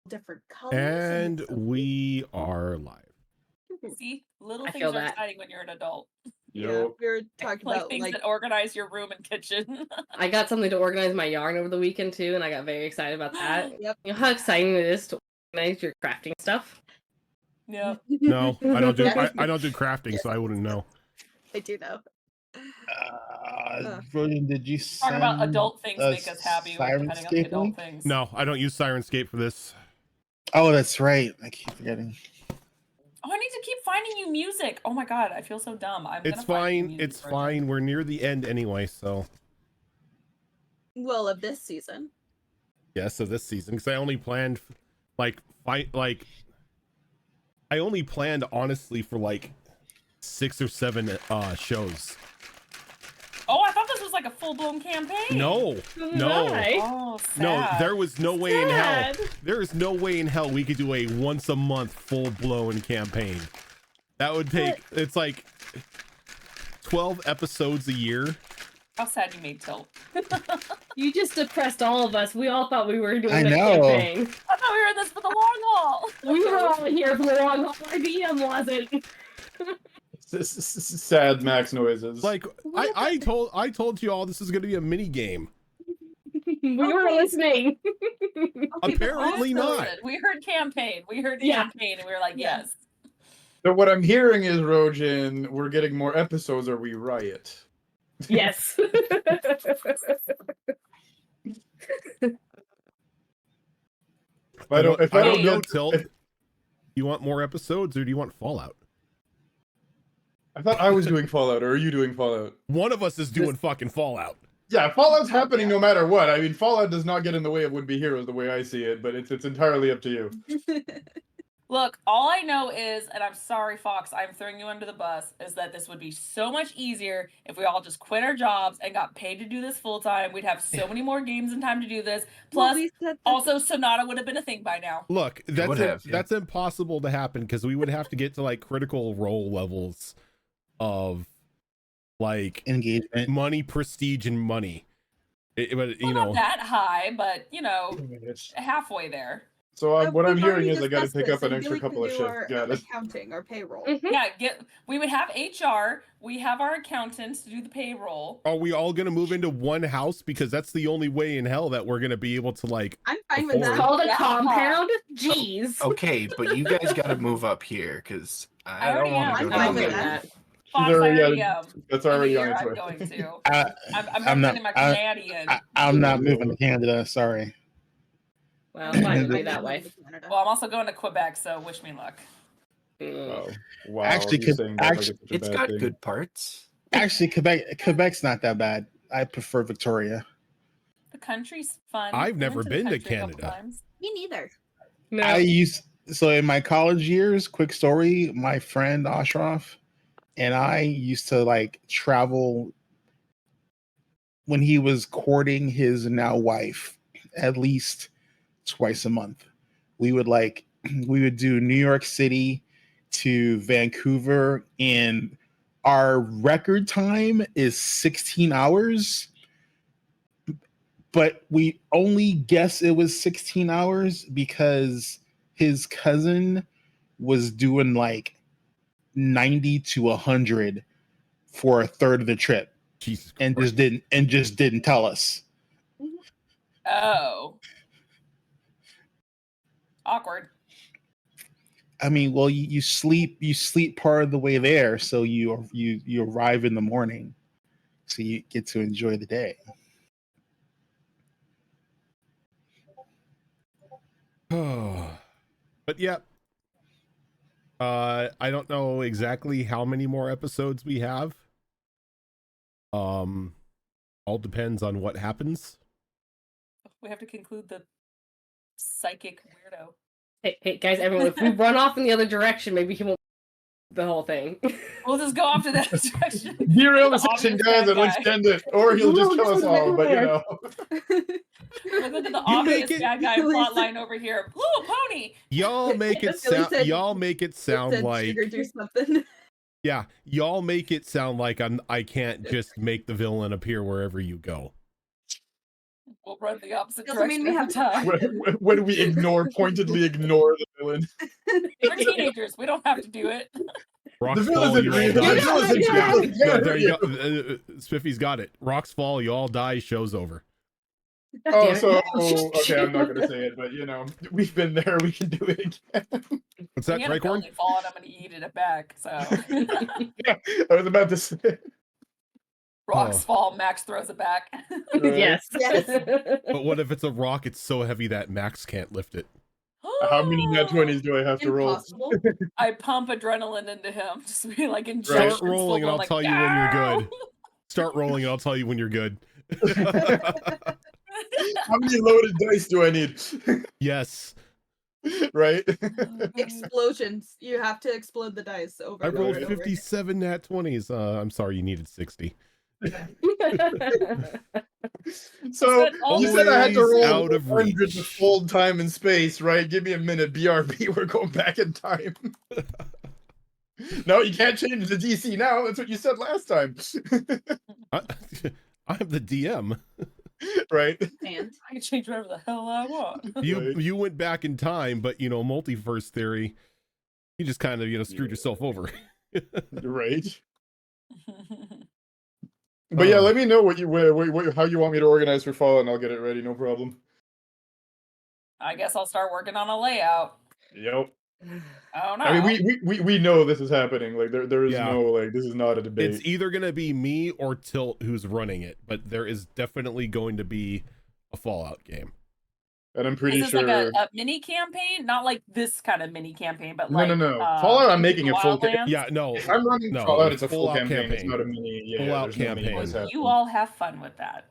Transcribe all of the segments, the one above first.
different colors. And it's so we are live. See, little I things feel are that. exciting when you're an adult. Yeah, we were talking Like about things like that organize your room and kitchen. I got something to organize my yarn over the weekend too, and I got very excited about that. Yep. You know how exciting it is to organize your crafting stuff? Yeah. No, I don't do. Yeah. I don't do crafting, so I wouldn't know. I do know. Brilliant, did you Talking send about adult things make us happy, depending on the Sirenscape adult link? things. No, I don't use Sirenscape for this. Oh, that's right. I keep forgetting. Oh, I need to keep finding you music. Oh my god, I feel so dumb. It's fine. It's fine. We're near the end anyway, so. Well, of this season. Yeah, so this season, because I only planned, I only planned honestly for like 6 or 7 shows. Oh, I thought this was like a full-blown campaign. No, no, Oh, sad. no. There was no way in hell. Sad. There is no way in hell we could do a once a month full-blown campaign. That would take. It's like 12 episodes a year. How sad you made Tilt. You just depressed all of us. We all thought we were doing I a know. campaign. I thought we were in this for the long haul. We were all here for the long haul. Our DM wasn't. This is sad Max noises. Like I told you all this is going to be a mini game. We were listening. Apparently not. We heard campaign. We heard Yeah. campaign, and we were like, yes. So what I'm hearing is, Rojin, we're getting more episodes or we riot. Yes. If I don't know, get Tilt. You want more episodes or do you want Fallout? I thought I was doing Fallout, or are you doing Fallout? One of us is doing fucking Fallout. Yeah, Fallout's happening no matter what. I mean, Fallout does not get in the way of Would-Be Heroes the way I see it, but it's entirely up to you. Look, all I know is, and I'm sorry, Fox, I'm throwing you under the bus, is that this would be so much easier if we all just quit our jobs and got paid to do this full time. We'd have so many more games and time to do this. Plus, also, Sonata would have been a thing by now. Look, that's impossible to happen because we would have to get to like critical role levels of like engagement, money, prestige, and money. But you Not know, that high, but you know, halfway there. So what I'm hearing is I got to discussed pick this, up an and extra Billy can couple of do shifts. our, Got it. accounting, our payroll. Yeah, we would have HR, we have our accountants to do the payroll. are we all gonna move into one house because that's the only way in hell that we're gonna be able to like? I'm fine with afford- that. Called a Yeah. compound? Jeez. Okay, but you guys got to move up here because I already don't want am. to I'm go fine down with there. that. Fox, She's already I already on- am. That's In a already year, on its I'm way. going to. I'm I'm not- representing my Canadian. I'm not moving to Canada. Sorry. Well, fine with me that way. Well, I'm also going to Quebec, so wish me luck. Oh, wow. Actually, you're saying that like actually- it's such a It's bad got thing. good parts. Actually, Quebec's not that bad. I prefer Victoria. The country's fun. I've We never went the been to country a couple Canada. times. Me neither. No. In my college years, quick story, my friend Ashraf and I used to like travel when he was courting his now wife at least twice a month. We would do New York City to Vancouver, and our record time is 16 hours. But we only guess it was 16 hours because his cousin was doing like 90 to 100 for a third of the trip. Jesus and Christ. just didn't tell us. Oh. Awkward. I mean, well, you sleep part of the way there, so you arrive in the morning, so you get to enjoy the day. But yeah, I don't know exactly how many more episodes we have. All depends on what happens. We have to conclude the psychic weirdo. Hey, guys, everyone, if we run off in the other direction, maybe he won't the whole thing. We'll just go off to that direction. Derail the The session, obvious guys, bad and let's guy. end it. Or he'll just kill us all, but you know. We'll go to the You obvious make it- bad guy plot line over here. Blue pony. Y'all make it Billy sound. said- Y'all make it sound Said like. Trigger do something. Yeah, y'all make it sound like I can't just make the villain appear wherever you go. We'll run the opposite Doesn't mean direction we every have to time. When we pointedly ignore the villain. We're teenagers. We don't have to do it. Rocks The fall, villain you isn't all real. die. The villain isn't Yeah, really no, there you you. go. Spiffy's got it. Rocks fall, you all die, show's over. Oh, Damn it. so okay, I'm not gonna say it, but you know, we've been there. We can do it again. What's that, We had a Tricorn? belly fall and I'm gonna eat it back. So Yeah, I was about to say. rocks Oh. fall, Max throws it back. Yes. Yes. But what if it's a rock? It's so heavy that Max can't lift it. How many nat 20s do I have to roll? Impossible. I pump adrenaline into him. Just be like Start injections. rolling and I'll like, tell you when you're "Ow!" good. Start rolling and I'll tell you when you're good. How many loaded dice do I need? Yes. Right? Explosions. You have to explode the dice over I and rolled over and over. 57 nat 20s. I'm sorry, you needed 60. So you said I had to Always roll out of 100 reach. to fold time and space, right? Give me a minute, BRB. We're going back in time. No, you can't change the DC now. That's what you said last time. I'm the DM. Right? And I can change whatever the hell I want. You went back in time, but multiverse theory, you just kind of screwed yourself over. Right. But yeah, let me know how you want me to organize for Fallout, and I'll get it ready. No problem. I guess I'll start working on a layout. Yep. I don't know. I mean, we know this is happening. Like there is Yeah. no this is not a debate. It's either gonna be me or Tilt who's running it, but there is definitely going to be a Fallout game. And I'm pretty Is this sure. like a mini campaign? Not like this kind of mini campaign, but like No. Fallout, I'm making a full Wildlands? Yeah, no. If I'm running No, Fallout, it's a full full out campaign. It's campaign. not a mini. Yeah, Full out there's no mini campaign. ones happening. You all have fun with that.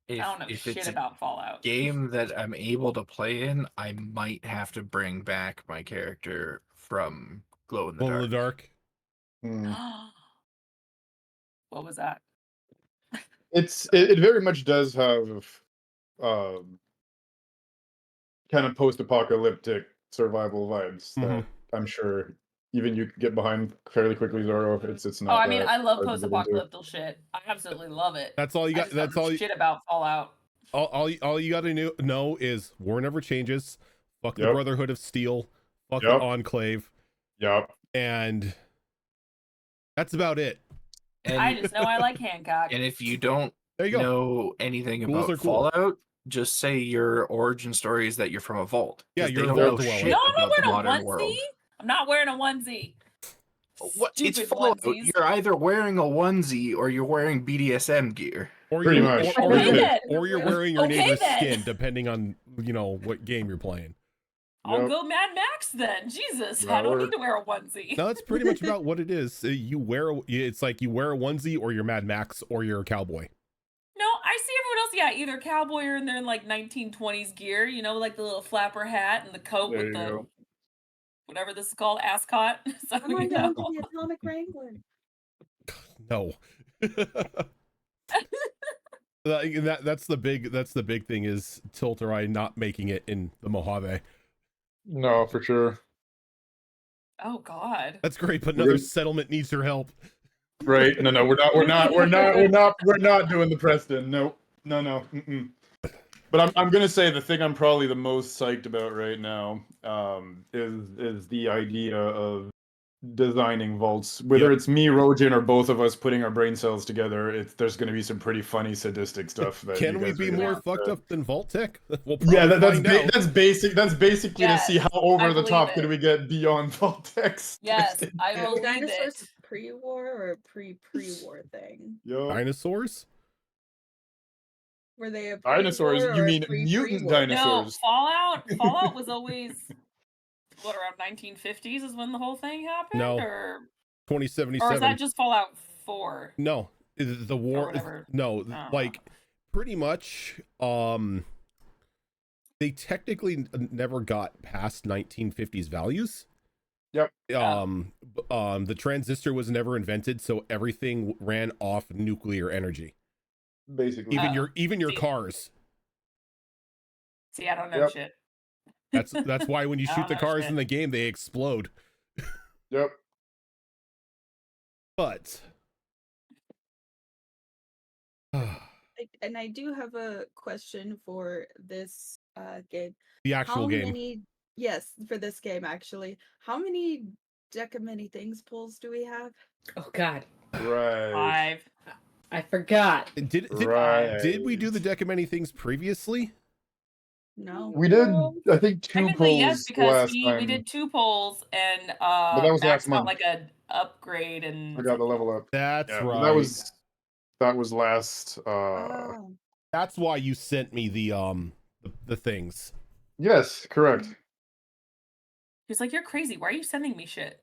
If, I don't know if shit it's a about Fallout. game that I'm able to play in, I might have to bring back my character from Glow in the Glow in Dark. the dark. Hmm. What was that? It very much does have kind of post-apocalyptic survival vibes that I'm sure even you could get behind fairly quickly, Zoro. It's not. Oh, I mean, I love hard to get into. post-apocalyptic shit. I absolutely love it. That's all you got. That's all. Shit about Fallout. All you got to know is war never changes. Fuck the Yep. Brotherhood of Steel. Fuck Yep. the Enclave. Yep. And that's about it. And, I just know I like Hancock. and if you don't There you go. know anything Ghouls about are cool. Fallout, just say your origin story is that you're from a vault. Yeah, 'cause you're they a don't know vault dweller. shit No, I'm not about the wearing a modern onesie. world. I'm not wearing a onesie. What? It's Stupid Fallout. onesies. You're either wearing a onesie or you're wearing BDSM gear. Or Pretty you're, much. Or, Okay, you're, then. or you're wearing your Okay, neighbor's then. skin, depending on what game you're playing. I'll Yep. go Mad Max then. Jesus, That I don't works. need to wear a onesie. No, that's pretty much about what it is. It's like you wear a onesie, or you're Mad Max, or you're a cowboy. No, I see everyone else. Yeah, either cowboy or in their like 1920s gear. You know, like the little flapper hat and the coat There with you the go. whatever this is called, ascot. So come on you down know. to the Atomic Wrangler. No. That's the big thing is Tilt or I not making it in the Mojave. No, for sure. Oh God. That's great, but We're another gonna- settlement needs your help. Right? No, we're not doing the Preston. No. Mm-mm. But I'm gonna say the thing I'm probably the most psyched about right now is the idea of designing vaults. Whether Yep. it's me, Rojan, or both of us putting our brain cells together, there's gonna be some pretty funny sadistic stuff. That Can you we guys be are gonna more have fucked to- up than Vault Tech? We'll probably Yeah, that's find out. that's basic. That's basically Yes, to see how over I the top believe can it. we get beyond Vault-Tech's Yes, twisted I head. will. Were Believe dinosaurs it. pre-war or a pre-war thing? Yo. Dinosaurs? Were they a Dinosaurs? pre-war You or a mean pre-pre-war? mutant No, dinosaurs? Fallout was always what around 1950s is when the whole thing happened, No. or is 2077. that just Fallout 4? No, the war. whatever. No, Oh. like pretty much. They technically never got past 1950s values. Yep. The transistor was never invented, so everything ran off nuclear energy. Basically. Even your See. cars. See, I don't know Yep. shit. That's why when you I shoot don't the know cars shit. in the game, they explode. Yep. But And I do have a question for this game. The actual How game. many? Yes, for this game actually. How many deck of many things pulls do we have? Oh God, Right. 5. I forgot. Did we do the deck of many things previously? No. We did, I think, 2 Technically, yes, pulls because last we time. did 2 polls and But that was Max last got month. like a upgrade and I got the level up. That's Yeah, right. that was last. Oh. That's why you sent me the things. Yes, correct. he's like, "You're crazy. Why are you sending me shit?"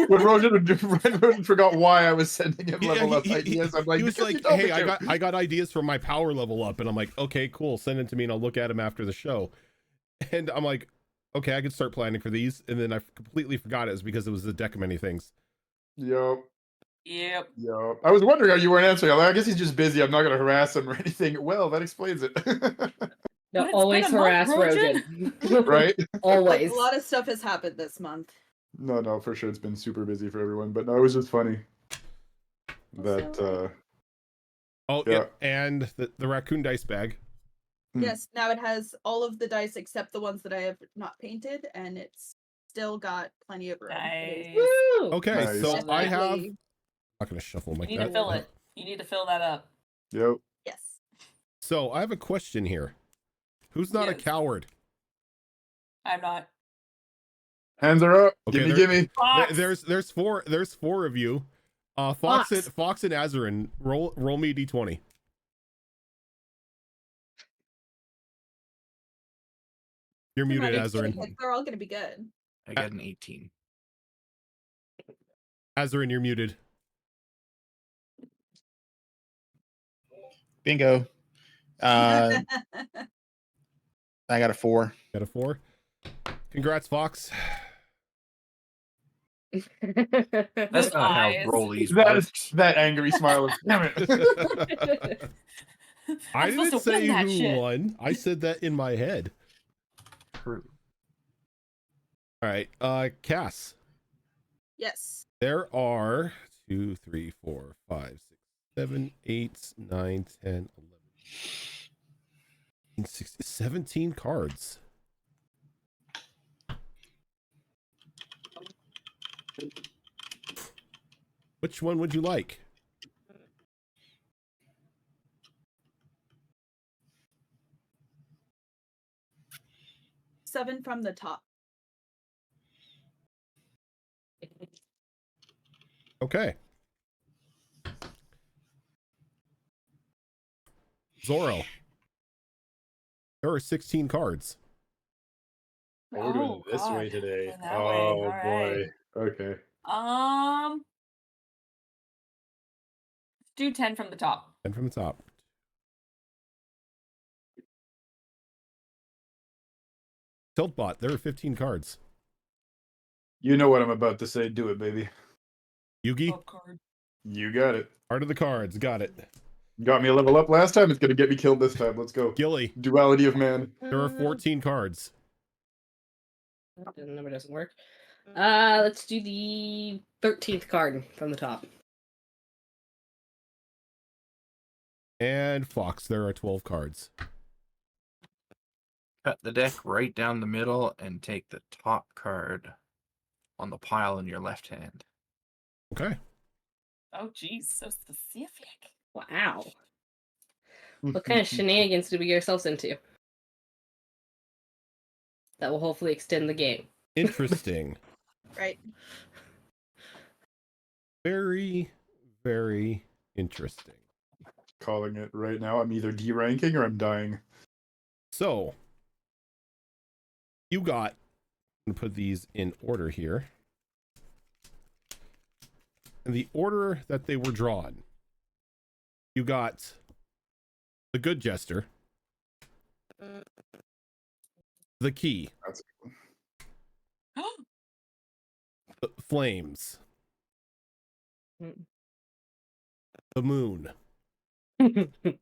When Rogan forgot why I was sending him Yeah, level up ideas, I'm like, he was "Because you like, told me "Hey, to." I got ideas for my power level up," and I'm like, "Okay, cool. Send it to me, and I'll look at them after the show." And I'm like, "Okay, I can start planning for these." And then I completely forgot it was because it was the deck of many things. Yep. Yep. Yep. I was wondering how you weren't answering. I'm like, I guess he's just busy. I'm not going to harass him or anything. Well, that explains it. No, But it's always been a month, harass Rogan. Rogan. Right? Always. A lot of stuff has happened this month. No, for sure. It's been super busy for everyone. But no, it was just funny that, Oh, yeah. and the raccoon dice bag. Yes, now it has all of the dice except the ones that I have not painted, and it's still got plenty of room. It is Nice. Woo! Okay, Nice. so Love I that. have. I'm definitely- not gonna shuffle them You like need that. to fill it. You need to fill that up. Yep. Yes. So I have a question here. Who's not a Yes. coward? I'm not. Hands are up. Okay, Gimme. Fox. There's four of you. Fox and Azarin, roll me a d20. You're muted, Azarin. They're all gonna be good. I got an 18. Azarin, you're muted. Bingo. I got a 4. Got a 4. Congrats, Fox. That's not how Eyes. rollies work. That angry smile. Damn it. I I'm supposed didn't to win say that who shit. won. I said that in my head. True. All right, Cass. Yes. There are 2, 3, 4, 5, 6, 7, 8, 9, 10, 11, 16, 17 cards. Which one would you like? Seven from the top. Okay. Zorro. There are 16 cards. Oh, we're doing it this way God. today. Going that way. Oh, All boy. right. Okay. Do 10 from the top. And from the top. Tiltbot, there are 15 cards. You know what I'm about to say. Do it, baby. Yugi, Top card. You got it. Art of the Cards, got it. Got me a level up last time. It's going to get me killed this time. Let's go. Gilly, Duality of man. there are 14 cards. The number doesn't work. Let's do the 13th card from the top. And Fox, there are 12 cards. Cut the deck right down the middle and take the top card on the pile in your left hand. Okay. Oh, geez. So specific. Wow. What kind of shenanigans did we get ourselves into? That will hopefully extend the game. Interesting. Right. Very, very interesting. Calling it right now. I'm either D-ranking or I'm dying. So, you got, I'm going to put these in order here. In the order that they were drawn, you got the Good Jester, the Key, That's the Flames, Mm. the Moon,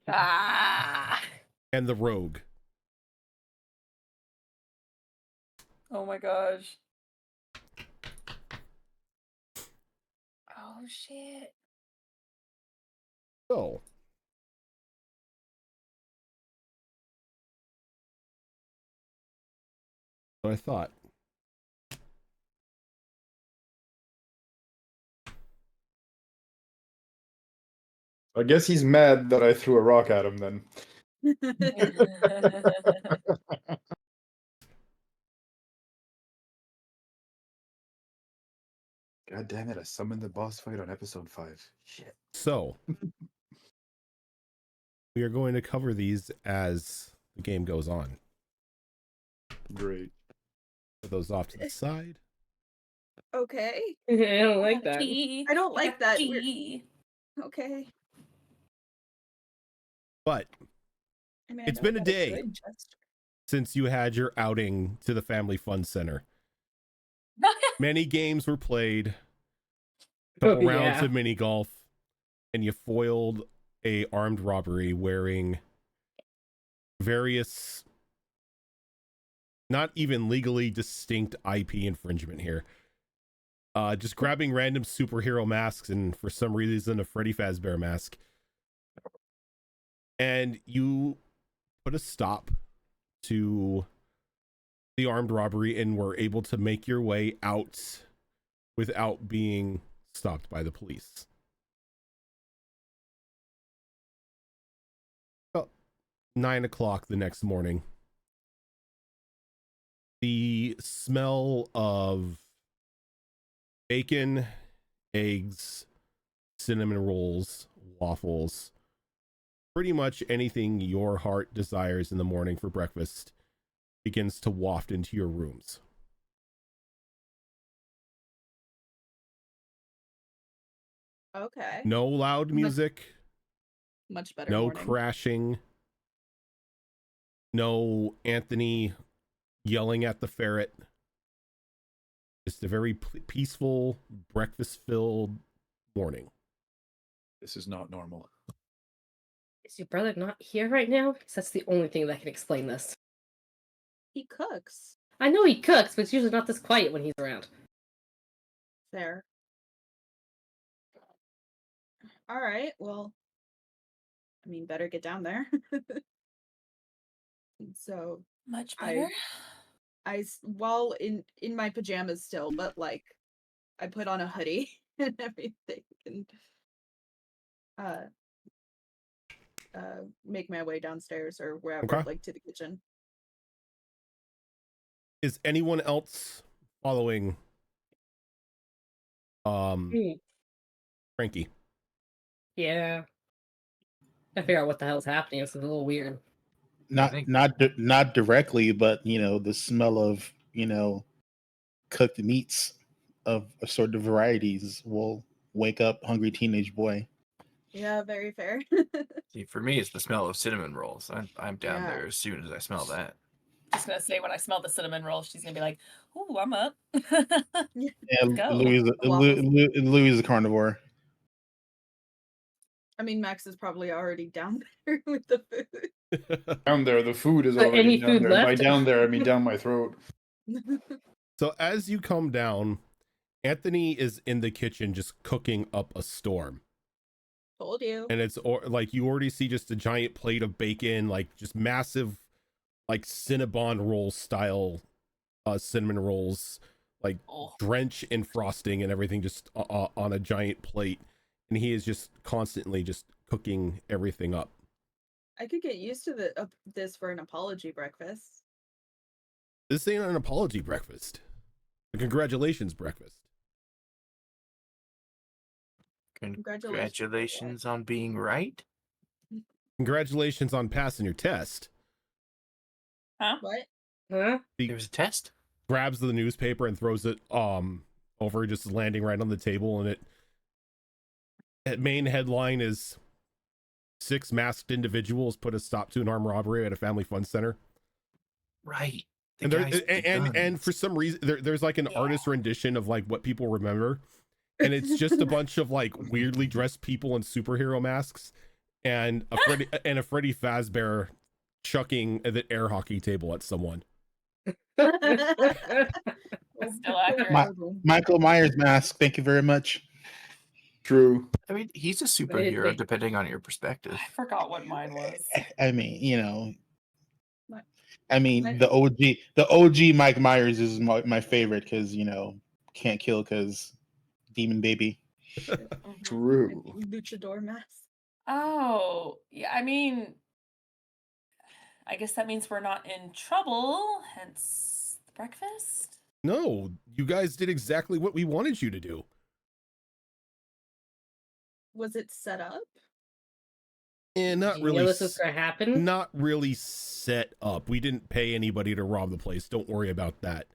Ah. and the Rogue. Oh my gosh. Oh shit. So, what I thought. I guess he's mad that I threw a rock at him then. God damn it, I summoned the boss fight on episode 5. Shit. So, we are going to cover these as the game goes on. Great. Put those off to the side. Okay. I don't like that. I don't like that. Okay. But I mean, I it's know been a that day good gesture. since you had your outing to the Family Fun Center. Many games were played, couple rounds of mini golf, and you foiled a armed robbery wearing various, not even legally distinct IP infringement here. Just grabbing random superhero masks and for some reason a Freddy Fazbear mask. And you put a stop to the armed robbery and were able to make your way out without being stopped by the police. About 9 o'clock the next morning, the smell of bacon, eggs, cinnamon rolls, waffles, pretty much anything your heart desires in the morning for breakfast begins to waft into your rooms. Okay. No loud music, Much better. no morning. crashing, no Anthony yelling at the ferret. Just a very peaceful, breakfast-filled morning. This is not normal. Is your brother not here right now? Because that's the only thing that can explain this. He cooks. I know he cooks, but it's usually not this quiet when he's around. There. All right. Well, I mean, better get down there. And so Much better. well in my pajamas still, but like I put on a hoodie and everything and make my way downstairs or wherever, Okay. like to the kitchen. Is anyone else following Frankie? Yeah. I figure out what the hell's happening. It's a little weird. Not directly, but the smell of cooked meats of assorted varieties will wake up hungry teenage boy. Yeah, very fair. See, for me, it's the smell of cinnamon rolls. I'm down Yeah. there as soon as I smell that. Just gonna say when I smell the cinnamon roll, she's gonna be like, "Ooh, I'm up." Yeah, go. Louis is a carnivore. I mean, Max is probably already down there with the food. Down there, the food is But already any down food there. By left? down there, I mean down my throat. So as you come down, Anthony is in the kitchen just cooking up a storm. Told you. And it's like you already see just a giant plate of bacon, like just massive, like Cinnabon roll style cinnamon rolls, like drench in frosting and everything just on a giant plate. And he is just constantly just cooking everything up. I could get used to this for an apology breakfast. This ain't an apology breakfast. A congratulations breakfast. Congratulations on being right. Congratulations on passing your test. Huh? What? Huh? There was a test. Grabs the newspaper and throws it over, just landing right on the table, and it main headline is 6 masked individuals put a stop to an armed robbery at a family fun center. Right. And for some reason there's like an artist rendition of like what people remember, and it's just a bunch of like weirdly dressed people in superhero masks and a Freddy Fazbear chucking the air hockey table at someone. Still accurate. Michael Myers mask. Thank you very much. True. I mean, he's a superhero depending on your perspective. I forgot what mine was. I mean, I mean, the OG Mike Myers is my favorite because can't kill because demon baby. Mhm. True. Luchador mask. Oh, yeah. I mean, I guess that means we're not in trouble. Hence the breakfast. No, you guys did exactly what we wanted you to do. Was it set up? And not Did you really. know this was gonna happen? Not really set up. We didn't pay anybody to rob the place. Don't worry about that.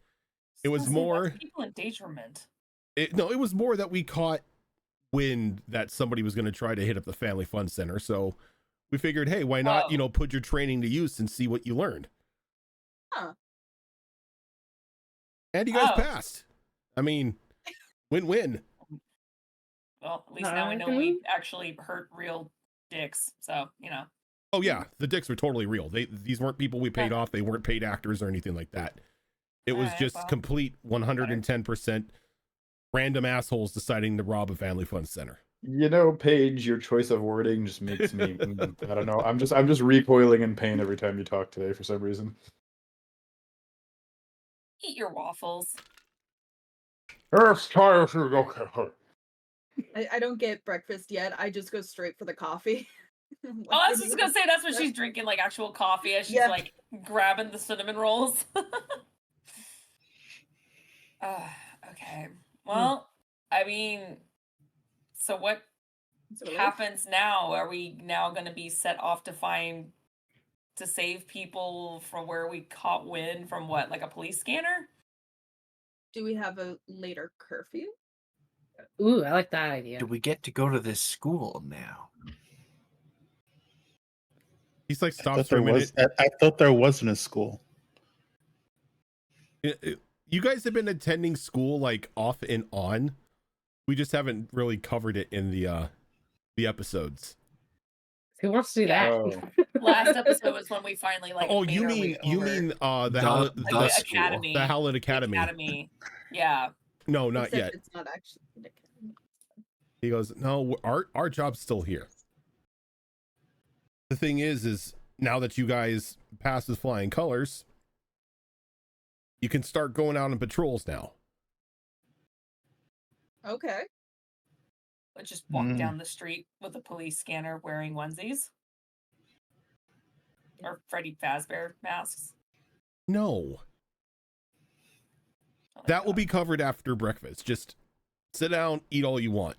It was Let's say more. that's people endangerment. It was more that we caught wind that somebody was going to try to hit up the Family Fun Center. So we figured, hey, why not, Oh. put your training to use and see what you learned. Huh. And you guys Oh. passed. I mean, win-win. Well, at least now we know we Mhm. actually hurt real dicks. So, Oh yeah, the dicks were totally real. These weren't people we paid Uh-huh. off. They weren't paid actors or anything like that. It was Alright, just well, complete 110% random assholes deciding to rob a Family Fun Center. Paige, your choice of wording just makes me. I don't know. I'm just recoiling in pain every time you talk today for some reason. eat your waffles. Okay. I don't get breakfast yet. I just go straight for the coffee. Oh, I was just gonna say that's when she's drinking like actual coffee as she's Yeah. like grabbing the cinnamon rolls. Okay. Well, I mean, so what So it happens now? Are we now going to be set off to save people from where we caught wind from what, like a police scanner? Do we have a later curfew? Ooh, I like that idea. Do we get to go to this school now? He's like I stops thought for a there minute. was. I thought there wasn't a school. You guys have been attending school like off and on. We just haven't really covered it in the episodes. Who wants to do Yeah. that? Oh. Last episode was when we finally like. Oh, made you our mean way you over. mean the The Hallett Like, the the school. academy? the Hallett The Academy. academy. Yeah. No, not Except yet. it's not actually an academy. He goes, no, our job's still here. The thing is now that you guys pass with flying colors, you can start going out on patrols now. Okay. Let's just walk Mm. down the street with a police scanner wearing onesies. Or Freddy Fazbear masks. No, Oh my that will God. be covered after breakfast. Just sit down, eat all you want.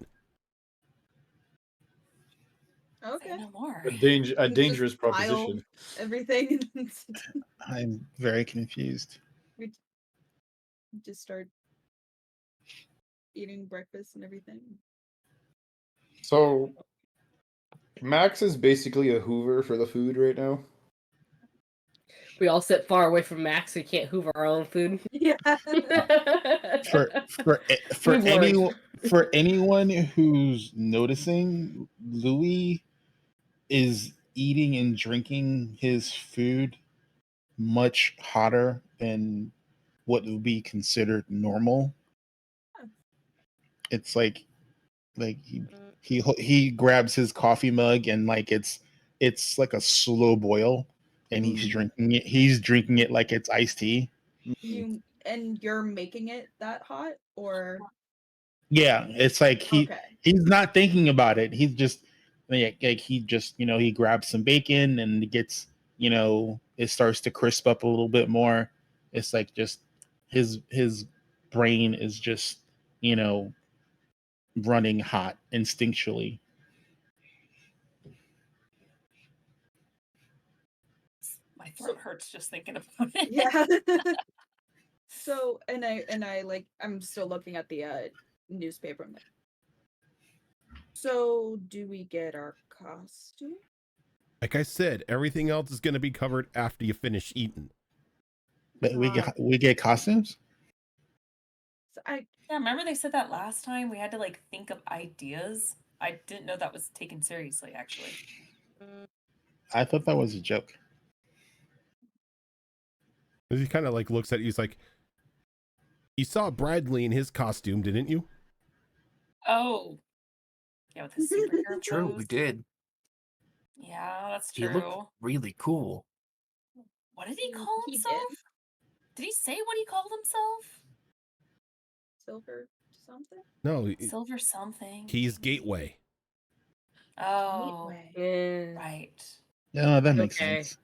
Say Okay. no more. A You just dangerous pile proposition. Everything. I'm very confused. We just start eating breakfast and everything. So, Max is basically a Hoover for the food right now. We all sit far away from Max, so we can't hoover our own food. Yeah. For We've learned. for anyone who's noticing, Louis is eating and drinking his food much hotter than what would be considered normal. It's like he grabs his coffee mug and like it's like a slow boil, and he's drinking it. He's drinking it like it's iced tea. You're making it that hot, or Yeah, it's like okay. he's not thinking about it. He's just like he just he grabs some bacon and it gets it starts to crisp up a little bit more. It's like just his brain is just running hot instinctually. My throat hurts just thinking about it. Yeah. So and I like I'm still looking at the newspaper. I'm like, so do we get our costume? Like I said, everything else is going to be covered after you finish eating. But we get costumes. So I Yeah, remember they said that last time? We had to like think of ideas. I didn't know that was taken seriously, actually. I thought that was a joke. He kind of like looks at you. He's like, you saw Bradley in his costume, didn't you? Oh. Yeah, with his superhero True, we clothes. did. Yeah, that's He true. looked really cool. What did he call He himself? did. Did he say what he called himself? Silver something? No, Silver something. he's Gateway. Oh, Gateway. Yeah. right. Yeah, that makes Okay. sense.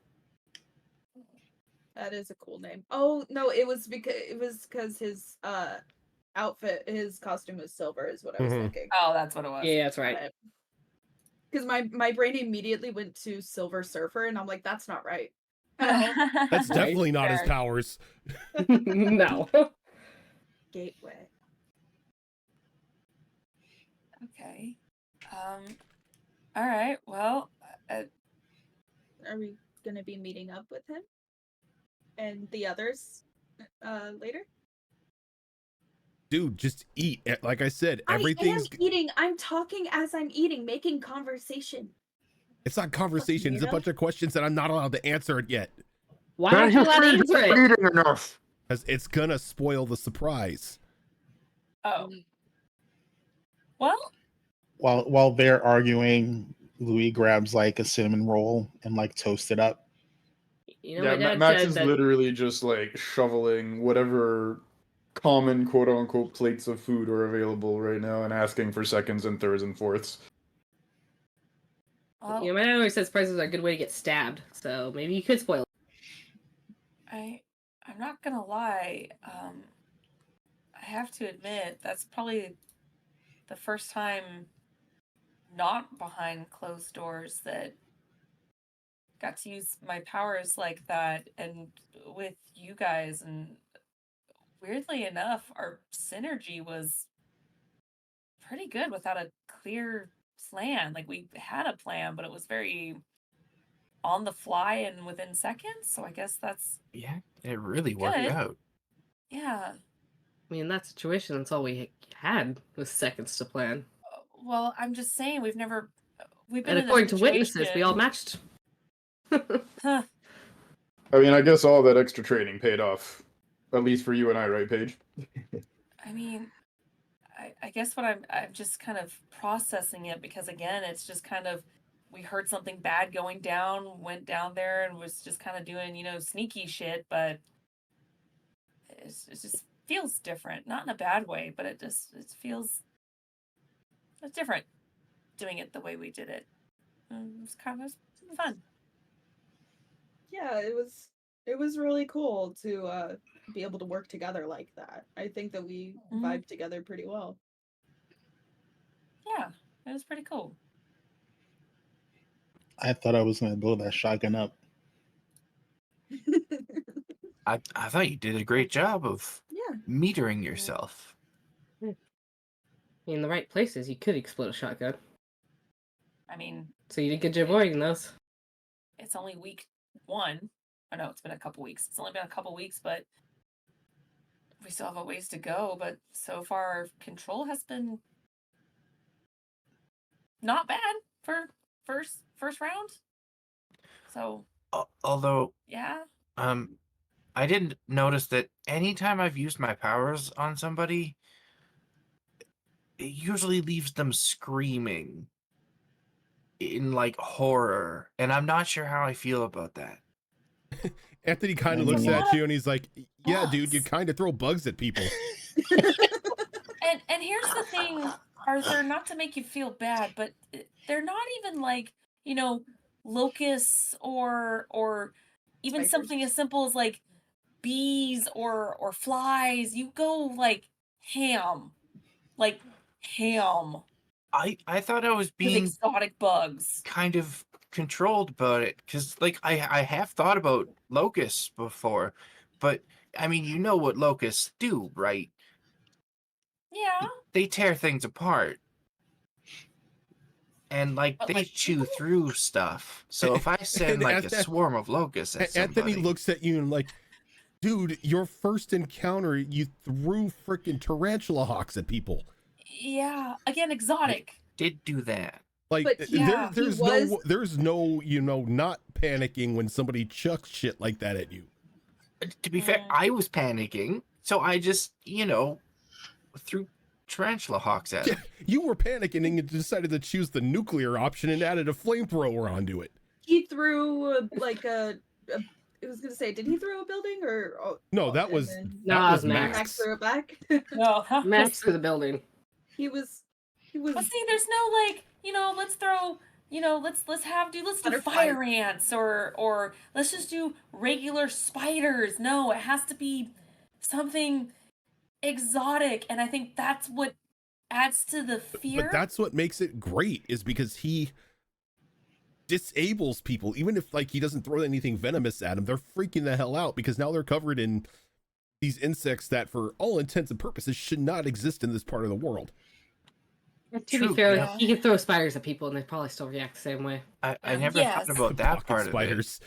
That is a cool name. Oh no, it was because his outfit, his costume was silver, is what I was Mhm. thinking. Oh, that's what it was. Yeah, that's right. Because my brain immediately went to Silver Surfer, and I'm like, that's not right. That's Right. definitely not his Fair. powers. No. Gateway. Okay. All right. Well, Are we gonna be meeting up with him and the others later? Dude, just eat. Like I said, I everything's. am eating. I'm talking as I'm eating, making conversation. It's not conversation. It's a weirdo. bunch of questions that I'm not allowed to answer it yet. Why aren't you allowed to answer it? eating enough. Because it's gonna spoil the surprise. oh. Well, While they're arguing, Louis grabs like a cinnamon roll and like toast it up. You know, Yeah, my dad Max said is that literally just like shoveling whatever common quote unquote plates of food are available right now and asking for seconds and thirds and fourths. well, you know, my dad always says prices are a good way to get stabbed, so maybe you could spoil it. I'm not gonna lie. I have to admit that's probably the first time not behind closed doors that got to use my powers like that and with you guys, and weirdly enough our synergy was pretty good without a clear plan. Like, we had a plan, but it was very on the fly and within seconds, so I guess that's Yeah, it really worked Good. out. yeah. I mean, in that situation, that's all we had was seconds to plan. Well, I'm just saying we've been And in a according to witnesses, we situation- all matched. Huh. I mean, I guess all that extra training paid off. At least for you and I, right, Paige? I mean, I guess what I'm just kind of processing it, because again, it's just kind of, we heard something bad going down, went down there and was just kind of doing, sneaky shit, but it just feels different. Not in a bad way, but it feels different doing it the way we did it. It's kind of fun. Yeah, it was really cool to be able to work together like that. I think that we vibe together pretty well. Yeah, it was pretty cool. I thought I was going to blow that shotgun up. I thought you did a great job of Yeah. metering yourself. In the right places, you could explode a shotgun. I mean, So you did good job avoiding those. it's only week 1. I know it's been a couple weeks. It's only been a couple weeks, but we still have a ways to go. But so far, our control has been not bad for first round. So Although, yeah, I didn't notice that anytime I've used my powers on somebody, it usually leaves them screaming in like horror, and I'm not sure how I feel about that. Anthony kind of There's looks a at lot you and he's like, "Yeah, dude, you bugs. kind of throw bugs at people." and here's the thing, Arthur. Not to make you feel bad, but they're not even like locusts or even Spiders. something as simple as like bees or flies. You go like ham. I thought I was With being exotic bugs. kind of controlled about it, because like I have thought about locusts before, but I mean, you know what locusts do, right? Yeah. They tear things apart. And like But, they like, chew people- through stuff. So if I send And like a Anthony- swarm of locusts at Anthony somebody, looks at you and like, "Dude, your first encounter, you threw freaking tarantula hawks at people." Yeah. Again, exotic. did do that. Like, But yeah, there's he was- no not panicking when somebody chucks shit like that at you. To be fair, I was panicking, so I just threw tarantula hawks at Yeah, him. you were panicking and you decided to choose the nuclear option and added a flamethrower onto it. He threw like a was gonna say, did he throw a building or? Oh, No, oh, that and was then No, that it was was Max. Max Max. threw it back. No. Max for the building. he was. But see, there's no like, let's throw, let's do Butterfly. fire ants or let's just do regular spiders. No, it has to be something exotic, and I think that's what adds to the fear. But that's what makes it great, is because he disables people. Even if like he doesn't throw anything venomous at them, they're freaking the hell out because now they're covered in these insects that for all intents and purposes should not exist in this part of the world. To be fair, he can throw spiders at people and they probably still react the same way. I never thought about that Pocket part spiders.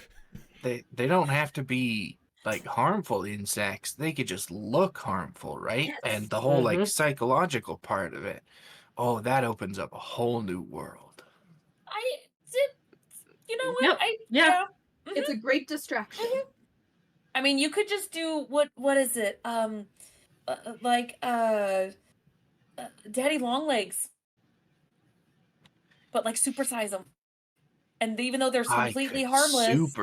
of it. They don't have to be like harmful insects. They could just look harmful, right? Yes. And the whole like psychological part of it. Oh, that opens up a whole new world. You know what? Yep. Yeah. It's a great distraction. I mean, you could just do what is it? Daddy Longlegs, but like supersize them. And even though they're completely harmless,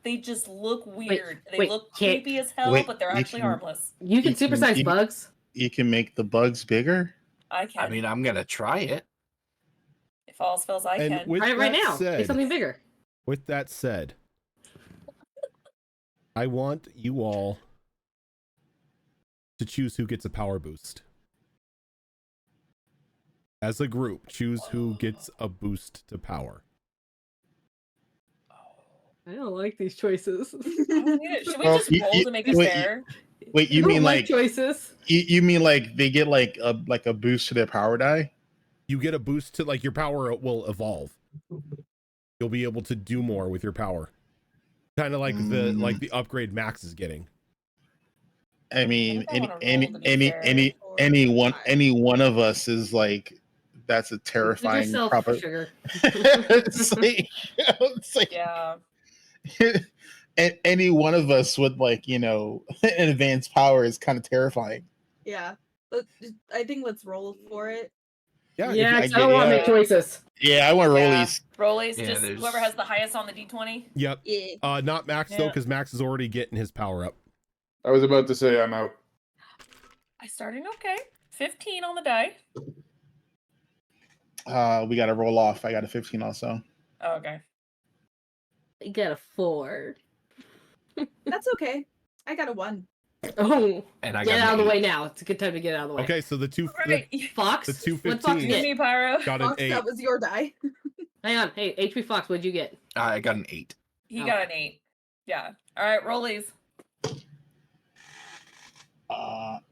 they just look weird. They look creepy as hell, but they're actually harmless. You can supersize bugs. You can make the bugs bigger. I can. I mean, I'm gonna try it. If all else fails, I can. Try it right now. Make something bigger. With that said, I want you all to choose who gets a power boost. As a group, choose who gets a boost to power. I don't like these choices. Should we just roll to make it fair? Wait, you mean like choices? You mean like they get like a boost to their power die? You get a boost to like your power will evolve. You'll be able to do more with your power. Kind of like the upgrade Max is getting. I mean, any one of us is like, that's a terrifying sugar. Yeah. And any one of us with like, an advanced power is kind of terrifying. Yeah. I think let's roll for it. Yeah. I don't want to make choices. Yeah, I want rollies. Rollies, just whoever has the highest on the D20. Yep. Yeah. Not Max though, because Max is already getting his power up. I was about to say I'm out. I started okay. 15 on the die. We got to roll off. I got a 15 also. Oh, okay. You got a 4. That's okay. I got a 1. Oh, and I get got out of the way now. It's a good time to get out of the way. Okay, so the Fox. The 215. What'd Fox get? Me, Pyro. Got an Fox, 8. that was your die. Hang on. Hey, HP Fox, what'd you get? I got an 8. He got an 8. Yeah. All right, rollies.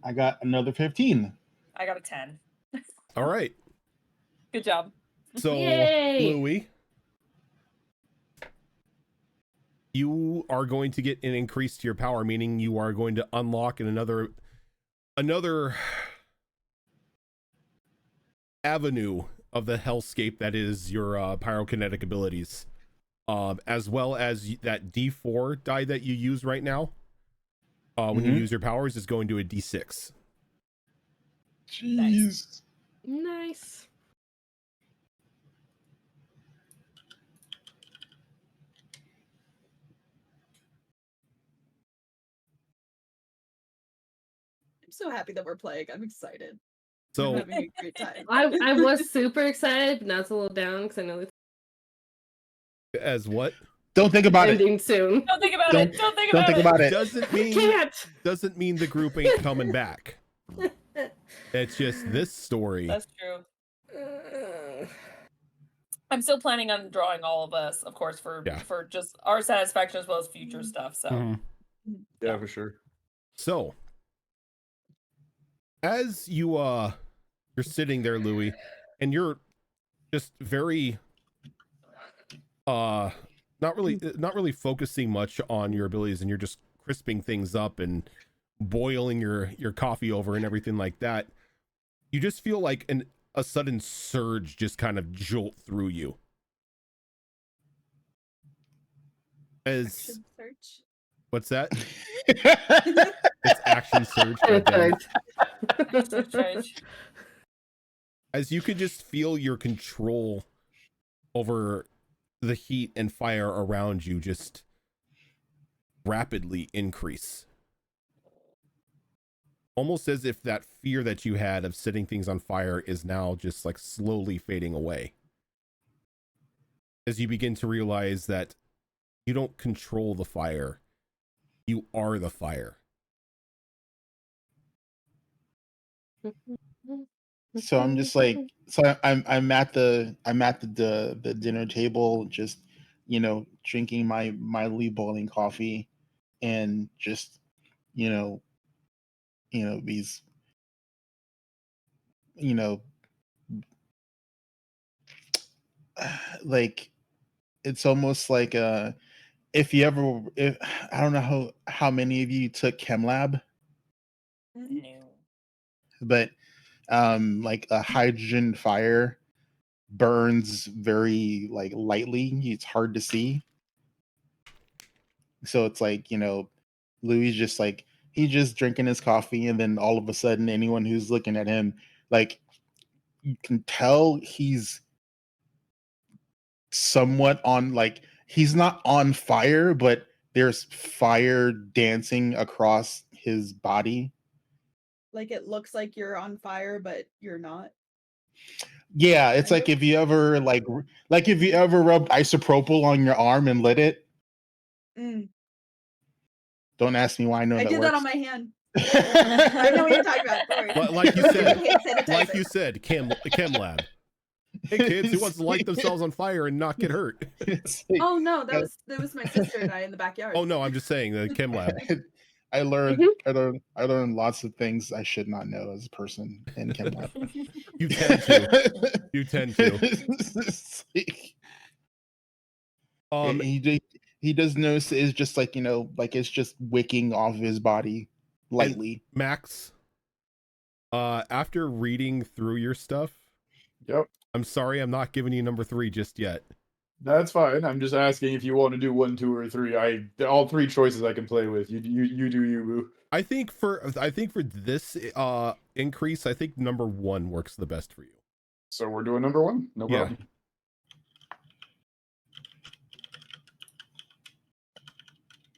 I got another 15. I got a 10. All right. Good job. So, Yay! Louis, you are going to get an increase to your power, meaning you are going to unlock another avenue of the hellscape that is your pyrokinetic abilities, as well as that D4 die that you use right now. When you use your powers, is going to a D6. Jeez. Nice. I'm so happy that we're playing. I'm excited. So I'm having a great time. I was super excited, but now it's a little down because I know it's as what? Don't think about ending soon. Don't think about it. Don't think Don't think about it. Doesn't mean the group ain't coming back. It's just this story. That's true. I'm still planning on drawing all of us, of course, for just our satisfaction as well as future stuff. So Yeah, for sure. So as you're sitting there, Louis, and you're just very not really focusing much on your abilities, and you're just crisping things up and boiling your coffee over and everything like that. You just feel like a sudden surge just kind of jolt through you. Action search. What's that? It's action surge. As you could just feel your control over the heat and fire around you just rapidly increase. Almost as if that fear that you had of setting things on fire is now just like slowly fading away. As you begin to realize that you don't control the fire, you are the fire. So I'm just like, I'm at the dinner table, just drinking my Lee boiling coffee, and just you know these you know like it's almost like if you ever if I don't know how many of you took chem lab, No. but like a hydrogen fire burns very like lightly. It's hard to see. So it's like, Louis just like he's just drinking his coffee, and then all of a sudden anyone who's looking at him, like, you can tell he's somewhat on, like, he's not on fire, but there's fire dancing across his body. Like it looks like you're on fire, but you're not. Yeah, it's Kind like of. if you ever like if you ever rubbed isopropyl on your arm and lit it. Mm. Don't ask me why I know I that did works. that on my hand. I know what you're talking about. Don't worry. Like you said, Hand sanitizer. like you said, chem lab. Hey kids, who wants to light themselves on fire and not get hurt? It's like, Oh no, that was my sister and I in the backyard. Oh no, I'm just saying the chem lab. I learned lots of things I should not know as a person in chem lab. You tend to. You tend to. It's like, he does notice it's just like, like it's just wicking off his body lightly. And Max, after reading through your stuff, Yep. I'm sorry I'm not giving you number 3 just yet. That's fine. I'm just asking if you want to do 1, 2, or 3. All 3 choices I can play with. You do you, boo. I think for this increase, I think number 1 works the best for you. So we're doing number 1? No Yeah. problem.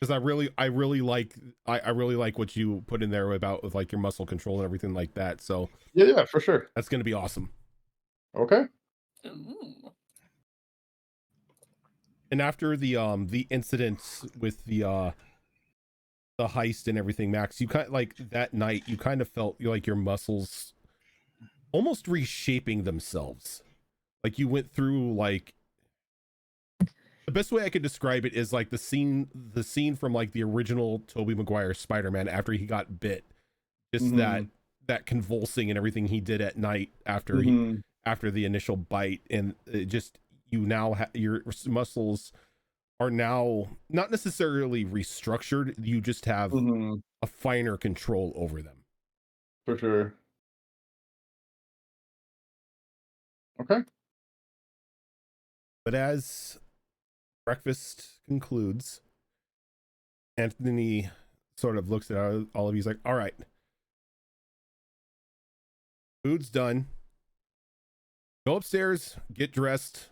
Because I really like what you put in there about with like your muscle control and everything like that. So Yeah, for sure. that's gonna be awesome. Okay. Ooh. And after the incident with the heist and everything, Max, you kind of like that night you kind of felt like your muscles almost reshaping themselves. Like you went through, like, the best way I could describe it is like the scene from like the original Tobey Maguire Spider-Man after he got bit. Just that convulsing and everything he did at night after after the initial bite, and it just, you now your muscles are now not necessarily restructured, you just have a finer control over them. For sure. Okay. But as breakfast concludes, Anthony sort of looks at all of you, he's like, all right, food's done, go upstairs, get dressed,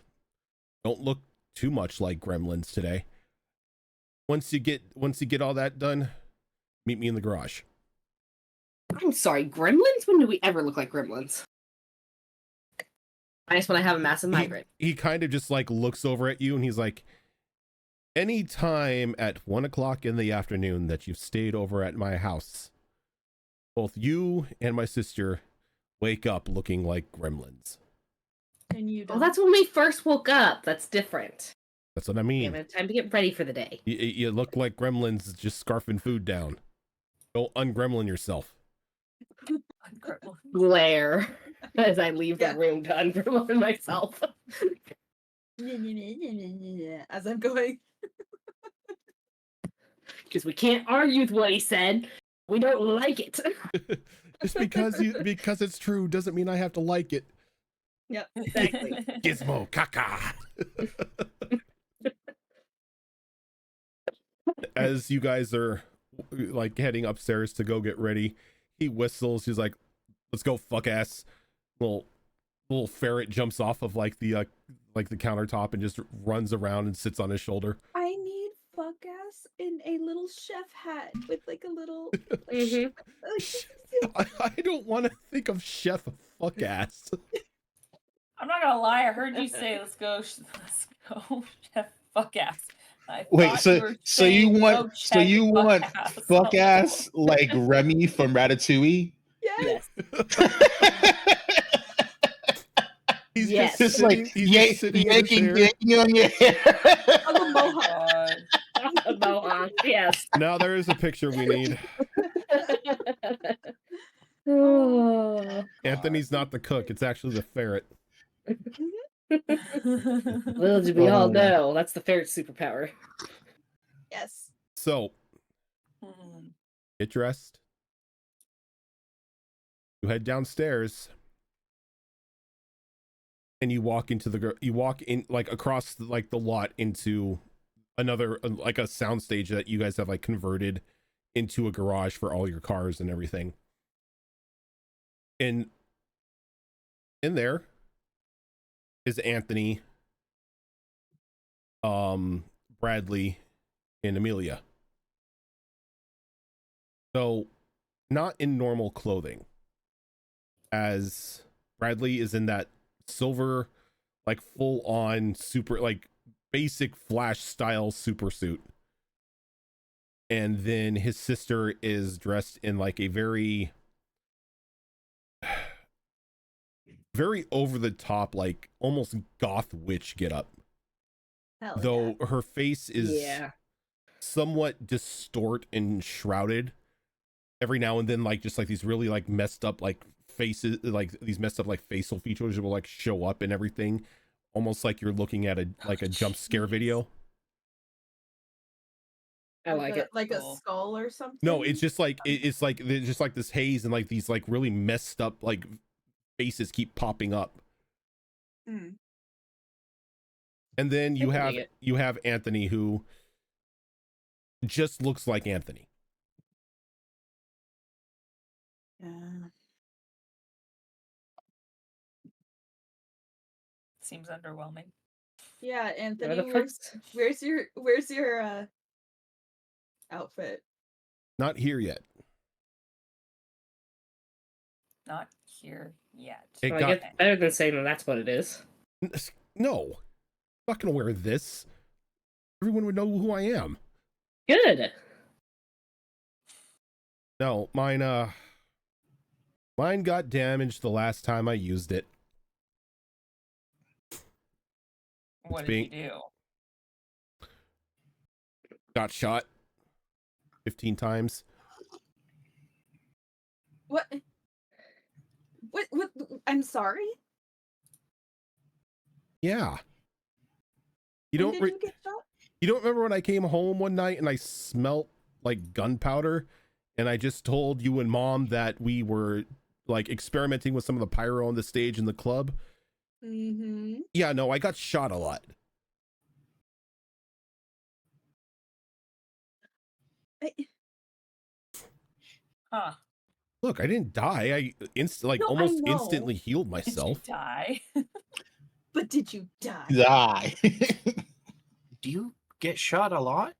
don't look too much like gremlins today. Once you get all that done, meet me in the garage. I'm sorry, gremlins? When do we ever look like gremlins? I just want to have a massive migraine. He kind of just like looks over at you and he's like, any time at 1 o'clock in the afternoon that you've stayed over at my house, both you and my sister wake up looking like gremlins. And you Oh, that's when we first woke up. That's different. That's what I We mean. haven't had time to get ready for the day. You look like gremlins just scarfing food down. Go ungremlin yourself. Glare as I leave the room to ungremlin myself. As I'm going. Because we can't argue with what he said. We don't like it. Just because it's true doesn't mean I have to like it. Yep, exactly. Gizmo caca. As you guys are like heading upstairs to go get ready, he whistles. He's like, "Let's go, fuck ass." Little ferret jumps off of like the countertop and just runs around and sits on his shoulder. I need fuck ass in a little chef hat with like a little. Mhm. I don't want to think of Chef fuck ass. I'm not gonna lie. I heard you say, "Let's go, chef, fuck ass." I Wait, thought so you were so you saying, want "Go so check you fuck want ass." fuck ass like Remy from Ratatouille? Yes. He's Yes. just Just like sitting. He's just sitting in his hair. yanking on your hair. On the Oh my mohawk. god. A mohawk, yes. Now there is a picture we need. Oh. Anthony's not the cook. It's actually the ferret. Little did we all Oh. know, that's the ferret's superpower. Yes. So get dressed. You head downstairs. And you walk into you walk in like across like the lot into another like a soundstage that you guys have like converted into a garage for all your cars and everything. And in there is Anthony, Bradley, and Amelia. So not in normal clothing, as Bradley is in that silver, like full on super, like basic Flash style super suit, and then his sister is dressed in like a very over the top, like almost goth witch get up, Hell though yeah. her face is Yeah. somewhat distort and shrouded every now and then, like just like these really like messed up like faces, like these messed up like facial features will like show up and everything, almost like you're looking at a jump scare video. I like it. Like a Cool. skull or something. No, it's just like it's like there's just like this haze and like these like really messed up like faces keep popping up. Mm. And then you I can have dig it. Anthony, who just looks like Anthony. Yeah. Seems underwhelming. Yeah, You're Anthony, the first. where's your outfit? Not here yet. Not here yet. It Well, I got get better than saying that that's what it is. no. I'm not gonna wear this. Everyone would know who I am. Good. No, mine got damaged the last time I used it. What being- did you do? Got shot 15 times. What? I'm sorry? Yeah. You When don't did you get shot? you don't remember when I came home one night and I smelt like gunpowder, and I just told you and Mom that we were like experimenting with some of the pyro on the stage in the club? Mm-hmm. Yeah, no, I got shot a lot. Huh. Look, I didn't die. I No, I almost know. instantly healed Did you myself. die? But did you die? Die. Do you get shot a lot?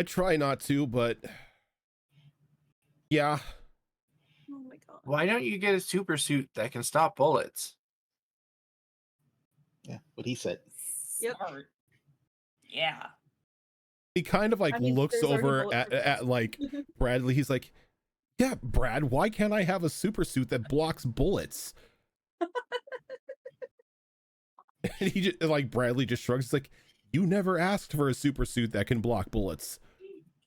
I try not to, but yeah. Oh my god. Why don't you get a super suit that can stop bullets? Yeah, what he said. Yep. Smart. Yeah. He kind of like I mean, looks there's already over bulletproof at vests. like Bradley. He's like, yeah, Brad, why can't I have a super suit that blocks bullets? And he just like Bradley just shrugs. He's like, you never asked for a super suit that can block bullets.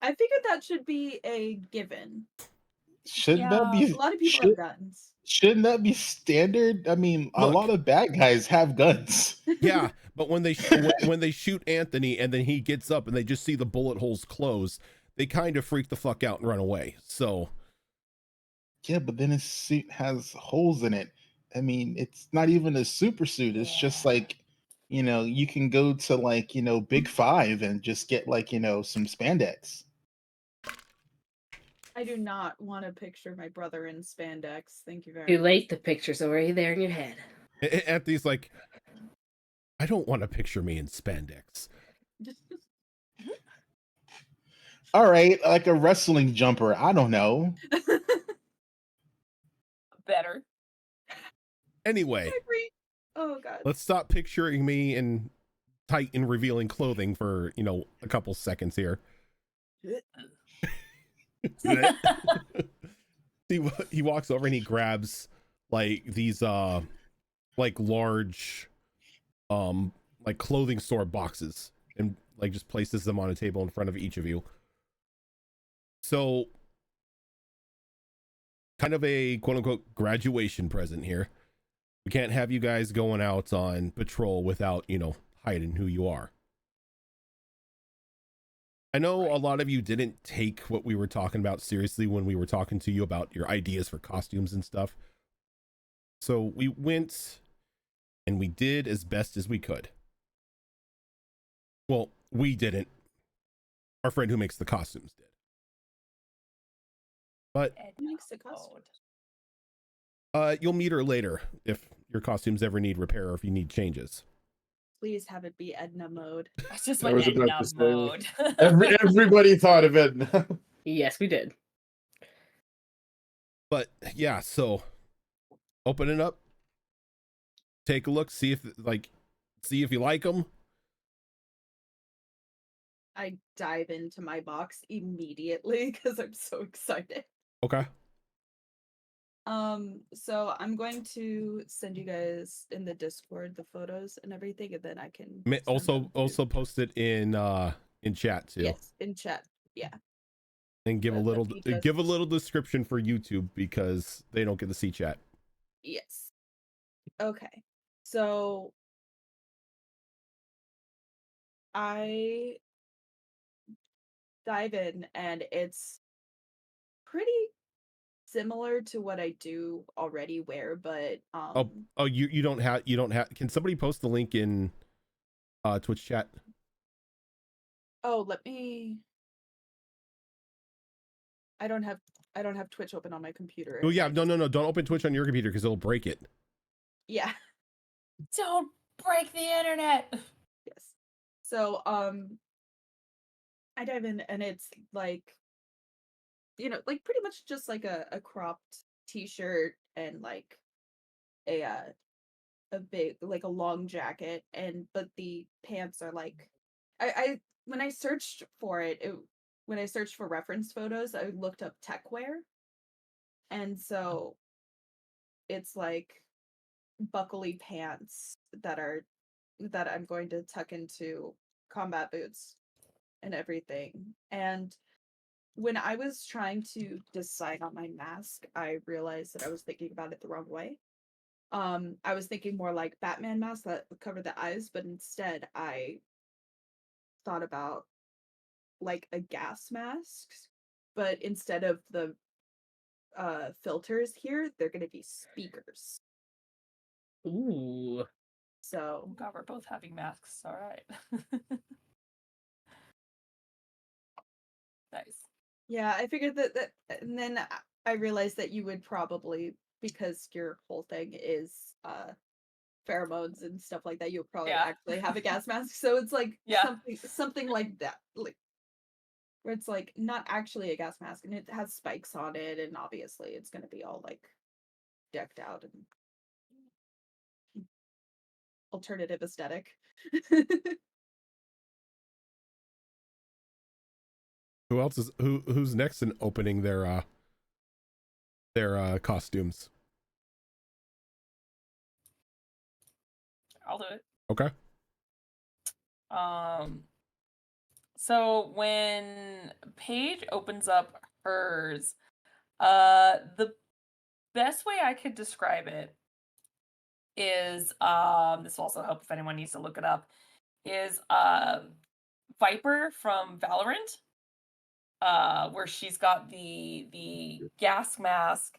I figured that should be a given. Shouldn't that be A lot of people have guns. shouldn't that be standard? I mean, a Look. lot of bad guys have guns. Yeah, but when they when they shoot Anthony and then he gets up and they just see the bullet holes close, they kind of freak the fuck out and run away. So Yeah, but then his suit has holes in it. I mean, it's not even a super suit. It's just like, you can go to like, Big Five and just get like, some spandex. I do not want to picture my brother in spandex. Thank you very Too much. late. The picture's already there in your head. Anthony's like, I don't want to picture me in spandex. All right, like a wrestling jumper. I don't know. Better. Anyway, Oh god. let's stop picturing me in tight and revealing clothing for, a couple seconds here. He walks over and he grabs like these like large like clothing store boxes and like just places them on a table in front of each of you. So kind of a quote unquote graduation present here. We can't have you guys going out on patrol without, hiding who you are. I know a lot of you didn't take what we were talking about seriously when we were talking to you about your ideas for costumes and stuff. So we went and we did as best as we could. Well, we didn't. Our friend who makes the costumes did. But Makes the costume. you'll meet her later if your costumes ever need repair or if you need changes. Please have it be Edna mode. I just I went was about Edna to say, mode. Everybody thought of it. Yes, we did. But yeah, so open it up. Take a look, see if you like them. I dive into my box immediately because I'm so excited. Okay. So I'm going to send you guys in the Discord the photos and everything, and then I can Also post it in chat too. Yes, in chat. Yeah. And give a the little description for YouTube because they don't get to see chat. Yes. Okay. So I dive in and it's pretty similar to what I do already wear, but you don't have can somebody post the link in Twitch chat? let me I don't have Twitch open on my computer. Oh yeah, no, don't open Twitch on your computer because it'll break it. Yeah. Don't break the internet. Yes. So I dive in and it's like like pretty much just like a cropped t-shirt and like a big like a long jacket but the pants are like I when I searched for when I searched for reference photos, I looked up tech wear. And so it's like buckly pants that I'm going to tuck into combat boots and everything. And when I was trying to decide on my mask, I realized that I was thinking about it the wrong way. I was thinking more like Batman mask that would cover the eyes, but instead I thought about like a gas mask, but instead of the filters here, they're gonna be speakers. Ooh. So God, we're both having masks. All right. Nice. yeah, I figured that and then I realized that you would probably, because your whole thing is pheromones and stuff like that, you'll probably actually have a gas mask. So it's like something like that, like where it's like not actually a gas mask and it has spikes on it, and obviously it's gonna be all like decked out and alternative aesthetic. Who else is who's next in opening their costumes? I'll do it. Okay. So when Paige opens up hers, the best way I could describe it is, this will also help if anyone needs to look it up, is Viper from Valorant, where she's got the gas mask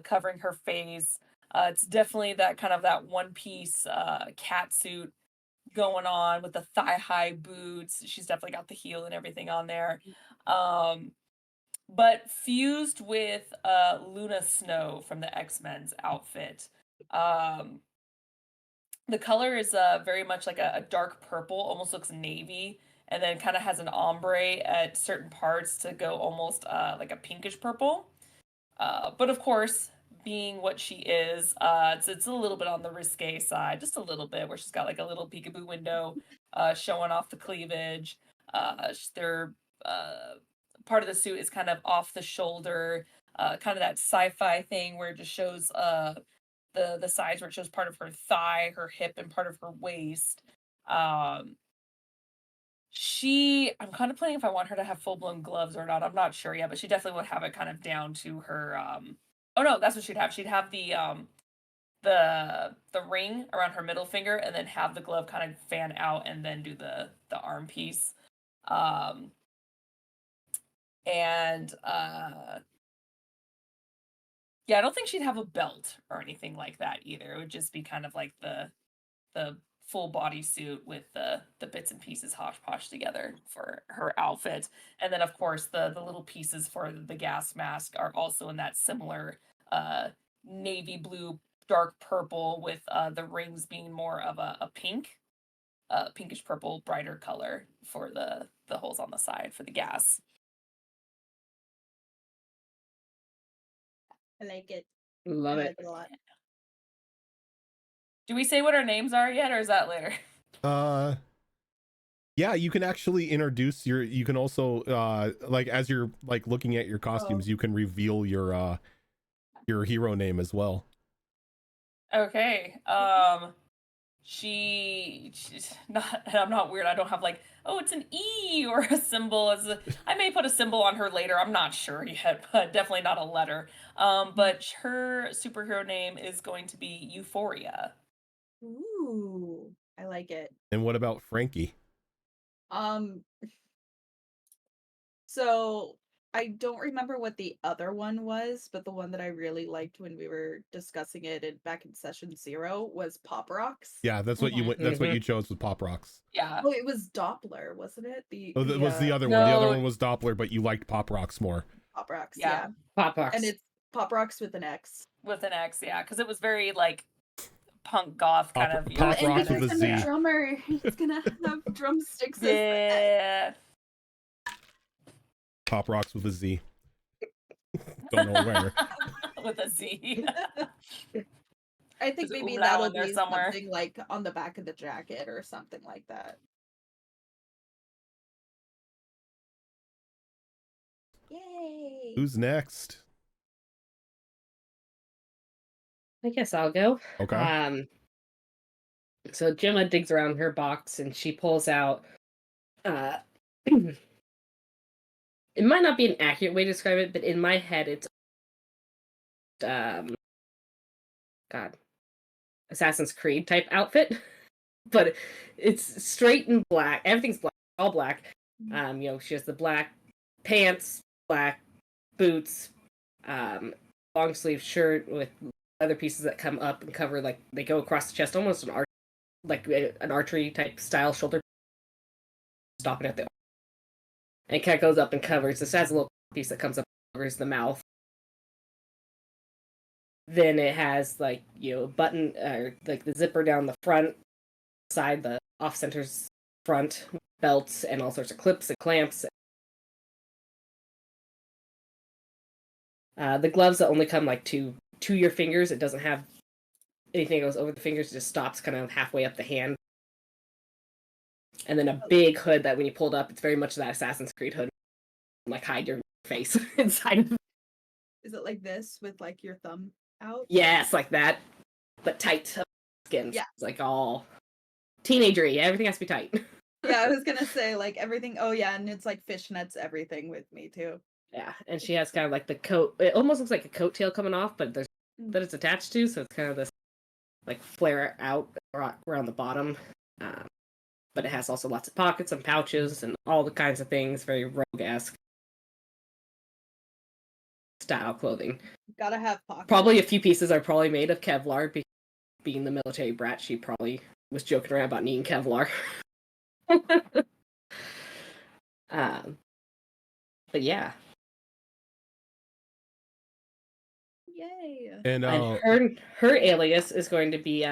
covering her face. It's definitely that kind of that one piece cat suit going on with the thigh high boots. She's definitely got the heel and everything on there. But fused with Luna Snow from the X-Men's outfit. The color is very much like a dark purple, almost looks navy, and then kind of has an ombre at certain parts to go almost like a pinkish purple. But of course, being what she is, it's a little bit on the risque side, just a little bit, where she's got like a little peekaboo window showing off the cleavage. Their part of the suit is kind of off the shoulder, kind of that sci-fi thing where it just shows the sides, where it shows part of her thigh, her hip, and part of her waist. Um, I'm kind of planning if I want her to have full-blown gloves or not. I'm not sure yet, but she definitely would have it kind of down to her oh no, that's what she'd have. She'd have the ring around her middle finger and then have the glove kind of fan out and then do the arm piece. And yeah, I don't think she'd have a belt or anything like that either. It would just be kind of like the full body suit with the bits and pieces hodgepodge together for her outfit. And then of course the little pieces for the gas mask are also in that similar navy blue, dark purple, with the rings being more of a pink, pinkish purple, brighter color for the holes on the side for the gas. I like it. Love I it. like it a lot. Do we say what our names are yet, or is that later? Yeah, you can actually introduce you can also like as you're like looking at your costumes, you can reveal your hero name as well. Okay. She's not, and I'm not weird. I don't have like, oh, it's an E or a symbol. I may put a symbol on her later. I'm not sure yet, but definitely not a letter. But her superhero name is going to be Euphoria. Ooh, I like it. And what about Frankie? So I don't remember what the other one was, but the one that I really liked when we were discussing it back in session 0 was Pop Rocks. Yeah, that's what you went. That's what you chose with Pop Rocks. Yeah. Oh, it was Doppler, wasn't it? That was the other one. The other one was Doppler, but you liked Pop Rocks more. Pop Rocks, Yeah. yeah. Pop Rocks. And it's Pop Rocks with an X. With an X, yeah, because it was very like punk goth kind of. Pop Rocks with a I'm Z. a drummer. He's gonna have drumsticks. Yeah. Pop Rocks with a Z. Don't know where. With a Z. I think There's maybe umlaut that'll in there be somewhere. something like on the back of the jacket or something like that. Yay! Who's next? I guess I'll go. Okay. So Gemma digs around her box and she pulls out it might not be an accurate way to describe it, but in my head it's Assassin's Creed type outfit. But it's straight and black. Everything's black, all black. She has the black pants, black boots, long sleeve shirt with other pieces that come up and cover, like they go across the chest, almost an archery type style shoulder, stopping at the, and it kind of goes up and covers. This has a little piece that comes up and covers the mouth. Then it has a button or like the zipper down the front side, the off center's front, belts, and all sorts of clips and clamps. The gloves that only come like to your fingers. It doesn't have anything that goes over the fingers. It just stops kind of halfway up the hand. And then a big hood that when you pulled up, it's very much that Assassin's Creed hood. Like hide your face inside of it. Is it like this with like your thumb out? Yes, like that, but tight skin. Yeah. It's like all teenagery. Everything has to be tight. Yeah, I was gonna say like everything. Oh yeah, and it's like fishnets everything with me too. Yeah, and she has kind of like the coat. It almost looks like a coat tail coming off, but there's that it's attached to, so it's kind of this like flare out around the bottom. But it has also lots of pockets and pouches and all the kinds of things. Very rogue-esque style clothing. Gotta have pockets. Probably a few pieces are probably made of Kevlar. Being the military brat, she probably was joking around about needing Kevlar. But yeah. Yay! And her alias is going to be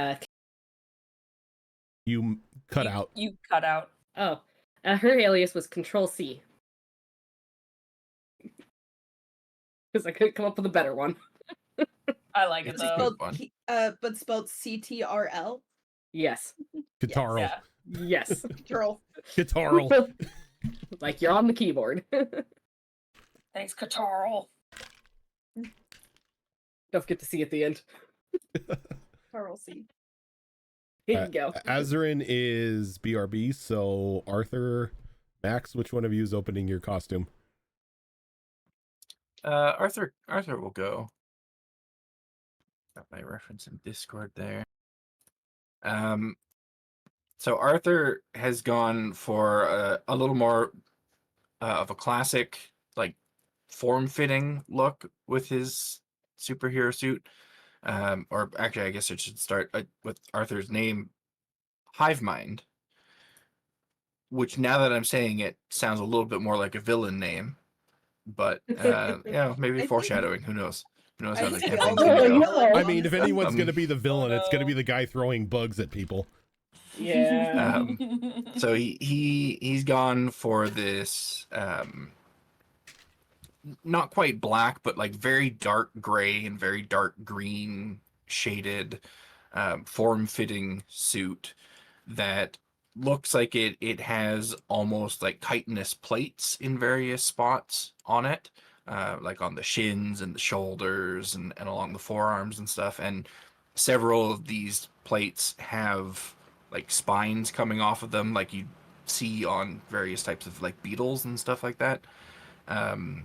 you cut out. You cut out. Oh, Her alias was Control C. Because I couldn't come up with a better one. I like it It's though. good one. But spelled CTRL. Yes. Guitarl. Yeah. Yes. Girl. Guitarl. Like you're on the keyboard. Thanks, Katarl. Don't forget to see at the end. Carl C. Here you go. Azarin is BRB, so Arthur, Max, which one of you is opening your costume? Arthur will go. Got my reference in Discord there. So Arthur has gone for a little more of a classic, like form-fitting look with his superhero suit. Or actually, I guess it should start with Arthur's name, Hivemind, which now that I'm saying it sounds a little bit more like a villain name. But maybe I foreshadowing. Who knows? Who knows I how the think we campaign's all gonna know go? villain, I mean, if anyone's going to be the villain, Oh, it's going to be no. the guy throwing bugs at people. Yeah. So he's gone for this not quite black, but like very dark gray and very dark green shaded form-fitting suit that looks like it has almost like chitinous plates in various spots on it, like on the shins and the shoulders and along the forearms and stuff. And several of these plates have like spines coming off of them, like you see on various types of like beetles and stuff like that. And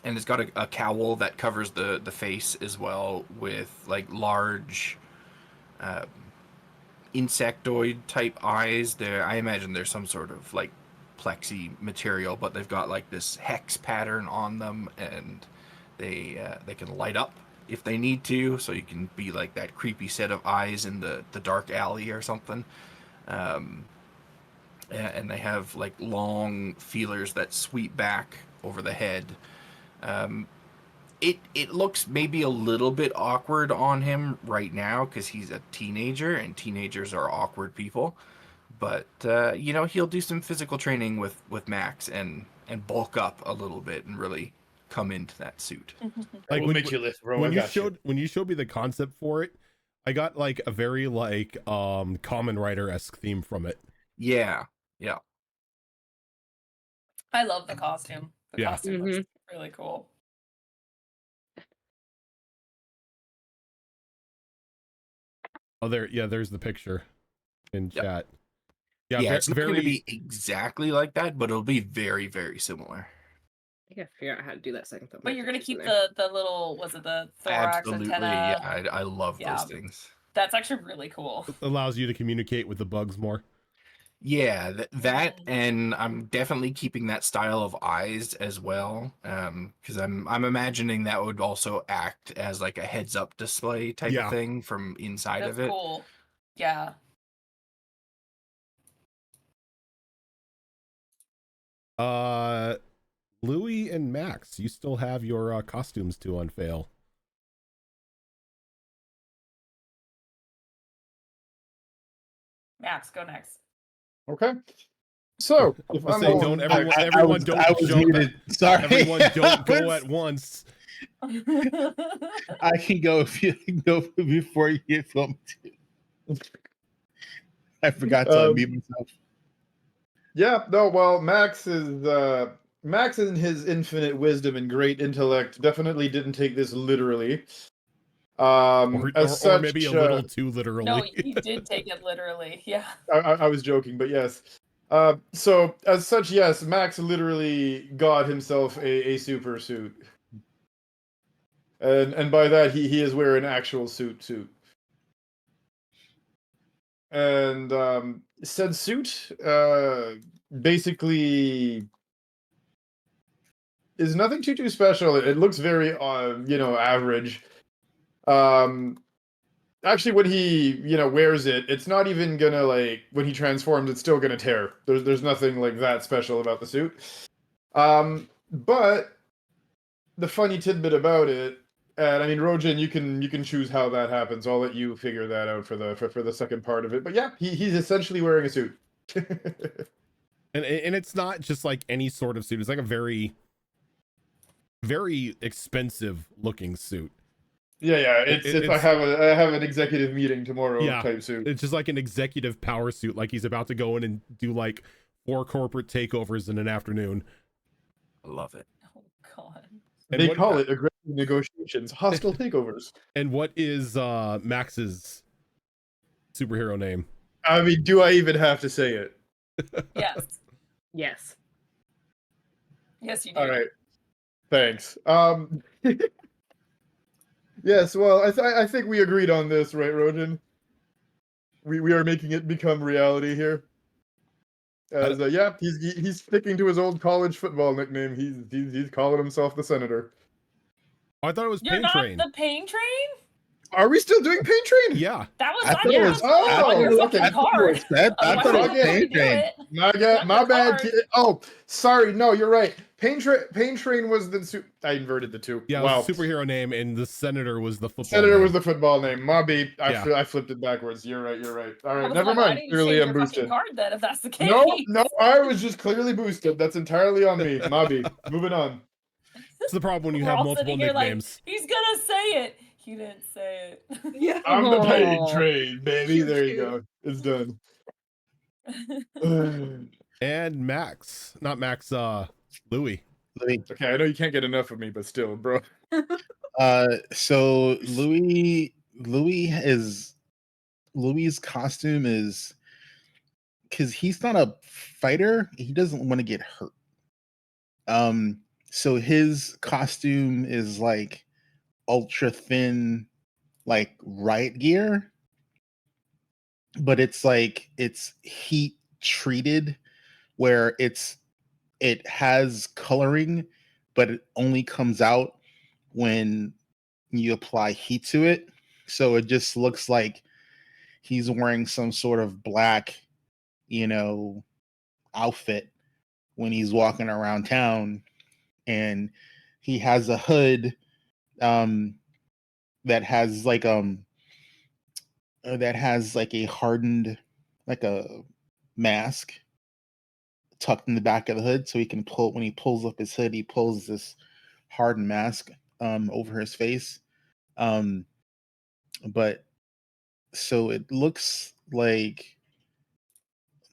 it's got a cowl that covers the face as well, with like large insectoid type eyes. There, I imagine there's some sort of like plexi material, but they've got like this hex pattern on them, and they can light up if they need to, so you can be like that creepy set of eyes in the dark alley or something. And they have like long feelers that sweep back over the head. It looks maybe a little bit awkward on him right now because he's a teenager, and teenagers are awkward people. But he'll do some physical training with Max and bulk up a little bit and really come into that suit. Like We'll make you lift, bro. when I you got showed when you showed me the concept for it, I got like a very like Common Rider-esque theme from it. Yeah. I love the costume. The Yeah. costume looks really cool. Oh, there's the picture in Yep. chat. Yeah, it's not going to be exactly like that, but it'll be very, very similar. I gotta figure out how to do that second. But you're gonna keep the little, was it the thorax Absolutely, antenna? yeah. I love Yeah. those things. That's actually really cool. allows you to communicate with the bugs more. Yeah, that and I'm definitely keeping that style of eyes as well, because I'm imagining that would also act as like a heads-up display type Yeah. of thing from inside That's of it. cool. Yeah. Louis and Max, you still have your costumes to unveil. Max, go next. Okay. So, if Let's I'm say, all don't next- everyone, I everyone was- don't I was jump muted. Sorry. Everyone don't go I at once. can go if you can go before you get filmed. I forgot to unmute myself. Yeah, no, well, Max in his infinite wisdom and great intellect definitely didn't take this literally. Or Such, maybe a little too literally. No, you did take it literally. Yeah. I was joking, but yes. So as such, yes, Max literally got himself a super suit, and by that he is wearing an actual suit. And said suit basically is nothing too special. It looks very average. Actually, when he wears it, it's not even gonna, like, when he transforms, it's still gonna tear. There's nothing like that special about the suit. But the funny tidbit about it, and I mean, Rojin, you can choose how that happens. I'll let you figure that out for the second part of it. But yeah, he's essentially wearing a suit. And it's not just like any sort of suit. It's like a very, very expensive looking suit. Yeah. It's I have an executive meeting tomorrow Yeah, type suit. it's just like an executive power suit. Like he's about to go in and do like 4 corporate takeovers in an afternoon. I love it. Oh God. And They what- call it aggressive negotiations, hostile takeovers. And what is Max's superhero name? I mean, do I even have to say it? Yes. Yes. Yes, you do. All right. Thanks. Yes, well, I think we agreed on this, right, Rojan? We are making it become reality here. As yeah, he's sticking to his old college football nickname. He's calling himself the Senator. Oh, I thought it was You're Pain not Train. the Pain Train? Are we still doing Pain Train? Yeah. That was I on thought your, it was- on your oh, fucking okay. card. I Otherwise, thought it I was wouldn't let you Pain do Train. it. My Not my your bad. card. Oh, sorry. No, you're right. Pain Train was the I inverted the two. Yeah, Wow. it was the superhero name, and the Senator was the football Senator name. was the football name. Mobby. Yeah. I flipped it backwards. You're right. All I right. was Never like, why mind. didn't you Clearly, change I'm your fucking boosted. card then, if that's the case? No, I was just clearly boosted. That's entirely on me. Mobby. Moving on. That's the problem when you We're have all multiple sitting here nicknames. like, he's gonna say it. He didn't say it. Yeah. I'm the Pain Aw. Train, baby. Cute, There you cute. go. It's done. And Max, not Max, Louis. Okay, I know you can't get enough of me, but still, bro. So Louis's costume is because he's not a fighter, he doesn't want to get hurt. So his costume is like ultra thin, like riot gear, but it's like it's heat treated where it has coloring, but it only comes out when you apply heat to it. So it just looks like he's wearing some sort of black, outfit when he's walking around town. And he has a hood that has like a hardened, like a mask tucked in the back of the hood, so he can pull when he pulls up his hood, he pulls this hardened mask over his face. But so it looks like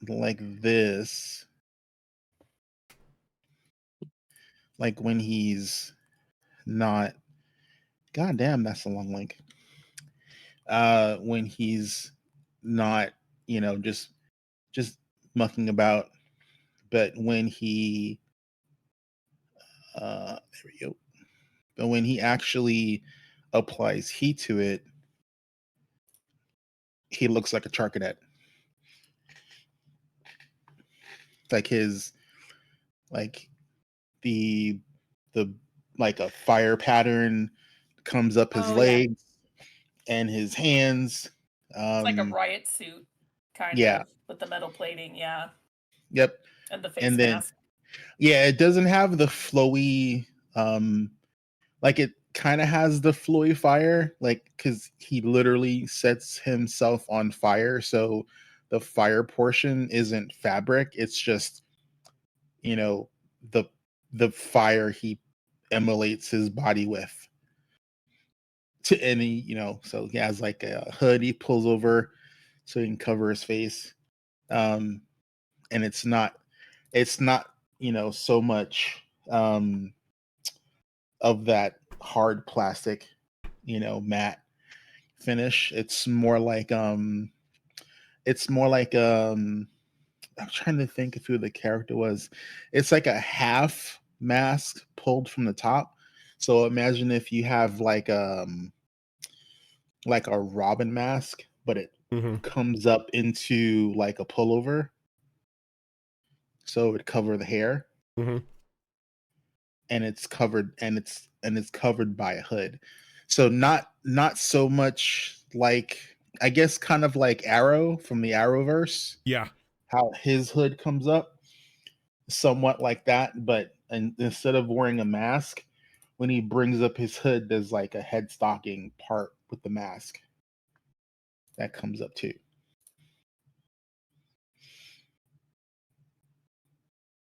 this, like when he's not, god damn, that's a long link. When he's not, just mucking about, but when he there we go. But when he actually applies heat to it, he looks like a charcadet. Like like the like a fire pattern comes up his Oh, yeah. legs and his hands. It's like a riot suit, kind yeah. of, with the metal plating, yeah. Yep. And the face And then mask. yeah, it doesn't have the flowy like it kind of has the flowy fire, like because he literally sets himself on fire, so the fire portion isn't fabric, it's just the fire he emulates his body with. To any, so he has like a hood he pulls over so he can cover his face. And it's not so much of that hard plastic, matte finish. It's more like I'm trying to think of who the character was. It's like a half mask pulled from the top. So imagine if you have like a Robin mask, but it comes up into like a pullover, so it would cover the hair, and it's covered by a hood. So not so much like, I guess, kind of like Arrow from the Arrowverse. Yeah. How his hood comes up, somewhat like that, but instead of wearing a mask, when he brings up his hood, there's like a head stocking part with the mask that comes up too.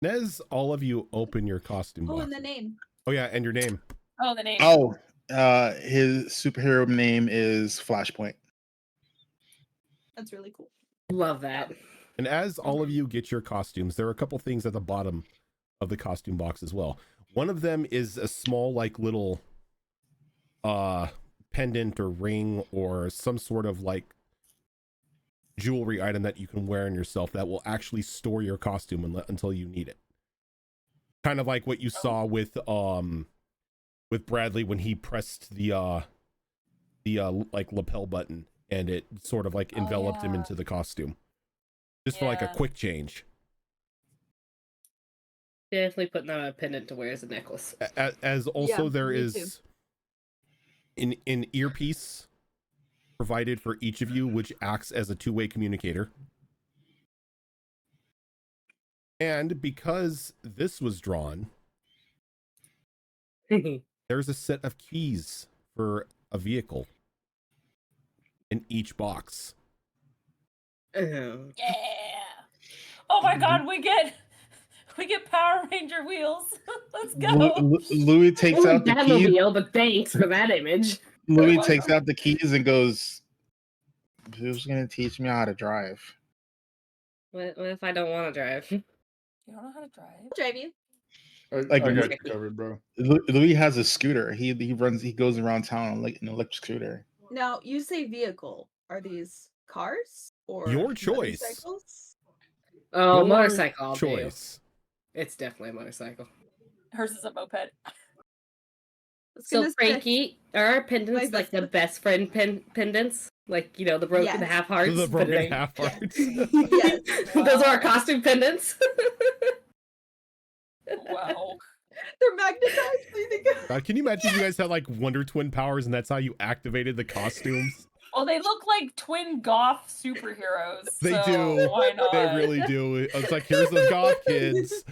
As all of you open your costume Oh, box. and the name. Oh yeah, and your name. Oh, the name. Oh, his superhero name is Flashpoint. That's really cool. Love that. And as all of you get your costumes, there are a couple things at the bottom of the costume box as well. One of them is a small, like, little pendant or ring or some sort of like jewelry item that you can wear on yourself that will actually store your costume until you need it. Kind of like what you saw with Bradley when he pressed the like lapel button and it sort of like enveloped him into the costume. Just for like a quick change. Definitely putting on a pendant to wear as a necklace. As also there me is an earpiece provided for each of you, which acts as a two-way communicator. And because this was drawn, there's a set of keys for a vehicle in each box. Yeah. Oh my God, we get Power Ranger wheels. Let's go. Louis takes out the keys. Batmobile, but thanks for that image. Louis takes out the keys and goes, "Who's gonna teach me how to drive?" What if I don't want to drive? You don't know how to drive? I'll drive you. Like, I got you covered, bro. Louis has a scooter. He goes around town on like an electric scooter. Now, you say vehicle. Are these cars or Your choice. motorcycles? Oh, Your motorcycle. I'll do. choice. It's definitely a motorcycle. Hers is a moped. I was So, gonna say- Frankie, are our pendants My like the best- best friend pendants? Like, you know, the broken Yes. half hearts? The but broken half Yes. hearts. Yes. Those are our costume pendants. Wow. They're magnetized. What do you think? Can you imagine if you guys had like Wonder Twin powers and that's how you activated the costumes? Well, they look like twin goth superheroes. They so do. Why not? They really do. It's like, here's the goth kids.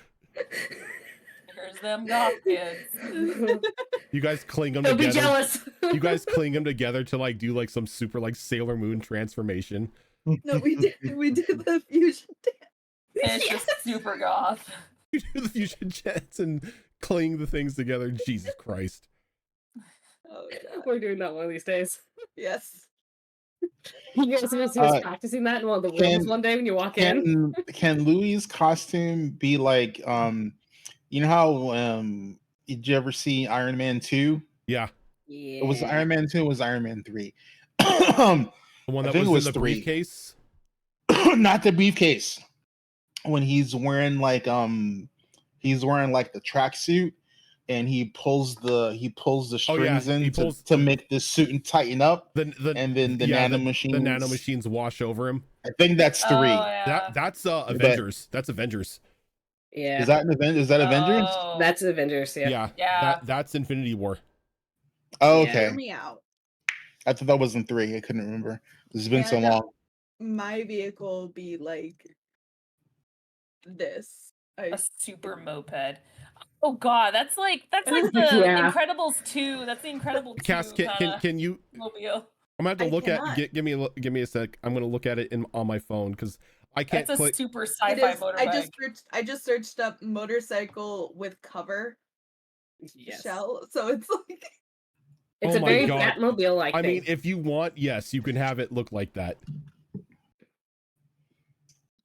Here's them goth kids. You guys cling them Don't be together. jealous. You guys cling them together to like do like some super like Sailor Moon transformation. No, we did the fusion dance. It's just super goth. You do the fusion jets and cling the things together. Jesus Christ. Oh God. We're doing that one of these days. Yes. You guys gonna see us practicing that in one of the rooms one day when you walk in? Can Louis' costume be like you know how did you ever see Iron Man 2? Yeah. Yeah. It was Iron Man 2, it was Iron Man 3. The one I that think it was in was the 3. briefcase. Not the briefcase. When he's wearing like the tracksuit and he pulls the strings in to make the suit and tighten up. And then the nanomachines wash over him. I think that's 3. Oh, yeah. That's Avengers. That's Avengers. Yeah. Is that an event? Is that Avengers? Oh. That's Avengers, yeah. Yeah. That's Infinity War. Oh, Yeah. okay. Hear me out. I thought that wasn't 3. I couldn't remember. It's been so And, long. My vehicle would be like this. A super moped. Oh God, that's like the Yeah. Incredibles 2. That's the Incredible 2. Cass, can you? Mobile. I'm gonna have to I look cannot. at. Give me a sec. I'm gonna look at it on my phone because I can't That's a click. super It sci-fi is. motorbike. I just searched up motorcycle with cover Yes. shell, so it's like It's Oh a my very God. Batmobile-like I thing. mean, if you want, yes, you can have it look like that.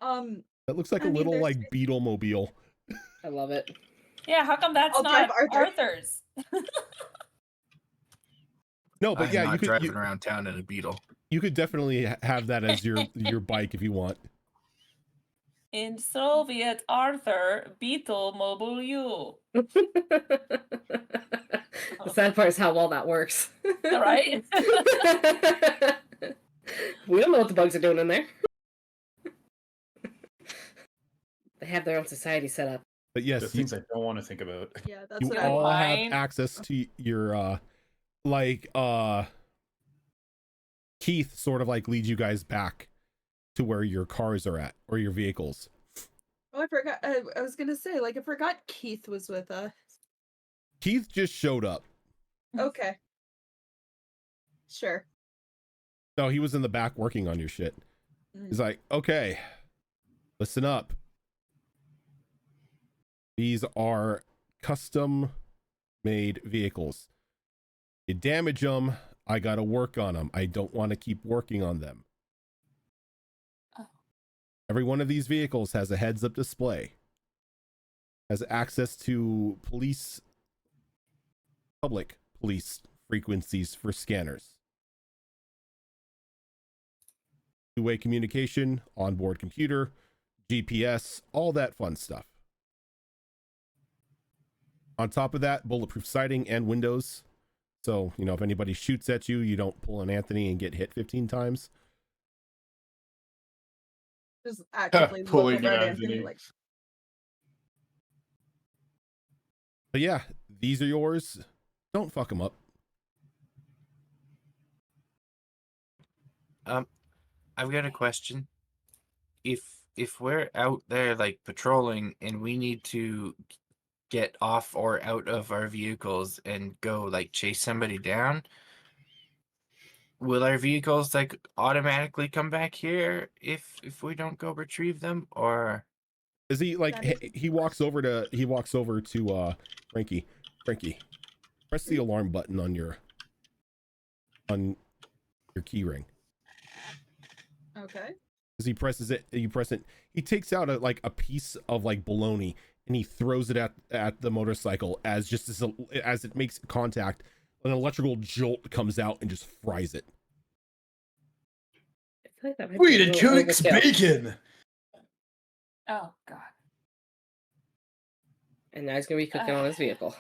That looks like I a mean, little there's- like Beetle mobile. I love it. Yeah, how come that's I'll not drive Arthur. Arthur's? No, but I'm yeah, not you could driving around town in a Beetle. you could definitely have that as your bike if you want. In Soviet Arthur, Beetle Mobile U. The sad part is how well that works. Right? We don't know what the bugs are doing in there. They have their own society set up. But yes, The things I don't want to think about. yeah, that's you what all I have Fine. access to your Keith sort of like leads you guys back to where your cars are at or your vehicles. Oh, I forgot. I was gonna say, like, I forgot Keith was with us. Keith just showed up. Okay. Sure. No, he was in the back working on your shit. Mm. He's like, okay, listen up. These are custom made vehicles. You damage them, I gotta work on them. I don't want to keep working on them. Oh. Every one of these vehicles has a heads-up display, has access to public police frequencies for scanners, two-way communication, onboard computer, GPS, all that fun stuff. On top of that, bulletproof siding and windows. So, you know, if anybody shoots at you, you don't pull an Anthony and get hit 15 times. Just actively look Pulling over an at Anthony. Anthony like, But yeah, these are yours. Don't fuck them up. I've got a question. If we're out there like patrolling and we need to get off or out of our vehicles and go like chase somebody down, will our vehicles like automatically come back here if we don't go retrieve them? Or Is he like That is he walks over to Frankie. Frankie, press the alarm button on your key ring. okay. As he presses it, you press it. He takes out a piece of like bologna and he throws it at the motorcycle as it makes contact. An electrical jolt comes out and just fries it. I feel like that might be Wait, a it little cooks overkill. bacon. Oh god. And now he's gonna be cooking on his vehicle.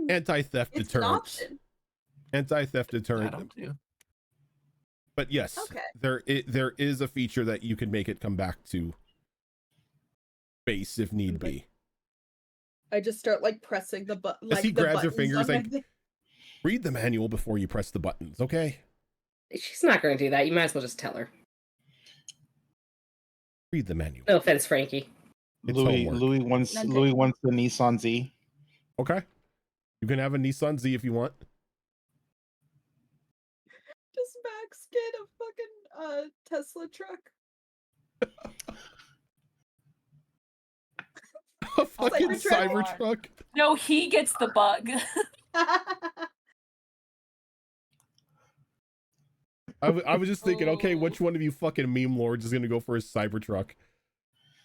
Anti-theft It's an deterrent. option. Anti-theft deterrent. that'll do. But yes, Okay. there is a feature that you can make it come back to base if need be. I just start like pressing the button. As Like, he the grabs her buttons fingers, on my like, thing. read the manual before you press the buttons, okay? She's not going to do that. You might as well just tell her. Read the manual. No offense, Frankie. It's Louis homework. wants None Louis taken. wants the Nissan Z. Okay. You can have a Nissan Z if you want. Does Max get a fucking Tesla truck? A fucking Cybertruck. Cybertruck. No, he gets the bug. I was just thinking, okay, which one of you fucking meme lords is gonna go for a Cybertruck?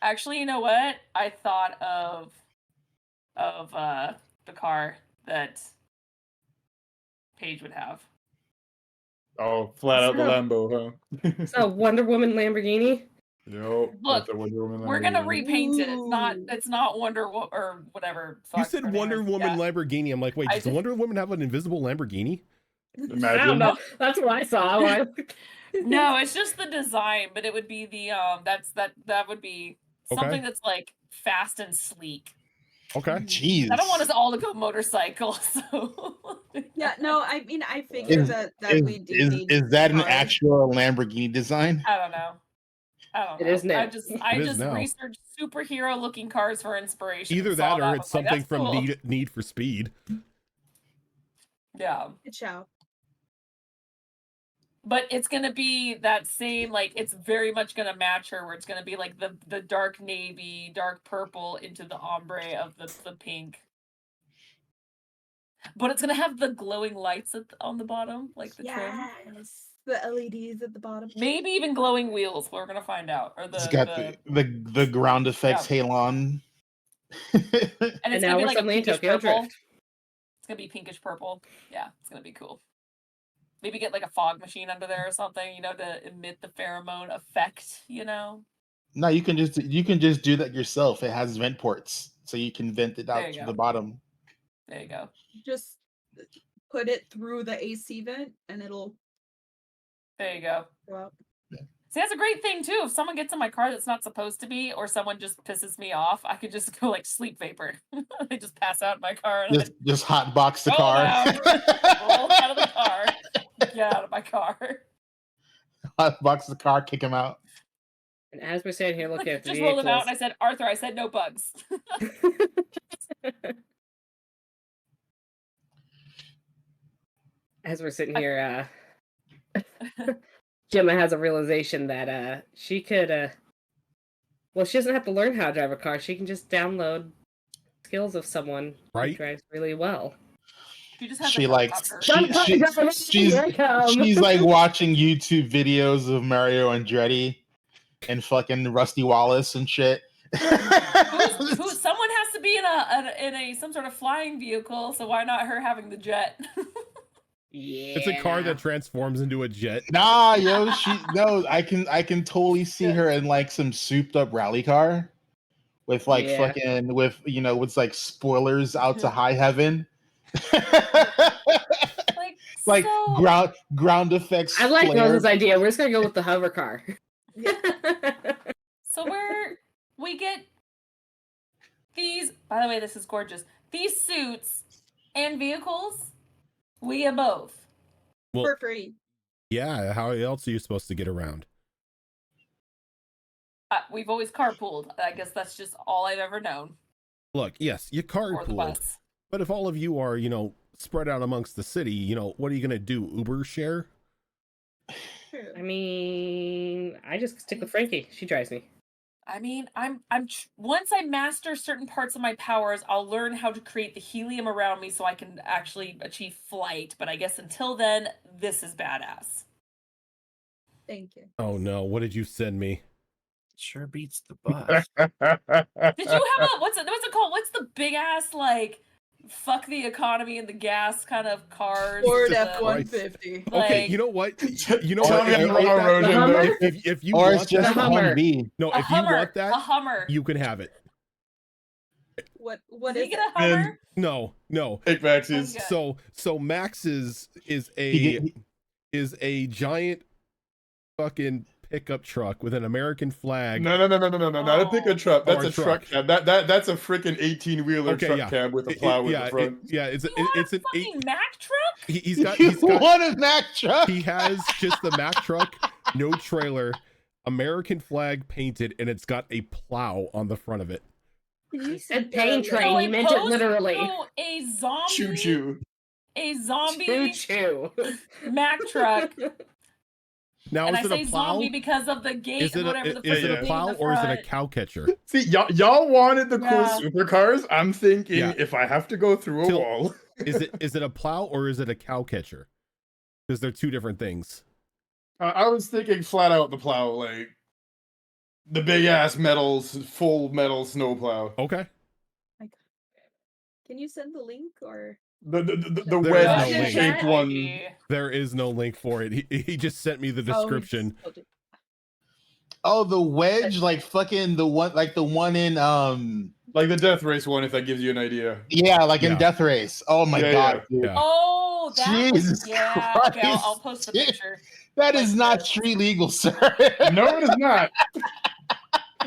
Actually, you know what? I thought of the car that Paige would have. Oh, flat out the So- Lambo, huh? So Wonder Woman Lamborghini. Nope. Look, that's a Wonder Woman We're gonna Lamborghini. repaint it. Ooh. It's not Wonder Woman or whatever. You fuck said her name Wonder is. Woman Yeah. Lamborghini. I'm like, wait, I does just- Wonder Woman have an invisible Lamborghini? Imagine. I don't know. That's what I saw. when I looked. No, it's just the design, but it would be the that would be Okay. something that's like fast and sleek. Okay. Jeez. I don't want us all to go motorcycle, so Yeah, no, I mean, I figured Is- that we do need is that an cars. actual Lamborghini design? I don't know. I don't It know. is now. I It is just now. researched superhero looking cars for inspiration. Either and saw that or and it's was like, something "That's from cool." Need for Speed. Yeah. Ciao. But it's gonna be that same, like it's very much gonna match her, where it's gonna be like the dark navy, dark purple into the ombre of the pink. But it's gonna have the glowing lights on the bottom, like the trim. Yes, the LEDs at the bottom. Maybe even glowing wheels. We're gonna find out. Or It's got the ground effects halon. and And it's now gonna be we're like a suddenly in pinkish Tokyo purple. Drift. It's gonna be pinkish purple. Yeah, it's gonna be cool. Maybe get like a fog machine under there or something, to emit the pheromone effect, No, you can just do that yourself. It has vent ports, so you can vent it There out you to go. the bottom. There you go. Just put it through the AC vent, and it'll There you go. go out. See, that's a great thing too. If someone gets in my car that's not supposed to be, or someone just pisses me off, I could just go like sleep vapor. They just pass out in my car and Just hot box the Roll car. roll out of the car. Get out of my car. Hot box the car, kick him out. And as we're sitting here looking at the Just rolled him out, and I vehicles, said, "Arthur, I said no bugs." as we're sitting here, Gemma has a realization that she could Well, she doesn't have to learn how to drive a car. She can just download skills of someone who Right? drives really well. She just has a She like helicopter. she's like watching YouTube videos of Mario Andretti and fucking Rusty Wallace and shit. Someone has to be in a some sort of flying vehicle, so why not her having the jet? Yeah. It's a car that transforms into a jet. Nah, yo, I can totally see her in like some souped up rally car with like Yeah. fucking with with like spoilers out to high heaven. Like so, ground effects. I like flare. Rose's idea. We're just gonna go with the hover car. So we get these. By the way, this is gorgeous. These suits and vehicles, we get both Well, for free. yeah, how else are you supposed to get around? We've always carpooled. I guess that's just all I've ever known. Look, yes, you Or the carpooled, bus. but if all of you are, spread out amongst the city, what are you gonna do? Uber share? True. I mean, I just stick with Frankie. She drives me. I mean, once I master certain parts of my powers, I'll learn how to create the helium around me so I can actually achieve flight. But I guess until then, this is badass. Thank you. Oh no, what did you send me? Sure beats the bus. Did you have what's it called? What's the big ass like fuck the economy and the gas kind of cars? Ford The- F-150. Okay, Like- you know what? You know Tell what? me I'm wrong, If Rosen, that- though. if you Or it's want just that, a Hummer. Humvee. no, a if you Hummer, want that, a Hummer. you can have it. What Did is he get it? a Hummer? No. Take Max's. Okay. So Max's is He- a giant fucking pickup truck with an American flag. No, not a pickup truck. That's Oh, a a truck truck. cab. That's a freaking 18-wheeler Okay, truck yeah. cab with a plow in the front. It's You want it's a an eight. fucking Mack truck? He's got You want a Mack truck? he has just the Mack truck, no trailer, American flag painted, and it's got a plow on the front of it. He said pain So train. He it meant it posed literally. to a zombie, Choo choo. a zombie Choo choo. Mack truck. Now And is I it say a plow? zombie because of the gate Is it and whatever the is it fucking a thing plow in the or is it a front. cow catcher? See, y'all wanted the cool Yeah. supercars. I'm thinking Yeah. if I have to go through a Till- wall. Is it a plow or is it a cow catcher? Because they're two different things. I was thinking flat out the plow, like the big ass full metal snow plow. Okay. Can you send the link or? The There is wedge no link. shaped one. There is no link for it. He just sent me the description. Oh, the wedge, like fucking the one in Like the death race one, if that gives you an idea. yeah, like Yeah. in Death Race. Oh my Yeah, god, dude. Yeah. Oh, that Jesus was, yeah. Okay, I'll Christ. post the picture. That is Like not this. street legal, sir. No, it is not.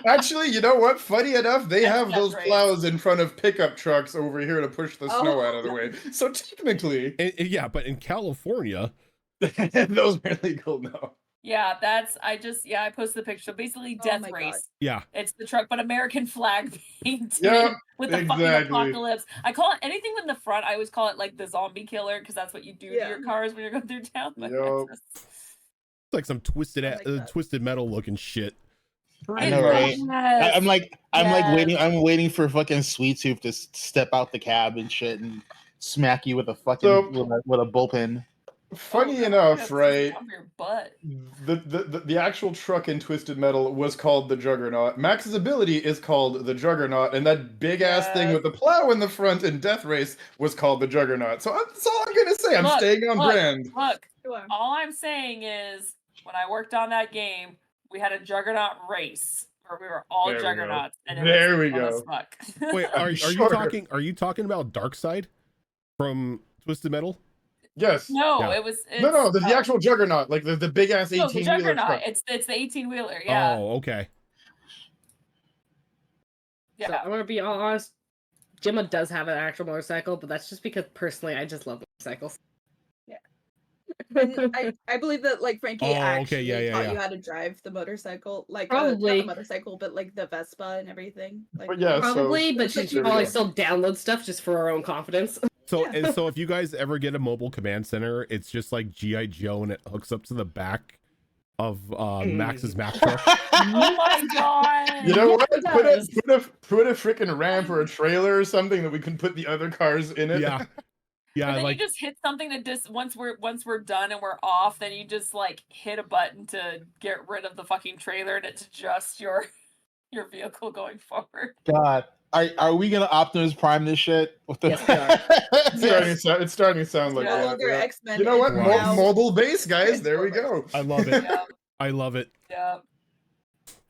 Actually, you know what? Funny enough, they That's have those right. plows in front of pickup trucks over here to push the Oh. snow out of the way. So technically, Yeah, but in California, those are legal now. Yeah, I posted the picture. So basically, Oh death my God. race. yeah. It's the truck, but American flag painted Yep, with the fucking exactly. apocalypse. I call it anything in the front. I always call it like the zombie killer because that's what you do to Yeah. your cars when you're going through town. But Yup. it's just- It's like some twisted I like that. twisted metal looking shit. I know, right? Yes. I'm like waiting. Yes. I'm waiting for fucking Sweet Tooth to step out the cab and shit and smack you with a fucking So- with a bullpen. Funny Oh, enough, that's right? off your butt. The actual truck in Twisted Metal was called the Juggernaut. Max's ability is called the Juggernaut, and that big ass thing Yes. with the plow in the front in Death Race was called the Juggernaut. So that's all I'm gonna say. I'm Look, staying on look. brand. Look, Sure. all I'm saying is when I worked on that game, we had a Juggernaut race where we were all There we go. Juggernauts, and it There was we fun as go. fuck. Wait, are Sure. you talking about Darkseid from Twisted Metal? Yes. No, Yeah. it's No, the actual Juggernaut, like the big ass no, the 18-wheeler Juggernaut. truck. It's the 18-wheeler. Yeah, Oh, okay. yeah. So I'm gonna be all honest. Gemma does have an actual motorcycle, but that's just because personally I just love motorcycles. And I believe that like Frankie Oh, okay, actually yeah, taught yeah. you how to drive the motorcycle, like Probably. not the motorcycle, but like the Vespa and everything. Like, But yeah, Probably, but so she's there we probably go. still download stuff just for her own confidence. So Yeah. and so if you guys ever get a mobile command center, it's just like G.I. Joe and it hooks up to the back of Max's Mack truck. Oh my god! You know what? It Put does. a freaking ramp or a trailer or something that we can put the other cars in it. Yeah. Yeah, Or then like you just hit something that just once we're done and we're off, then you just like hit a button to get rid of the fucking trailer and it's just your vehicle going forward. God, are we gonna Optimus Prime this shit? What the? Yes, we are. It's starting to sound like No that. longer Yeah. X-Men. You know what? it's Wow. now Mobile base, guys. There we go. I love it. Yeah, I love it. yeah.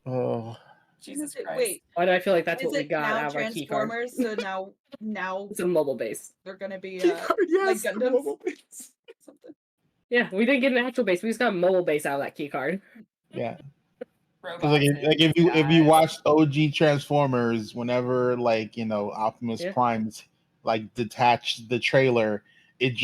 Oh, Jesus Christ. Wait, Why do I feel like that's is what we it got now out of our key card? Transformers? So now It's a mobile base. they're gonna be Yes, like the Gundams. mobile base. Something. Yeah, we didn't get an actual base. We just got a mobile base out of that key card. yeah. Robots Because if you guys. watched OG Transformers, whenever Optimus Yeah. Prime's like detached the trailer, it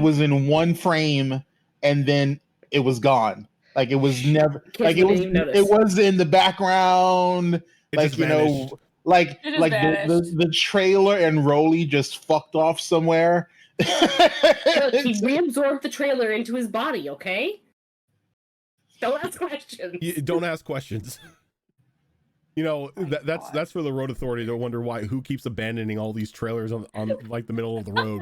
was in one frame and then it was gone. Like it was never Kids wouldn't even notice. it was in the background. It like just you vanished. know, like It just like vanished. the trailer and Rolly just fucked off somewhere. Look, he reabsorbed the trailer into his body, okay? Don't ask questions. You don't ask questions. You know, Oh my that's God. that's for the road authority to wonder who keeps abandoning all these trailers on like the middle of the road.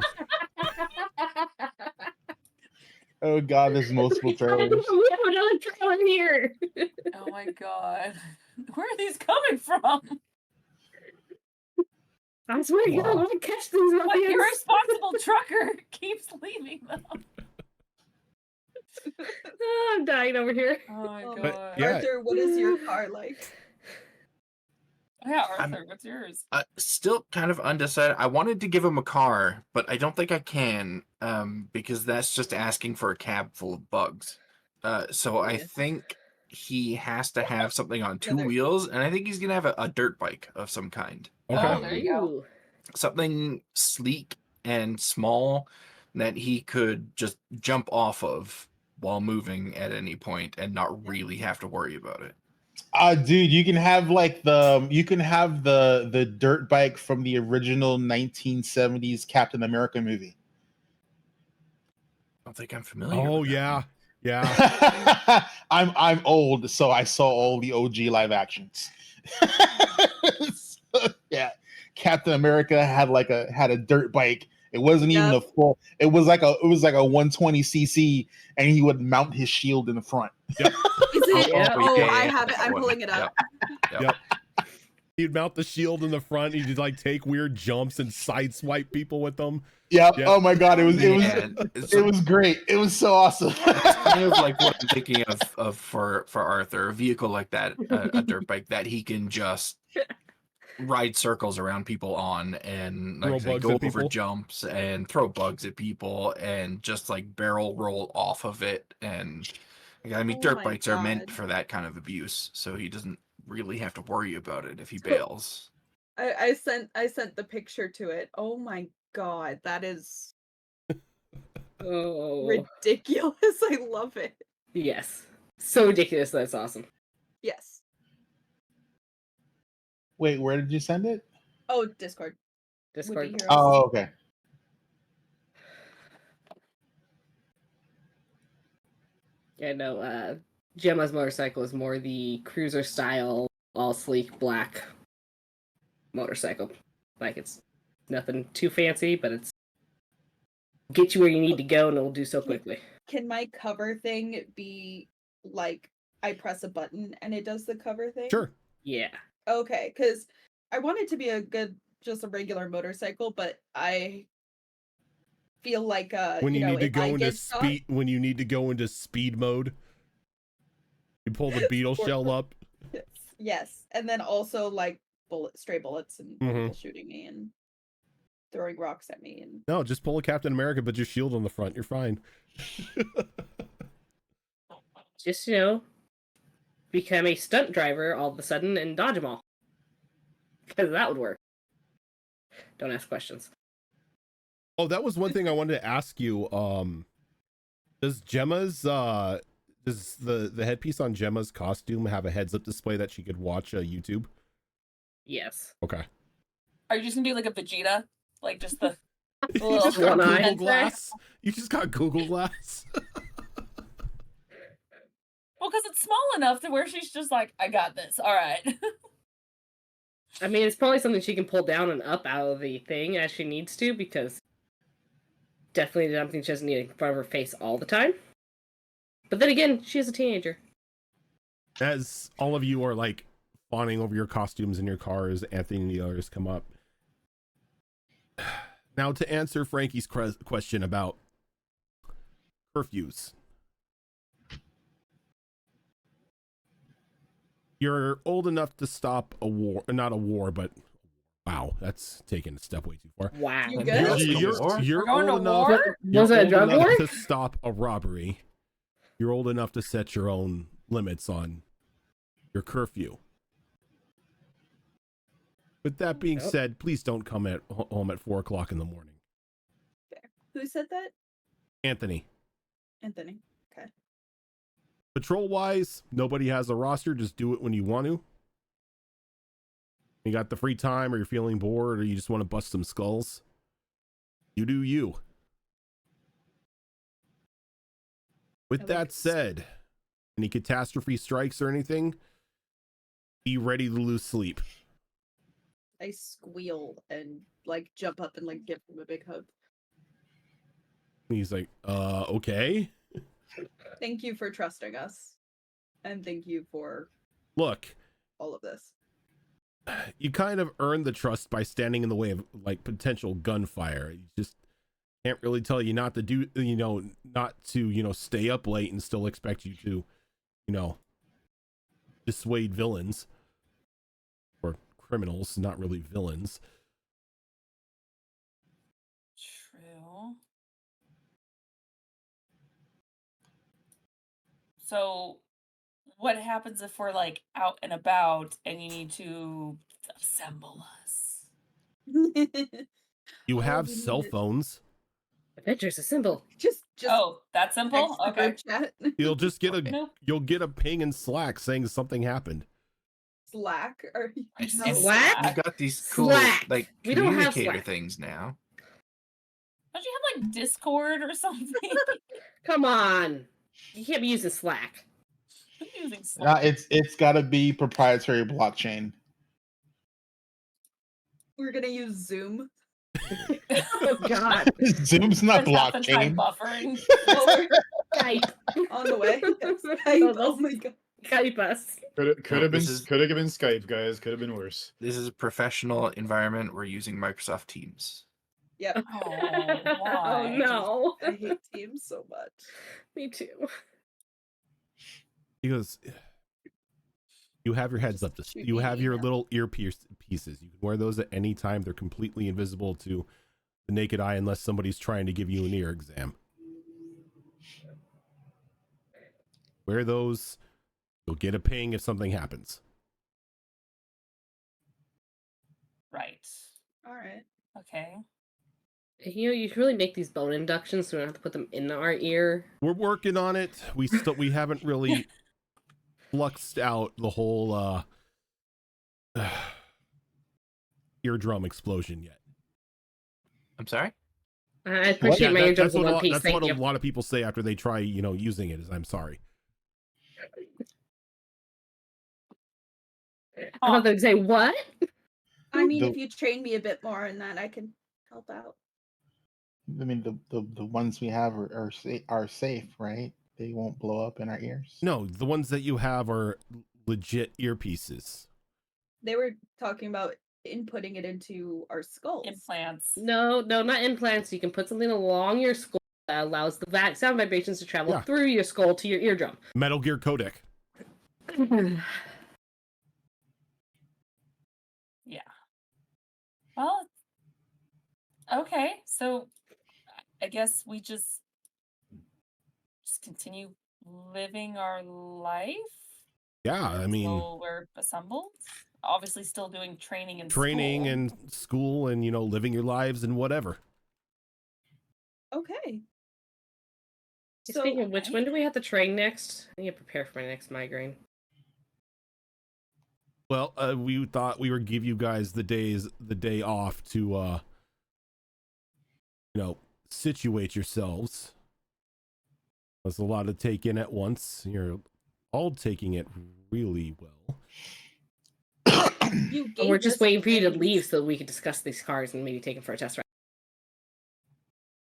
Oh god, there's multiple trailers. We have another trailer here. Oh my god. Where are these coming from? I swear to God, I want to catch these What ruffians. irresponsible trucker keeps leaving them? Oh, I'm dying over here. Oh my Oh, god. yeah. Arthur, what is your car like? Yeah, Arthur, what's yours? Still kind of undecided. I wanted to give him a car, but I don't think I can, because that's just asking for a cab full of bugs. So I Yeah. think he has to have something on two there- wheels, and I think he's gonna have a dirt bike of some kind. Okay. Oh, there you go. Ooh. Something sleek and small that he could just jump off of while moving at any point and not really have to worry about it. Dude, you can have the dirt bike from the original 1970s Captain America movie. I don't think I'm familiar. Oh with that yeah. one. Yeah. I'm old, so I saw all the OG live actions. So, yeah, Captain America had a dirt bike. It wasn't even a full. It was like a 120cc, and he would mount his shield in the front. Is it? Yeah. Oh, yeah, I yeah, have it. I'm one. pulling it up. Yep. He'd mount the shield in the front. He'd like take weird jumps and sideswipe people with them. Yep. Yep. Oh my god, it was It's it was great. It was so awesome. kind of like what I'm thinking of for Arthur, a vehicle like that, a dirt bike that he can just ride circles around people on and Throw like I say, bugs go at over people. jumps and throw bugs at people and just like barrel roll off of it. And I mean, Oh dirt my bikes are meant God. for that kind of abuse, so he doesn't really have to worry about it if he bails. I sent the picture to it. Oh my god, that is Oh. ridiculous. I love it. Yes. So ridiculous. That's awesome. Yes. Wait, where did you send it? Oh, Discord. Discord. Would-be heroes. Oh, okay. Yeah, no, Gemma's motorcycle is more the cruiser style, all sleek black motorcycle. Like it's nothing too fancy, but it's get you where you need to go and it'll do so quickly. Can my cover thing be like I press a button and it does the cover thing? Sure. Yeah. Okay, because I want it to be just a regular motorcycle, but I feel like When you need to if go I into get shot- speed, when you need to go into speed mode, you pull the beetle Or- shell up. Yes, and then also like stray bullets and Mhm. people shooting me and throwing rocks at me and No, just pull a Captain America, but your shield on the front. You're fine. Just, become a stunt driver all of a sudden and dodge them all. Because that would work. Don't ask questions. Oh, that was one thing I wanted to ask you. Does Gemma's does the headpiece on Gemma's costume have a heads-up display that she could watch YouTube? Yes. Okay. Are you just gonna do like a Vegeta? Like just the You little just got one eye. Google Glass. You just got Google Glass. because it's small enough to where she's just like, I got this. All right. I mean, it's probably something she can pull down and up out of the thing as she needs to, because definitely something she doesn't need in front of her face all the time. But then again, she is a teenager. As all of you are like fawning over your costumes in your cars, Anthony and the others come up. Now, to answer Frankie's question about curfews. You're old enough to stop a war, not a war, but wow, that's taking a step way too far. Wow. You good? You're We're going old to enough. war? You're Was it a old drug enough war? to stop a robbery. You're old enough to set your own limits on your curfew. With that being Yep. said, please don't come home at 4:00 in the morning. Fair. Who said that? Anthony. Anthony. Okay. Patrol wise, nobody has a roster. Just do it when you want to. You got the free time, or you're feeling bored, or you just want to bust some skulls. You do you. With that said, any catastrophe strikes or anything, be ready to lose sleep. I squeal and like jump up and like give him a big hug. He's like, okay. Thank you for trusting us. And thank you for Look, all of this. you kind of earn the trust by standing in the way of like potential gunfire. You just can't really tell you not to do, not to, stay up late and still expect you to, dissuade villains or criminals, not really villains. True. So, what happens if we're like out and about and you need to assemble us? You Oh, have we need cell it. phones. Avengers Assemble. just Oh, that simple? text the Okay. group chat. You'll just get Nope. you'll get a ping in Slack saying something happened. Slack. Or I see. No. Slack? You got these cool Slack. like We don't have communicator Slack. things now. Don't you have like Discord or something? Come on. You can't be using Slack. I'm using Slack. It's got to be proprietary blockchain. we're gonna use Zoom. Oh, God. Zoom's not Spend half the time blockchain. buffering. Oh, we're Skype. on the way. Skype. Oh, Oh my god. Skype us. Could No, have been this is- Skype, guys. Could have been worse. This is a professional environment. We're using Microsoft Teams. Yep. Oh, Oh, why? no. I hate Teams so much. Me too. He goes, you have your heads up. Shoot You me have an your email. little pieces. You can wear those at any time. They're completely invisible to the naked eye unless somebody's trying to give you an ear exam. Wear those. You'll get a ping if something happens. Right. All right. Okay. You should really make these bone inductions so we don't have to put them in our ear. We're working on it. We haven't really fluxed out the whole eardrum explosion yet. I'm sorry? I appreciate my eardrums that's in what, one piece. that's Thank what you. a lot of people say after they try, using it. Is I'm sorry. I thought they would say, what? I mean, The- if you train me a bit more in that, I can help out. I mean, the ones we have are safe, right? They won't blow up in our ears. No, the ones that you have are legit earpieces. They were talking about inputting it into our skulls. Implants. No, not implants. You can put something along your skull that allows the sound vibrations to travel Yeah. through your skull to your eardrum. Metal Gear Codec. Yeah. Well, okay. So I guess we just continue living our life. Yeah, I mean, So we're assembled. Obviously, still doing training and training school. and school and living your lives and whatever. Okay. Speaking of which, okay. when do we have to train next? I need to prepare for my next migraine. Well, we thought we would give you guys the day off to situate yourselves. There's a lot to take in at once. You're all taking it really well. You We're gave just us waiting for you to things. leave so we can discuss these cars and maybe take them for a test ride.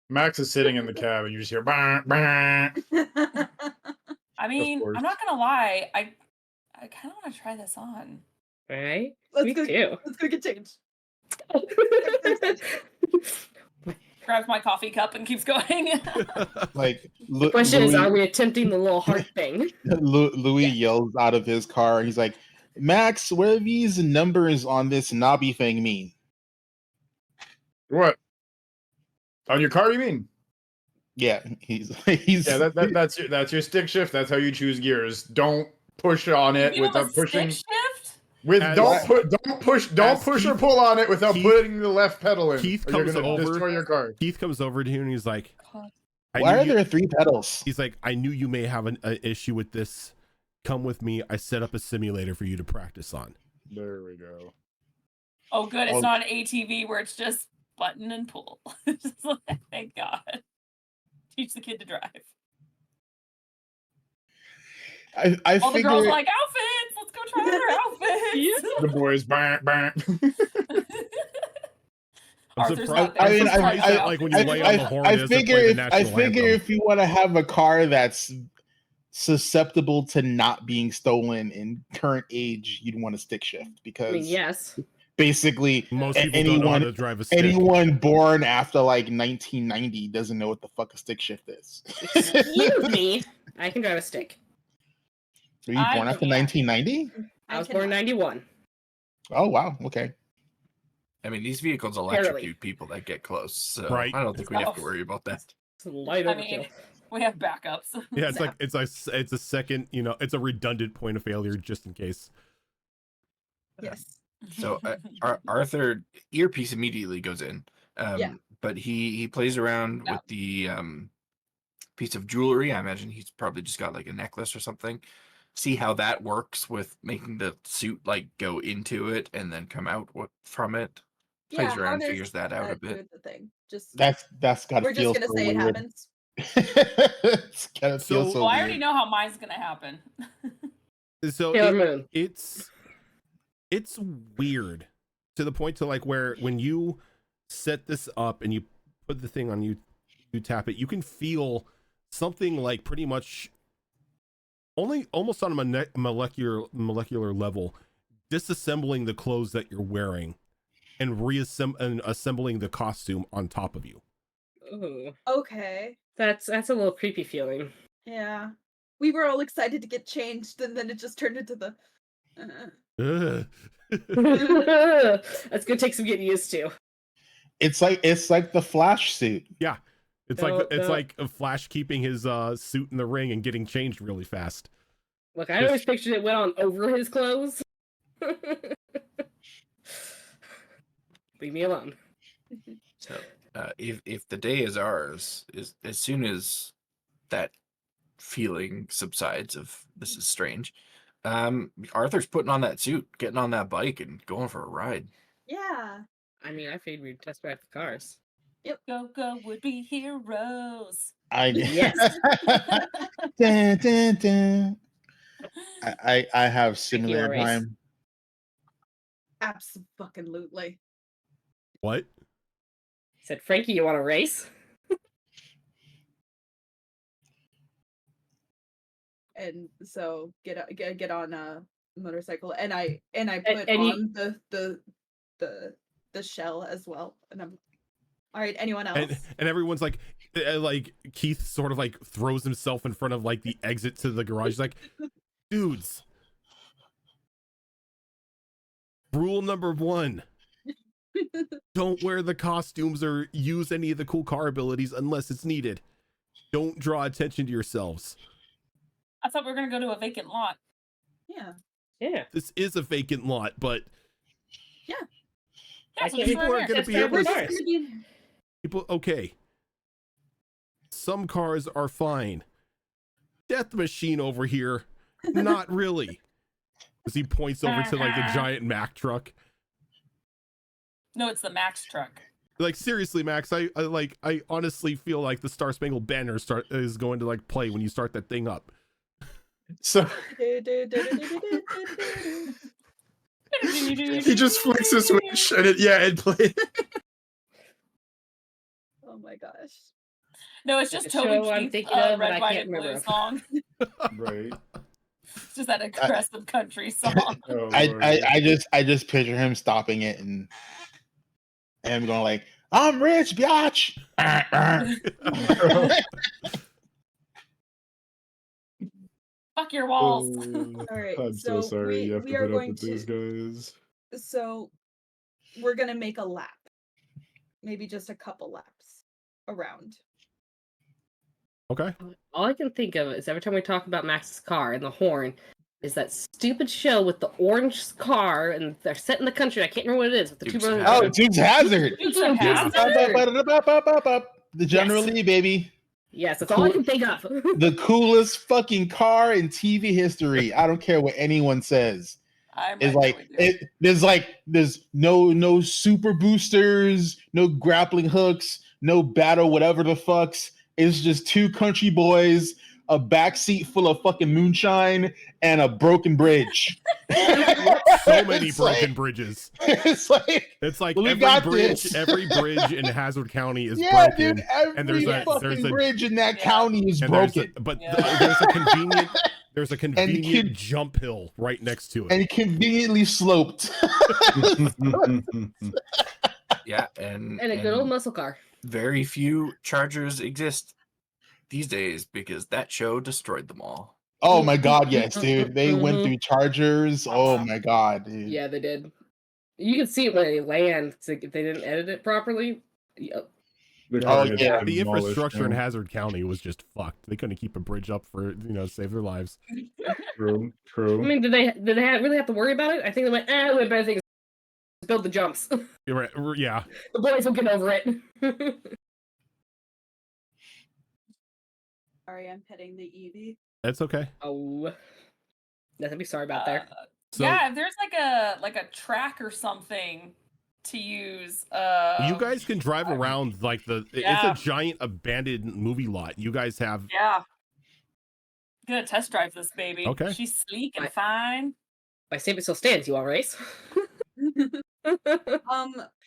Max is sitting in the cab, and you just hear. Bah, bah. I mean, course. I'm not gonna lie. I kind of want to try this on. Right? Let's Me go. too. Let's go get changed. Grabs my coffee cup and keeps going. Like The question is, Louis, are we attempting the little heart thing? Louis yells out of his car. He's like, Max, what do these numbers on this knobby thing mean? What? On your car, you mean? Yeah, he's Yeah, that's your stick shift. That's how you choose gears. Don't push on You it mean on the without pushing. stick shift? Don't push or pull on it without putting the left pedal in. Keith or you're comes gonna over. destroy your car. Keith comes over to him and he's like, Why are there 3 pedals? He's like, I knew you may have an issue with this. Come with me. I set up a simulator for you to practice on. There we go. Oh, good. It's Oh. not an ATV where it's just button and pull. Just like, thank God. Teach the kid to drive. I All the girls figured are like, outfits! Let's go try our outfits! The boys. Bah, bah. I'm Arthur's surprised, not there. I'm I mean, surprised I- that, like, when you lay on the horn, it doesn't play the national anthem. if you want to have a car that's susceptible to not being stolen in current age, you'd want a stick shift I because mean, yes. basically Most people don't know how to drive a stick. anyone born after like 1990 doesn't know what the fuck a stick shift is. Excuse me. I can drive a stick. Were you I born after can't. 1990? I was born in 91. Oh wow, okay. I mean, these vehicles electrocute people that get close, so Right. I don't think we have to worry about that. It's a light I overkill. mean, we have backups. Yeah, it's a second, it's a redundant point of failure just in case. Yes. So Arthur earpiece immediately goes in, Yeah. but he plays around with the piece of jewelry. I imagine he's probably just got like a necklace or something. See how that works with making the suit like go into it and then come out from it. Plays how around, does figures that out a that bit. do the thing? Just That's gotta we're feel just gonna so say it weird. happens. It's gotta feel So- so Well, I weird. already know how mine's gonna happen. So Sailor Moon. it's weird to the point to like where when you set this up and you put the thing on, you tap it, you can feel something like pretty much only almost on a molecular level disassembling the clothes that you're wearing and assembling the costume on top of you. Ooh, Okay. that's a little creepy feeling. Yeah. We were all excited to get changed, and then it just turned into the. Ugh. That's gonna take some getting used to. It's like the Flash suit. It's No, like a Flash keeping his suit in the ring and getting changed really fast. Look, I always pictured it went on over his clothes. Leave me alone. So if the day is ours, is as soon as that feeling subsides of this is strange, Arthur's putting on that suit, getting on that bike, and going for a ride. Yeah. I mean, I figured we'd test drive the cars. Go would be heroes. Yes. Dun, dun, dun. I have similar race. time. Absolutely. What? Said, Frankie, you want to race? And so get on a motorcycle, and I put and you- on the shell as well, and I'm all right. Anyone else? And everyone's like Keith sort of like throws himself in front of like the exit to the garage. He's like, dudes, rule number 1, don't wear the costumes or use any of the cool car abilities unless it's needed. Don't draw attention to yourselves. I thought we were gonna go to a vacant lot. Yeah. Yeah. This is a vacant lot, but Yeah, I so can't- just people right are here. gonna Test be drive able the to We're cars. just gonna be in- people okay. Some cars are fine. Death Machine over here, not really. As he points over to like the giant Mack truck. No, it's the Max truck. Like seriously, Max, I honestly feel like the Star Spangled Banner is going to like play when you start that thing up. So he just flicks a switch and it plays. Oh my gosh. No, it's Like just a Toby show I'm Keith's thinking of, but Red, I White, can't and Blue remember. song. Right. It's just that aggressive country song. Oh, I, Lord. I just picture him stopping it and him going like, "I'm rich, biatch." Fuck your walls. All right, I'm so so sorry you have we to are put up going with these to guys. so we're gonna make a lap. Maybe just a couple laps around. Okay. All I can think of is every time we talk about Max's car and the horn, is that stupid show with the orange car and they're set in the country. I can't remember what it is. With the Dukes two of brothers. Oh, Dukes Hazard. Dukes of Yeah. Hazzard. The General Yes. Lee, baby. Yes, that's all I can think of. The coolest fucking car in TV history. I don't care what anyone says. I'm It's right there like with you. there's no super boosters, no grappling hooks, no battle, whatever the fucks. It's just two country boys, a backseat full of fucking moonshine, and a broken bridge. So many It's broken like- bridges. It's like Well, we got this. every bridge in Hazard County is yeah, broken. dude. Every and there's fucking a bridge in that Yeah. county is and broken. there's a convenient jump hill right next to it. And conveniently sloped. Yeah, and And a good old muscle car. very few Chargers exist these days because that show destroyed them all. Oh my god, yes, dude. They went through Chargers. Oh my god, dude. Yeah, they did. You can see it when they land. It's like if they didn't edit it properly. Yep. Oh, yeah. The infrastructure in Hazard County was just fucked. They couldn't keep a bridge up for save their lives. True. I mean, did they really have to worry about it? I think they went, we have better things. Build the jumps. You're right. Yeah. The boys will get over it. Sorry, I'm petting the Eevee. That's okay. Oh, nothing to be sorry about there. So Yeah, if there's like a track or something to use. you guys can drive around like it's a giant abandoned movie lot. You guys have Yeah. Gonna test drive this baby. Okay. She's sleek and Right. fine. By Save It Still Stands, you all race.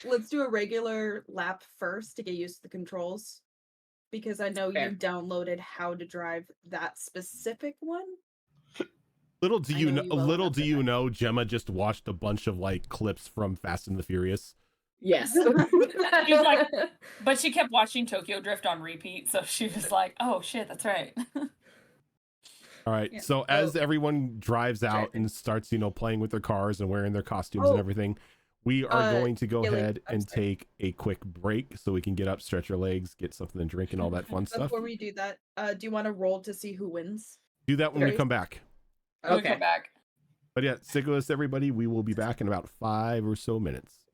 Let's do a regular lap first to get used to the controls. Because I know Fair. you downloaded how to drive that specific one. little do I you know know you well little enough do to you know. know Gemma just watched a bunch of like clips from Fast and the Furious. Yes. She's like, but she kept watching Tokyo Drift on repeat, so she was like, "Oh shit, that's right." All right. Yeah, So as everyone drives out and starts, playing with their cars and wearing their costumes and Oh. everything, we are going to go Gilly, ahead I'm and sorry. take a quick break so we can get up, stretch our legs, get something to drink and all that fun stuff. Before we do that, do you want to roll to see who wins? Do that when we Okay. come back. When we Okay. come back. But yeah, stick with us, everybody. We will be back in about 5 or so minutes.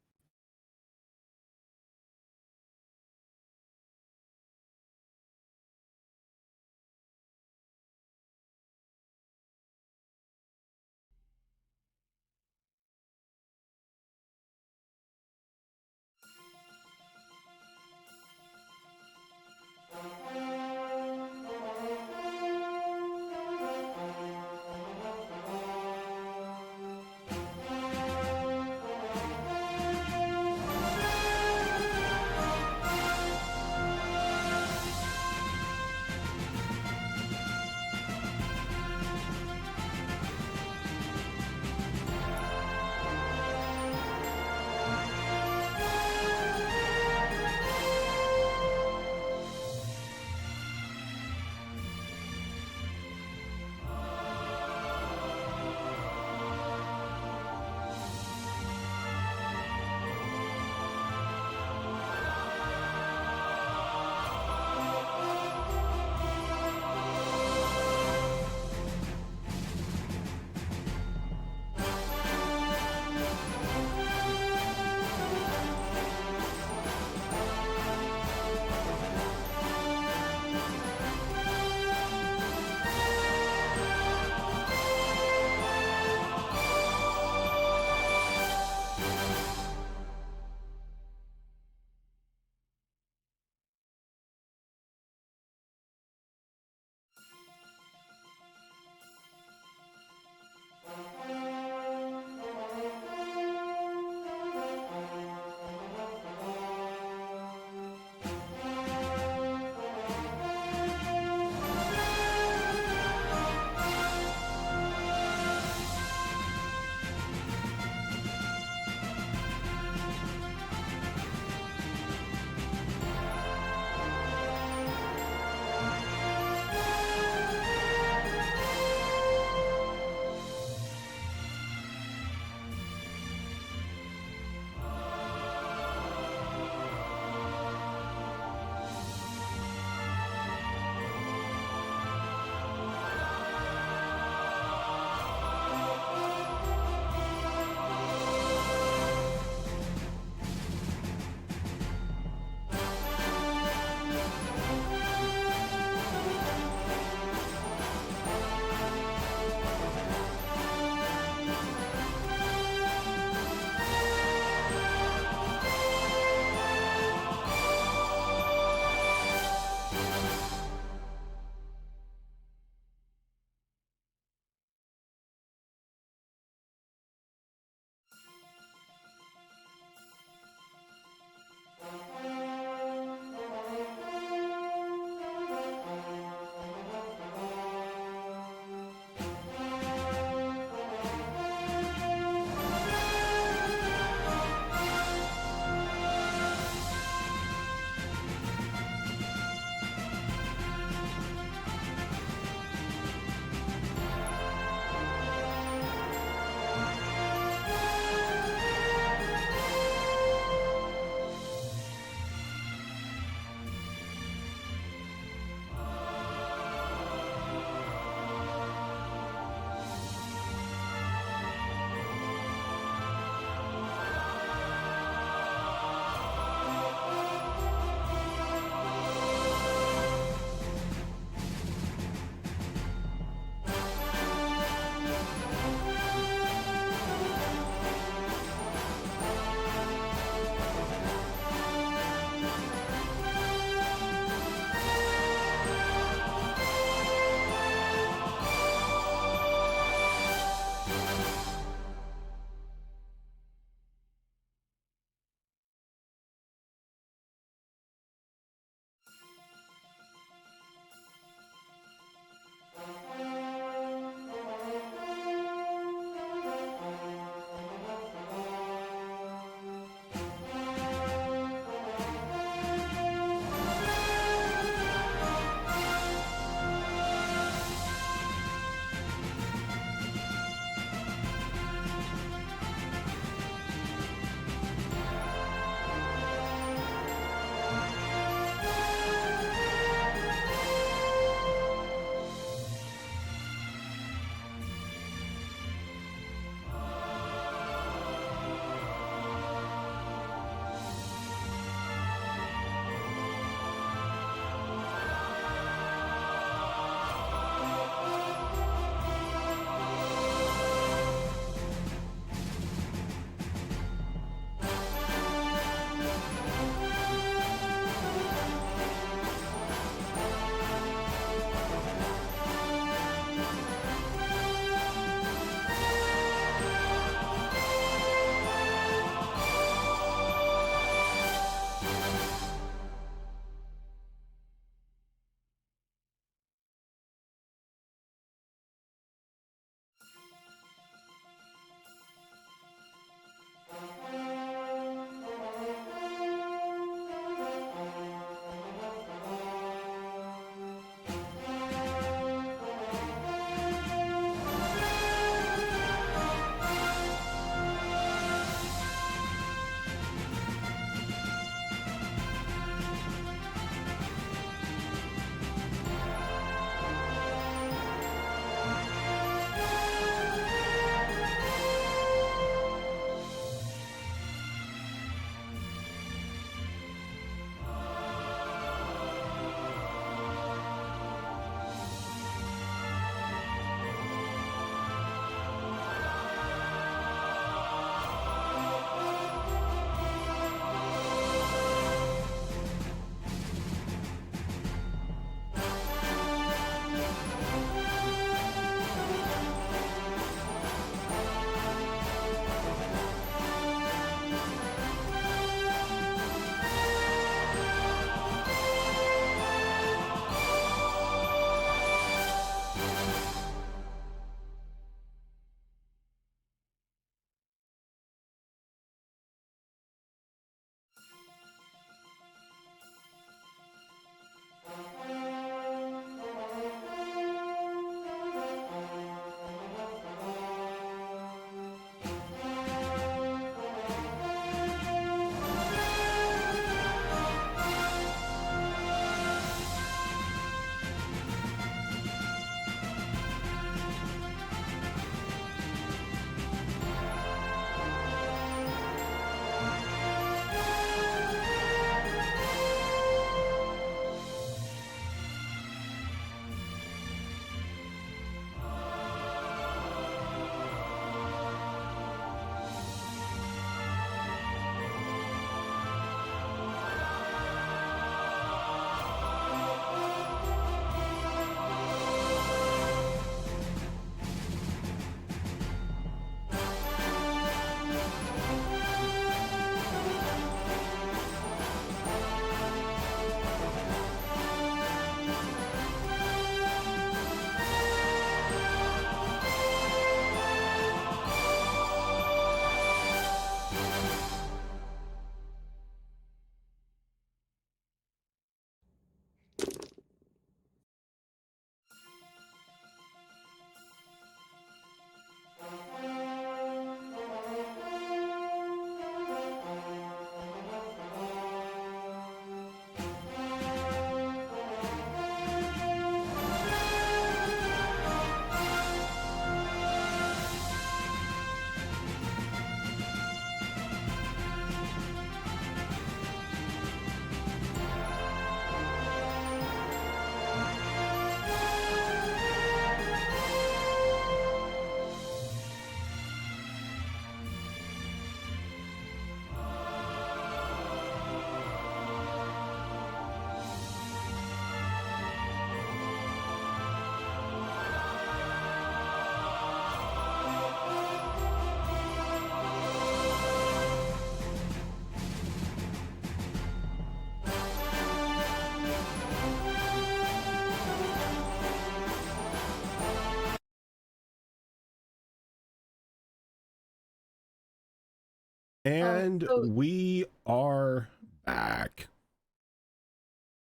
And so- we are back.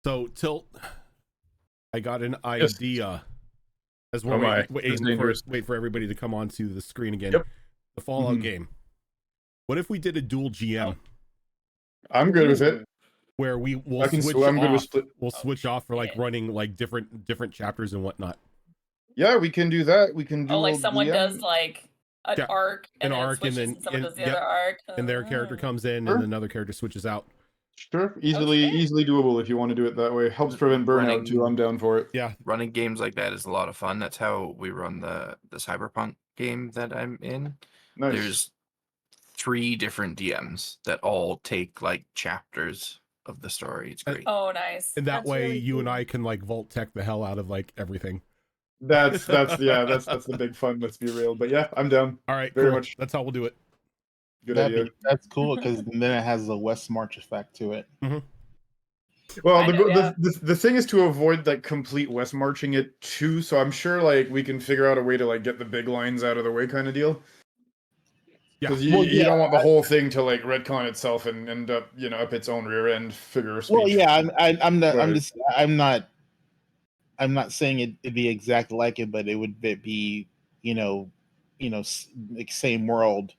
So Tilt, I got an Yes. idea. As we're Oh my, waiting that's for, dangerous. wait for everybody to come onto the screen again. Yep. The Fallout Mhm. game. What if we did a dual GM I'm good with it. where we'll I can switch I'm good with off? split. We'll switch off for like yeah. running like different chapters and whatnot. Yeah, we can do that. We can do Oh, like someone does like an Yeah, arc an and then arc, and switches then and someone and- does the yep, other arc. and their character Oh. comes in, Sure. and another character switches out. Sure, easily doable if you want to do it that way. Helps prevent burnout too. I'm down for it. Yeah, Running games like that is a lot of fun. That's how we run the Cyberpunk game that I'm in. Nice. There's 3 different DMs that all take like chapters of the story. It's great. Oh, nice. and that That's way really you and cool. I can like vault tech the hell out of like everything. That's the big fun. Let's be real. But yeah, I'm down. All right, Very cool. much. That's how we'll do it. Good idea. That's cool because then it has the West March effect to it. Well, Kind of, yeah. the thing is to avoid like complete west marching it too. So I'm sure like we can figure out a way to like get the big lines out of the way, kind of deal. Yeah. Because you, Well, you yeah, don't want the whole thing to like retcon itself and end up up its own rear end figure of speech. Well, yeah, I'm not. Right. I'm not saying it'd be exactly like it, but it would be like same world,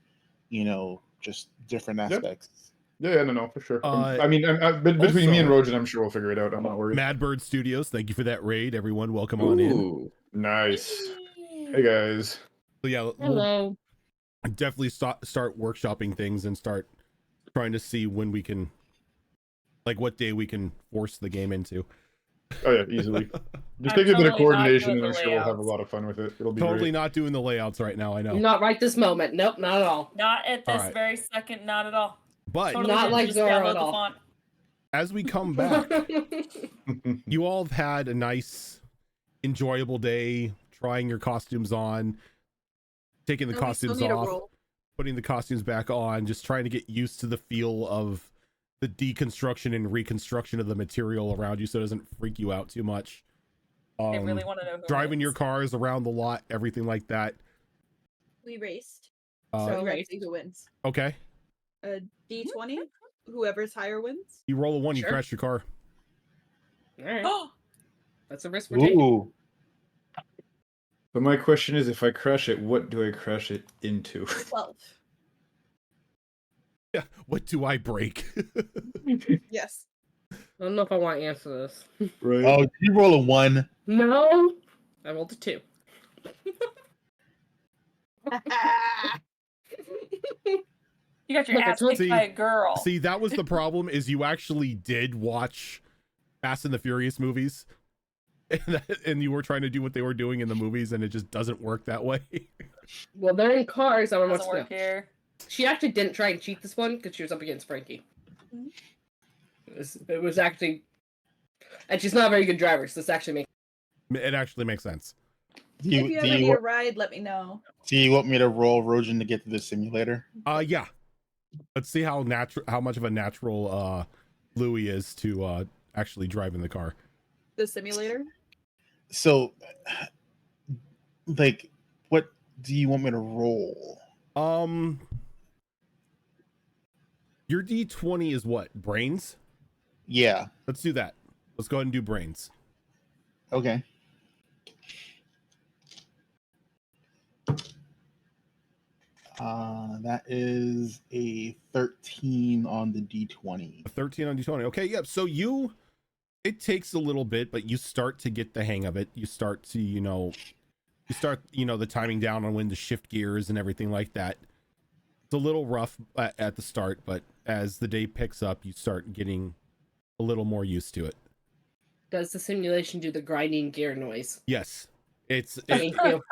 just different Yep. aspects. Yeah, no, for sure. Uh, I mean, between me and also- Rojan, I'm sure we'll figure it out. I'm not worried. Madbird Studios, thank you for that raid, everyone. Welcome on in. Ooh, nice. Hey guys. So yeah, we'll Hello. definitely start workshopping things and start trying to see when we can, like, what day we can force the game into. Oh yeah, easily. Just I'm take a bit of totally not coordination, doing and I'm the sure we'll have a layouts. lot of fun with it. It'll be Totally great. not doing the layouts right now. I know, Not right this moment. Nope, not at all. Not at this Alright. very second, not at all. but Totally Not didn't like just Zoro download at the all. font. as we come back, you all have had a nice, enjoyable day trying your costumes on, taking the No, we still costumes need a off, roll. putting the costumes back on, just trying to get used to the feel of the deconstruction and reconstruction of the material around you so it doesn't freak you out too much. I really want to know who Driving your wins. cars around the lot, everything like that. We raced. Uh, So Right. let's see who wins. okay, A D20. Whoever's higher wins. you roll a 1, you Sure. crash your car. All right. Oh, That's a risk we're taking. Ooh, But my question is, if I crash it, what do I crash it into? 12. Yeah, what do I break? Yes. I don't know if I want to answer this. Right. oh, did you roll a 1? No, I rolled a 2. you got your Look, I ass told- kicked See- by a girl. See, that was the problem, is you actually did watch Fast and the Furious movies, and you were trying to do what they were doing in the movies, and it just doesn't work that way. Well, they're in cars. I don't know Doesn't what's work here. She actually didn't try and cheat this one because she was up against Frankie. Mhm. It was actually, and she's not a very good driver, so this actually makes. It actually makes sense. Do If you you, ever do, need you, a ride, let me know. do you want me to roll Rojan to get to the simulator? Yeah. Let's see how much of a natural Louis is to actually drive in the car. The simulator. So, like, what do you want me to roll? Your D20 is what? Brains? Yeah. Let's do that. Let's go ahead and do brains. Okay. That is a 13 on the D20. A 13 on D20. Okay, yep. So it takes a little bit, but you start to get the hang of it. You start to, the timing down on when to shift gears and everything like that. It's a little rough at the start, but as the day picks up, you start getting a little more used to it. Does the simulation do the grinding gear noise? Yes. It's Thank you.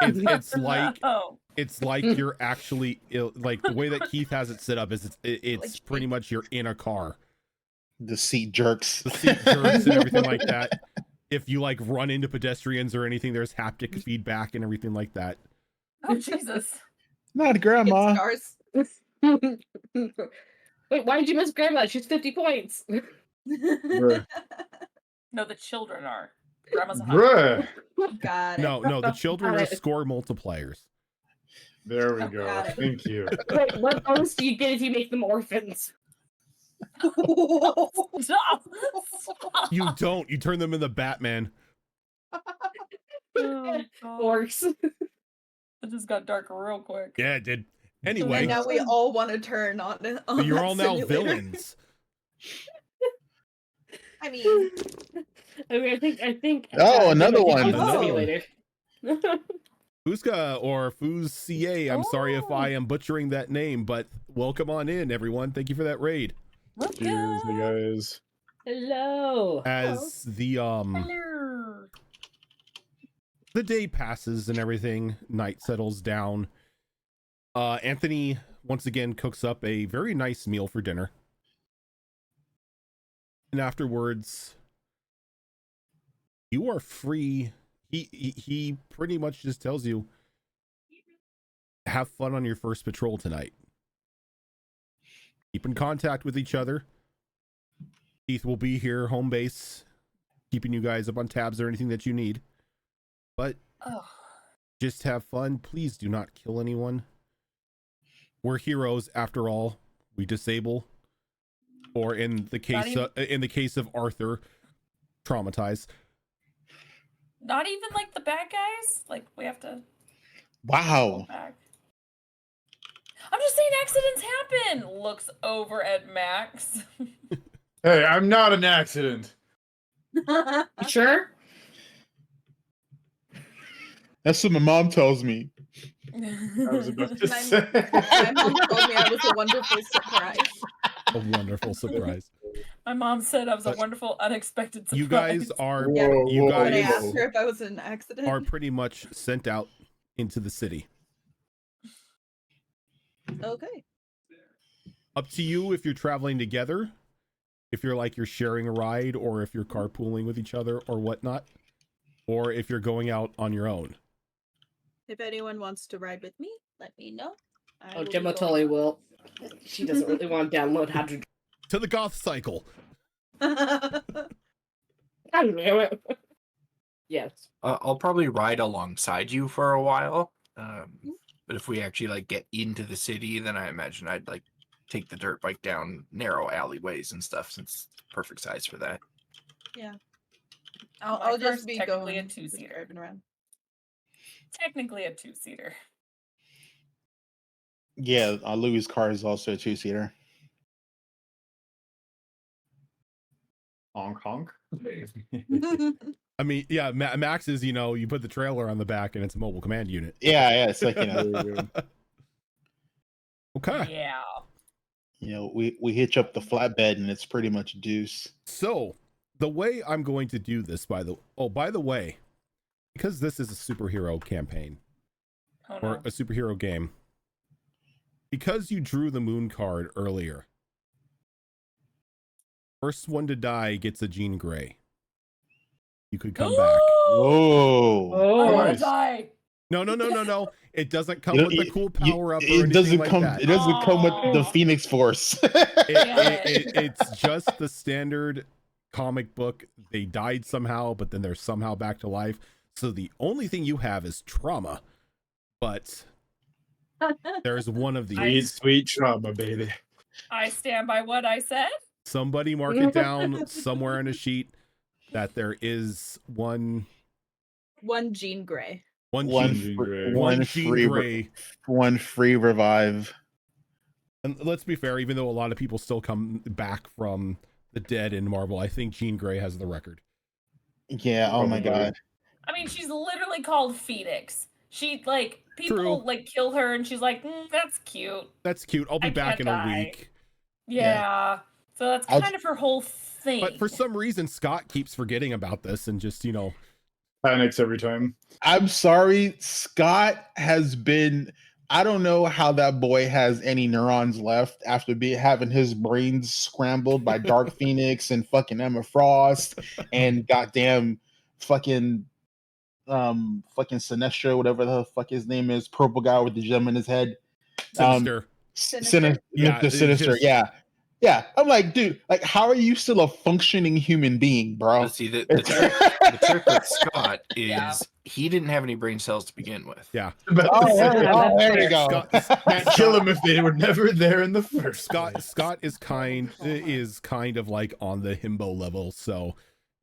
No. it's like you're actually like the way that Keith has it set up is it's pretty much you're in a car. The seat jerks. The seat jerks and everything like that. If you like run into pedestrians or anything, there's haptic feedback and everything like that. Oh Jesus. Not Get grandma. scars. Wait, why did you miss Grandma? She's 50 points. Bruh. No, the children are. Grandma's a Bruh. Got it. No, the children are Alright. score multipliers. There we Oh, go. got it. Thank you. Wait, what bonus do you get if you make them orphans? Stop. You don't. You turn them into Batman. Oh, God. Orcs. It just got dark real quick. Yeah, it did. And Anyway, now we all want to turn on you're that all now simulator. villains. I mean, I think. Oh, another Jim, I one. think it's a Another simulator. Fuzka or Fuz CA. I'm sorry if I Oh. am butchering that name, but welcome on in, everyone. Thank you for that raid. Cheers, you guys. Hello. As Hello. the day passes and everything, night settles down. Anthony once again cooks up a very nice meal for dinner. And afterwards, you are free. He pretty much just tells you, have fun on your first patrol tonight. Keep in contact with each other. Keith will be here, home base, keeping you guys up on tabs or anything that you need. But Oh. just have fun. Please do not kill anyone. We're heroes after all. We disable, or in the case of Arthur, traumatize. Not even like the bad guys? Like, we have to Wow. go back. I'm just saying accidents happen. Looks over at Max. Hey, I'm not an accident. You sure? That's what my mom tells me. I was about to My- say. my mom told me I was a wonderful surprise. A wonderful surprise. My mom said I was a But wonderful, unexpected surprise. You guys are Yeah, you whoa, When I guys asked her if I was in an accident. are pretty much sent out into the city. Okay. Up to you if you're traveling together, if you're sharing a ride, or if you're carpooling with each other or whatnot, or if you're going out on your own. If anyone wants to ride with me, let me know. I Oh, will be Gemma going totally on. will. She doesn't really want to download how to. To the goth cycle. Yes. I'll probably ride alongside you for a while. But if we actually like get into the city, then I imagine I'd like take the dirt bike down narrow alleyways and stuff, since it's perfect size for that. Yeah. My I'll car's just be technically going a two-seater. driving around. Technically a two-seater. Yeah, Louis' car is also a two-seater. Honk honk. I mean, yeah, Max is, you put the trailer on the back and it's a mobile command unit. Yeah, it's like, Okay. Yeah. we hitch up the flatbed and it's pretty much deuce. So, the way I'm going to do this, by the way, because this is a superhero campaign Oh, or no. a superhero game, because you drew the moon card earlier, first one to die gets a Jean Grey. You could come back. Whoa. I Oh, wanna nice. die. No. It doesn't come You know, with the cool power up or It anything doesn't like come. that. It doesn't come with the Aw. Phoenix Force. It's just the standard comic book. They died somehow, but then they're somehow back to life. So the only thing you have is trauma. But there's one of Sweet, these. sweet trauma, baby. I stand by what I said. Somebody mark it down somewhere on a sheet that there is one Jean Grey. One Jean Grey. Jean Grey. One free revive. And let's be fair, even though a lot of people still come back from the dead in Marvel, I think Jean Grey has the record. Yeah. Oh my Probably. god. I mean, she's literally called Phoenix. She people True. kill her, and she's like, that's cute. That's cute. I'll be I back can't in a die. week. Yeah. So that's I'll- kind of her whole thing. But for some reason, Scott keeps forgetting about this and just, Panics every time. I'm sorry. Scott has been. I don't know how that boy has any neurons left after having his brains scrambled by Dark Phoenix and fucking Emma Frost and goddamn fucking Sinestro, whatever the fuck his name is, purple guy with the gem in his head. Sinister. Sinister? Yeah, it's Sinister. just- Yeah. Yeah, I'm like, dude, like, how are you still a functioning human being, bro? But see, the trick with Scott is Yeah. he didn't have any brain cells to begin with. Yeah. About to say, There you go. Scott, kill them if they were never there in the first place. Scott is kind of like on the himbo level, so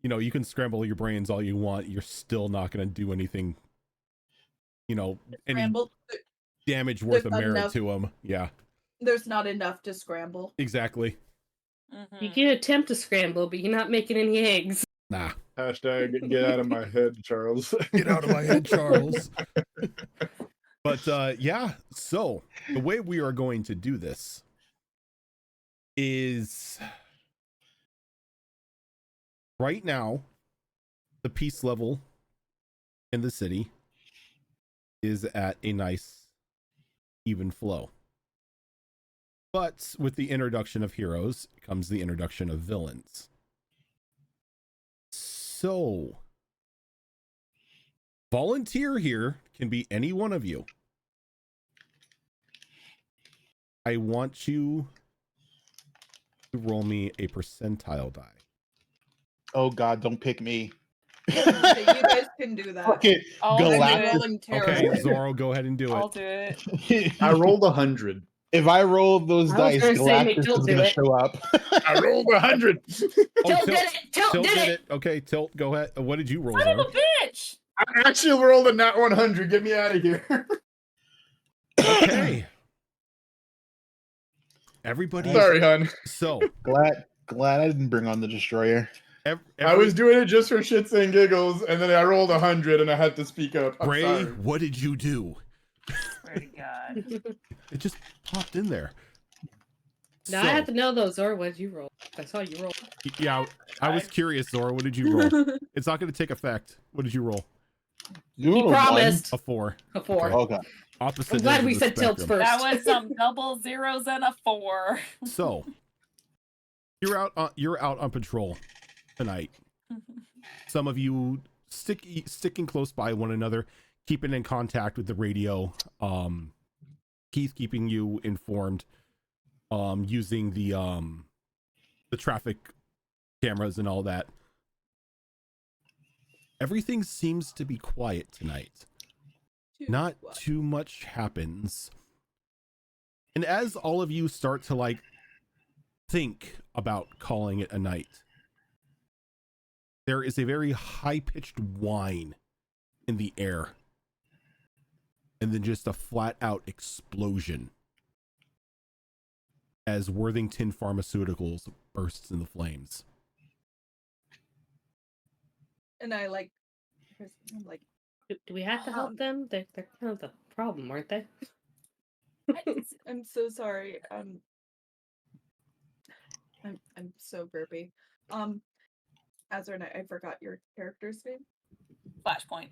you can scramble your brains all you want, you're still not going to do anything, any Scramble. damage worth a There's not merit enough. to him. Yeah, There's not enough to scramble. exactly. You can attempt to scramble, but you're not making any eggs. Nah. Hashtag get out of my head, Charles. Get out of my head, Charles. But yeah, so the way we are going to do this is right now the peace level in the city is at a nice even flow. But with the introduction of heroes comes the introduction of villains. So volunteer here can be any one of you. I want you to roll me a percentile die. Oh God, don't pick me. So you guys can do that. Okay, I'll do Galactus. it. Rolling Okay, terrible. Zoro, go ahead and do I'll it. do it. I rolled 100. If I roll those I was dice, gonna say, make Galactus Tilt is do gonna it. show up. I rolled 100. Oh, Tilt did it! Tilt did it! Okay, Tilt, go ahead. What did you roll, Son of Zoro? a bitch! I actually rolled a nat 100. Get me out of here. Okay. Everybody. Sorry, hon. So, glad I didn't bring on the destroyer. I was doing it just for shits and giggles, and then I rolled 100, and I had to speak up. I'm Gray, sorry. what did you do? Swear to God. It just popped in there. Now I have to know though, Zora, what did you roll? I saw you roll. Yeah, I was curious, Zora. What did you roll? It's not going to take effect. What did you roll? You He rolled promised A 4. a 4. one. Okay. Opposite. I'm glad ends we of the said tilts spectrum. first. That was some double zeros and a 4. So, you're out on patrol tonight. Some of you sticking close by one another, keeping in contact with the radio. Keith keeping you informed, using the traffic cameras and all that. Everything seems to be quiet tonight. Not too much happens. And as all of you start to think about calling it a night, there is a very high-pitched whine in the air. And then just a flat-out explosion as Worthington Pharmaceuticals bursts into flames. And I'm like, Do we have to help them? They're kind of the problem, aren't they? I'm so sorry. I'm so burpy. Azra, I forgot your character's name. Flashpoint.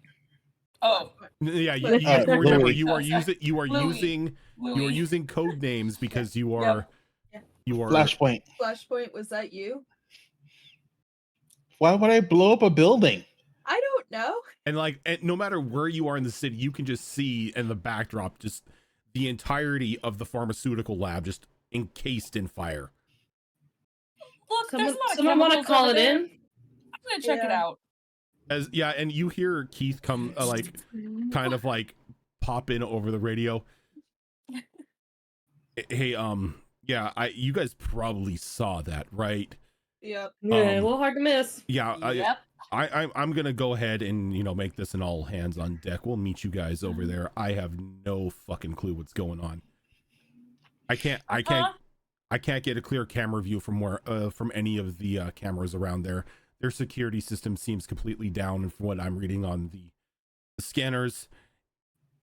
Oh, Yeah, But- remember Louis. you are Louis. using code names because you Yep. are Yeah. you are Flashpoint. Flashpoint, was that you? Why would I blow up a building? I don't know. and no matter where you are in the city, you can just see in the backdrop just the entirety of the pharmaceutical lab just encased in fire. look, there's a lot of Someone want to chemicals call over it there. in? I'm gonna check it Yeah. out. And you hear Keith come kind of pop in over the radio. Hey, yeah, you guys probably saw that, right? Yep. Yeah, a little hard to miss. Yeah, Yep. I'm gonna go ahead and make this an all hands on deck. We'll meet you guys over there. I have no fucking clue what's going on. I can't get a clear camera view from any of the cameras around there. Their security system seems completely down, and from what I'm reading on the scanners,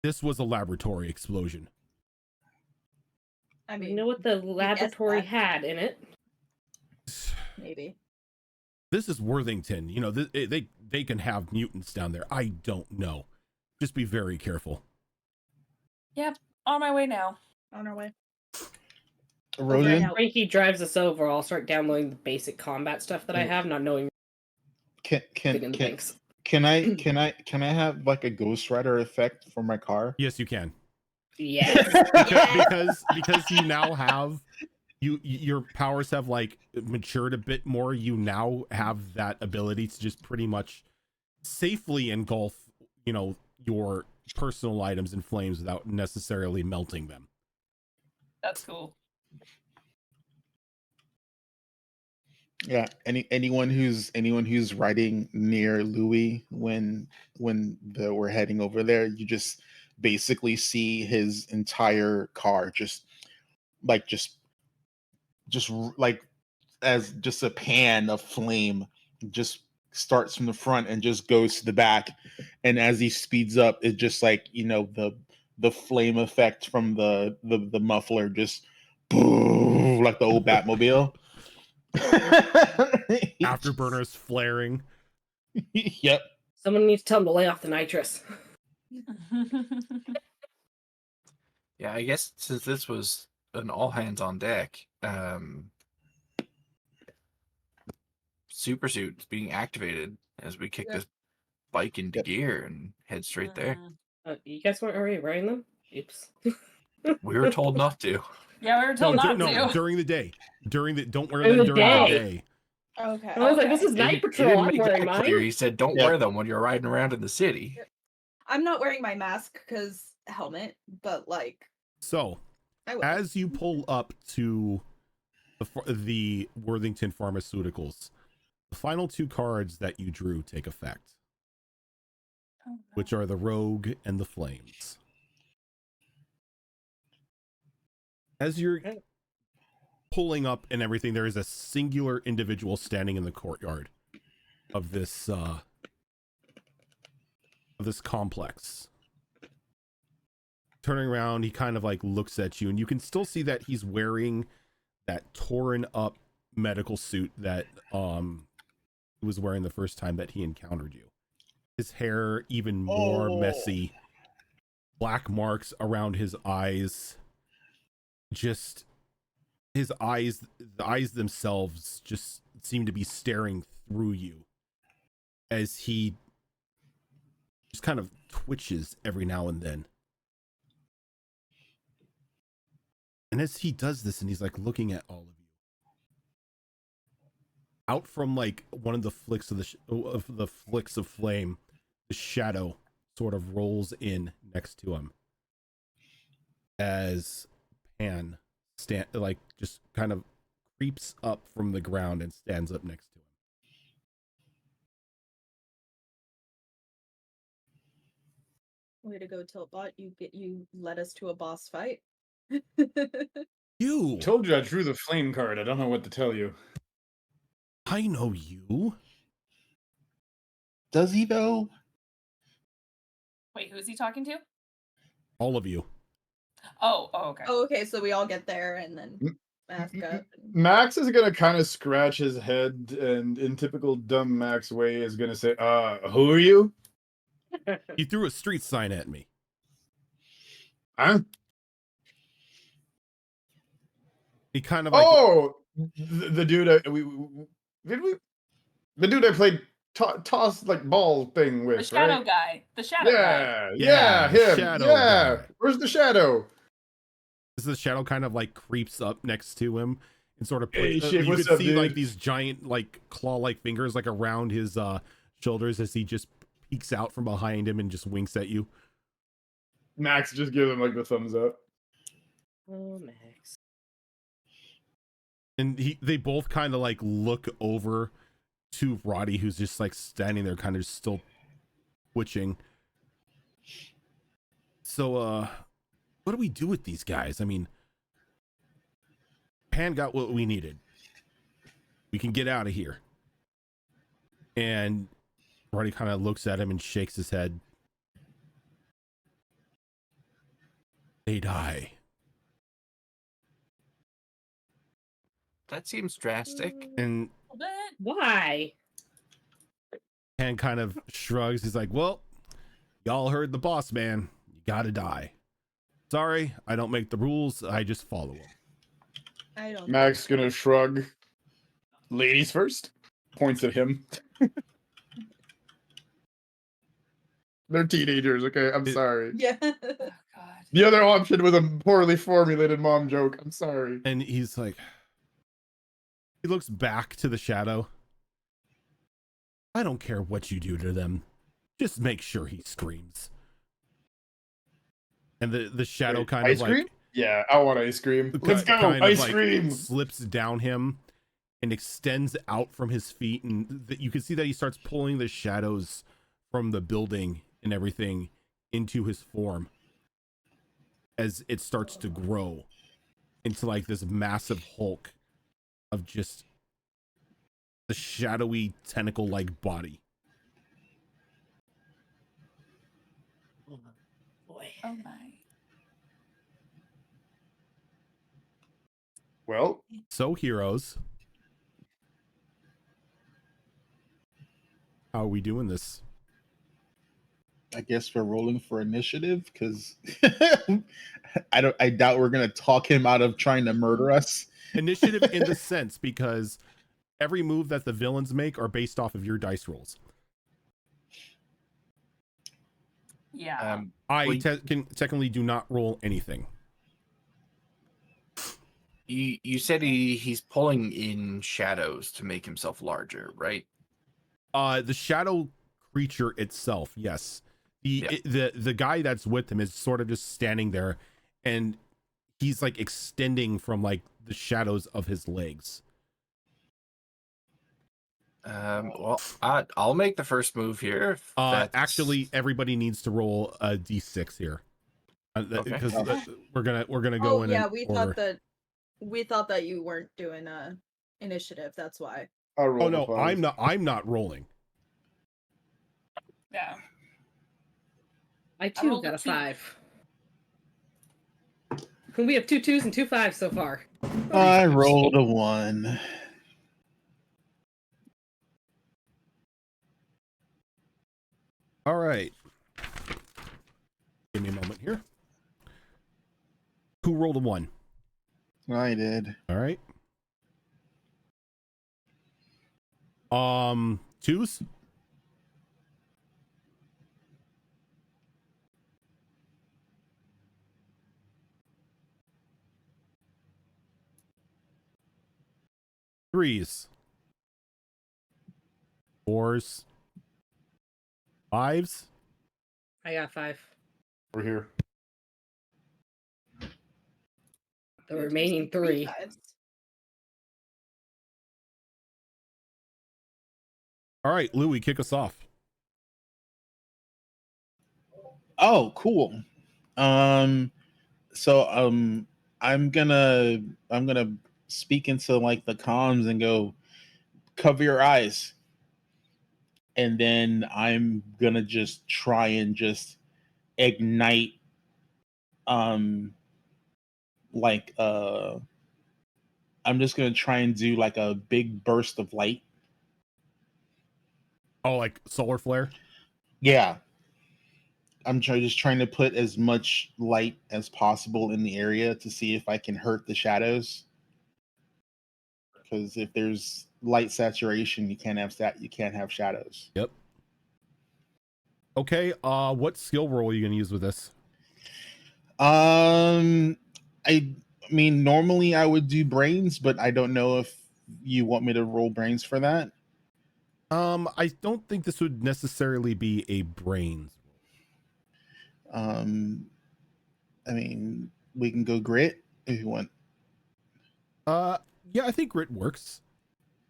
this was a laboratory explosion. I mean, You know what the laboratory that. had in it? maybe. This is Worthington. They can have mutants down there. I don't know. Just be very careful. Yep. On my way now. On our way. Erosion. Frankie drives us over. I'll start downloading the basic combat stuff that I have, not knowing Can the things. I have a Ghost Rider effect for my car? Yes, you can. Yes. Because you your powers have like matured a bit more. You now have that ability to just pretty much safely engulf, your personal items in flames without necessarily melting them. That's cool. Yeah, anyone who's riding near Louis when we're heading over there, you just basically see his entire car just like like as just a pan of flame just starts from the front and just goes to the back, and as he speeds up, it just like the flame effect from the muffler just like the old Batmobile. Afterburners flaring. Yep. Someone needs to tell him to lay off the nitrous. Yeah, I guess since this was an all hands on deck, super suit is being activated as we kick this bike into gear and head straight there. You guys weren't already wearing them? Oops. We were told not to. Yeah, we were told not to. During the day. Don't wear During them the during the day. day. Okay. I was like, this is He night didn't patrol. I'm make wearing that clear. mine. He said, don't wear them when you're riding around in the city. I'm not wearing my mask because helmet, but like. So, as you pull up to the Worthington Pharmaceuticals, the final two cards that you drew take effect, which are the Rogue and the Flames. As you're pulling up and everything, there is a singular individual standing in the courtyard of this complex. Turning around, he kind of like looks at you, and you can still see that he's wearing that torn up medical suit that he was wearing the first time that he encountered you. His hair even more messy, black marks around his eyes. Just his eyes, the eyes themselves just seem to be staring through you as he just kind of twitches every now and then. And as he does this, and he's like looking at all of you, out from like one of the flicks of the flicks of flame, the shadow sort of rolls in next to him as Pan just kind of creeps up from the ground and stands up next to him. Way to go, Tiltbot. You led us to a boss fight. You Told you I drew the flame card. I don't know what to tell you. I know you. Does he though? Wait, who's he talking to? All of you. Oh, okay. Oh, okay, so we all get there and then mask up. Max is gonna kind of scratch his head, and in typical dumb Max way, is gonna say, who are you?" He threw a street sign at me. Huh? He kind of like, the dude the dude I played toss like ball thing with, The shadow right? guy. The shadow guy. Yeah, him. shadow Yeah. guy. Where's the shadow? as the shadow kind of like creeps up next to him and sort of Hey, puts, shit, you what's can up, see dude? like these giant like claw-like fingers like around his shoulders as he just peeks out from behind him and just winks at you. Max just gives him like the thumbs up. Oh, Max. And they both kind of like look over to Roddy, who's just like standing there kind of still twitching. So what do we do with these guys? I mean, Pan got what we needed. We can get out of here. And Roddy kind of looks at him and shakes his head. They die. That seems drastic. And Why? Pan kind of shrugs. He's like, well, y'all heard the boss, man. You gotta die. Sorry, I don't make the rules. I just follow them. I don't. Max gonna shrug. Ladies first. Points at him. They're teenagers, okay? I'm sorry. Yeah. Oh God. The other option was a poorly formulated mom joke. I'm sorry. And he's like, he looks back to the shadow. I don't care what you do to them. Just make sure he screams. And the shadow Wait, kind ice of cream? like, Yeah, I want ice cream. Let's go, kind of ice like cream. slips down him and extends out from his feet, and you can see that he starts pulling the shadows from the building and everything into his form as it starts to grow into like this massive hulk of just the shadowy tentacle like body. Boy. Oh my. Well, So heroes, how are we doing this? I guess we're rolling for initiative because I doubt we're gonna talk him out of trying to murder us. Initiative in the sense because every move that the villains make are based off of your dice rolls. Yeah. I Well, can technically do not roll anything. you said he's pulling in shadows to make himself larger, right? The shadow creature itself, yes. Yeah. The guy that's with him is sort of just standing there, and he's like extending from like the shadows of his legs. Well, I'll make the first move here. If Actually, everybody needs to roll a d6 here, because we're gonna go in. Yeah, an we order. thought that you weren't doing initiative. That's why. I rolled Oh no, a 5. I'm not rolling. Yeah. I too rolled a got a 2. 5. We have 2 2s and 2 5s so far. I rolled a 1. All right. Give me a moment here. Who rolled a 1? I did. All right. 2s? Threes? 4s? 5s? I got 5. We're here. The remaining 3. All right, Louis, kick us off. Oh, cool. So I'm gonna speak into like the comms and go, cover your eyes. And then I'm gonna just try and just ignite like I'm just gonna try and do like a big burst of light. Oh, like solar flare? Yeah. I'm just trying to put as much light as possible in the area to see if I can hurt the shadows. Because if there's light saturation, you can't have shadows. Yep. Okay, what skill roll are you gonna use with this? I mean, normally I would do brains, but I don't know if you want me to roll brains for that. I don't think this would necessarily be a brains. I mean, we can go grit if you want. Yeah, I think grit works.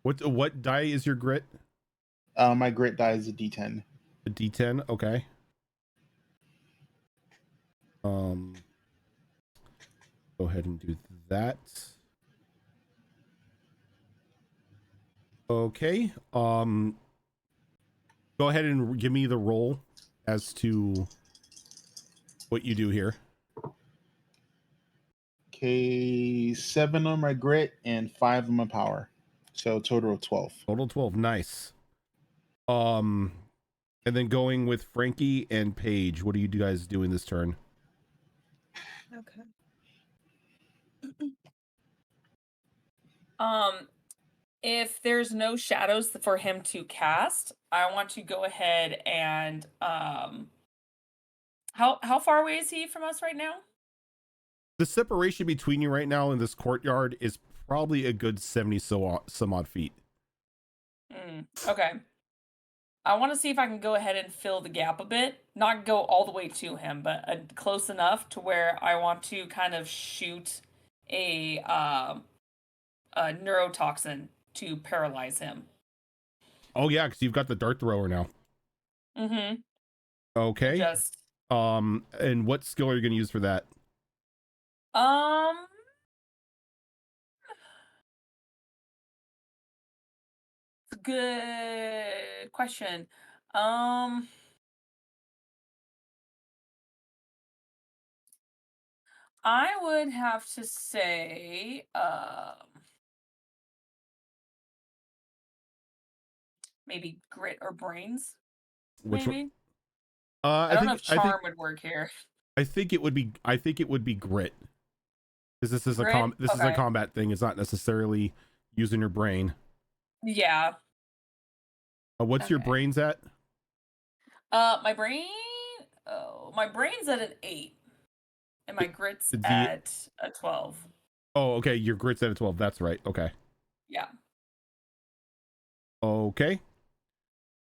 What die is your grit? My grit die is a D10. A D10, okay. Go ahead and do that. Okay. Go ahead and give me the roll as to what you do here. Okay, 7 on my grit and 5 on my power. So total of 12. Total 12. Nice. And then going with Frankie and Paige, what are you guys doing this turn? Okay. If there's no shadows for him to cast, I want to go ahead and How far away is he from us right now? The separation between you right now in this courtyard is probably a good 70 some odd feet. Okay. I want to see if I can go ahead and fill the gap a bit. Not go all the way to him, but close enough to where I want to kind of shoot a neurotoxin to paralyze him. Oh yeah, because you've got the dart thrower now. Mm-hmm. Okay. Just and what skill are you gonna use for that? Good question. I would have to say, maybe grit or brains. Which Maybe. one? I don't know if charm would work here. I think it would be grit. Because this is Grit? is a combat thing. It's not necessarily using your brain. Yeah. What's your brains at? My brain's at an 8. And my grit's at a 12. Oh, okay. Your grit's at a 12. That's right. Okay. Yeah. Okay.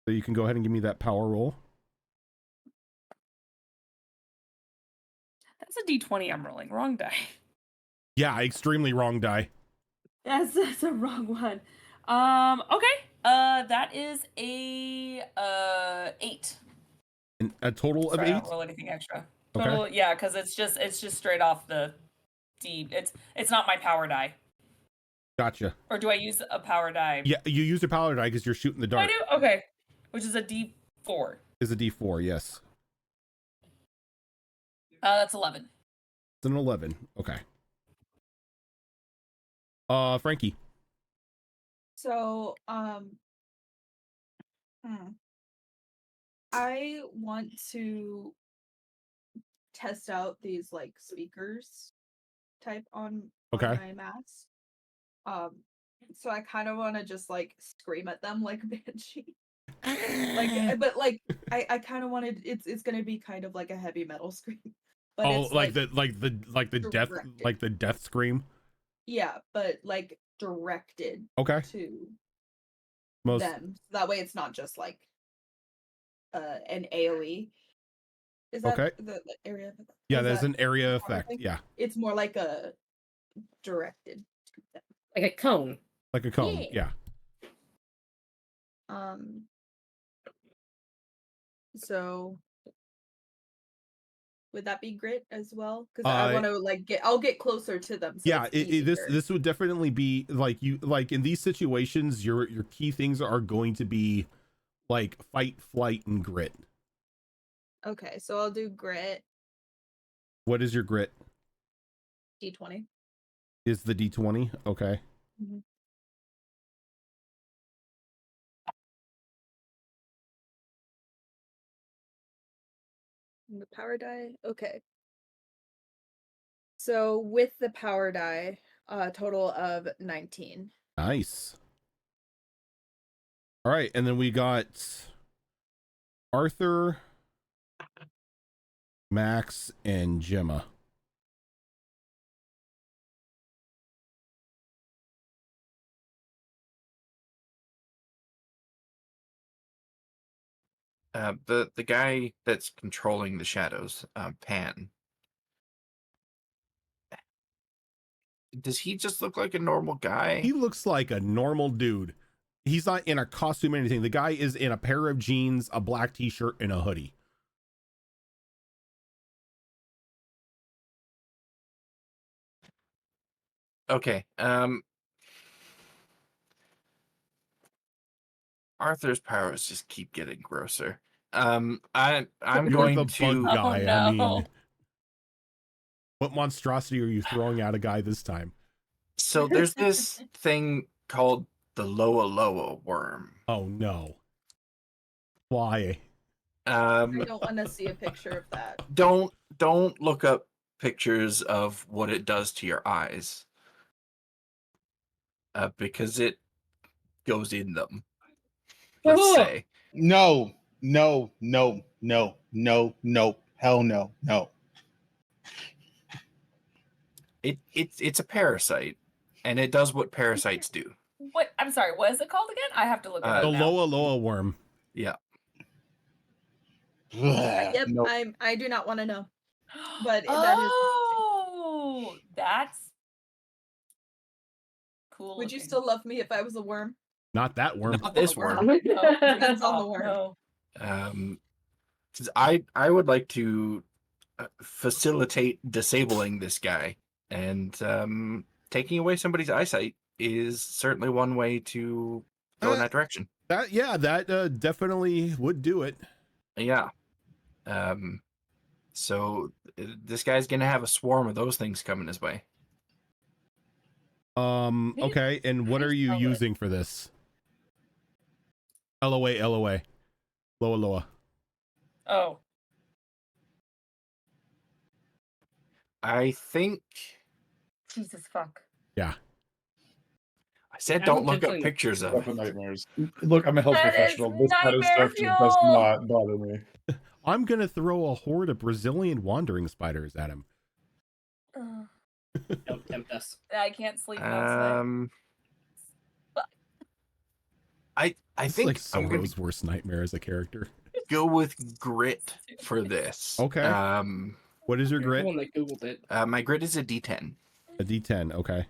So you can go ahead and give me that power roll. That's a D20 I'm rolling. Wrong die. Yeah, extremely wrong die. Yes, that's a wrong one. Okay. That is a 8. And a total of Sorry, 8? I don't roll anything extra. Total, okay. Yeah, because it's just straight off the D. It's not my power die. Gotcha. Or do I use a power die? Yeah, you use your power die because you're shooting the dart. I do? Okay. Which is a D4. Is a D4, yes. That's 11. It's an 11. Okay. Frankie. So, I want to test out these like speakers type on my mask. So I kind of want to just like scream at them like a banshee. But I kind of wanted it's gonna be kind of like a heavy metal scream. But oh, it's like the death scream. Yeah, but like directed to them. That way it's not just like an AoE. Is that the area of Yeah, there's an area effect. Yeah. It's more like a directed to them. Like a cone. Like a cone, yeah. So would that be grit as well? Because I want to I'll get closer to them. So yeah, this would definitely be like in these situations, your key things are going to be like fight, flight, and grit. Okay, so I'll do grit. What is your grit? D20. Is the D20? Okay. Mm-hmm. And the power die. Okay. So with the power die, total of 19. Nice. All right, and then we got Arthur, Max, and Gemma. The guy that's controlling the shadows, Pan. Does he just look like a normal guy? He looks like a normal dude. He's not in a costume or anything. The guy is in a pair of jeans, a black t-shirt, and a hoodie. Okay. Arthur's powers just keep getting grosser. I'm going the to bug guy. no. I mean, what monstrosity are you throwing at a guy this time? So there's this thing called the Loa Loa worm. Oh no. Why? I don't want to see a picture of that. Don't look up pictures of what it does to your eyes. Because it goes in them. Let's say. No. Hell no. No. It's a parasite, and it does what parasites do. What? I'm sorry. What is it called again? I have to look it The up now. Loa Loa worm. Yeah. Yep, Nope. I do not want to know. But that is Oh, that's cool. Would you looking. still love me if I was a worm? Not that worm. Not this worm. No, Depends on the oh, worm. no. 'Cause I would like to facilitate disabling this guy, and taking away somebody's eyesight is certainly one way to go in that direction. That definitely would do it. Yeah. So this guy's gonna have a swarm of those things coming his way. Okay, and what How do are you you spell it? using for this? LOA, LOA. Loa Loa. Oh, I think Jesus fuck. Yeah. I said I don't don't look think up so. pictures of Stuff it. with nightmares. Look, I'm a health That is professional. This kind of nightmare stuff just does fuel. not bother me. I'm gonna throw a horde of Brazilian wandering spiders at him. Ugh. Don't tempt us. I can't sleep last Um, Fuck. I It's think like I'm gonna Zoro's worst nightmare as a character. go with grit for this. Okay. What is your You're the grit? one that Googled it. My grit is a D10. A D10. Okay.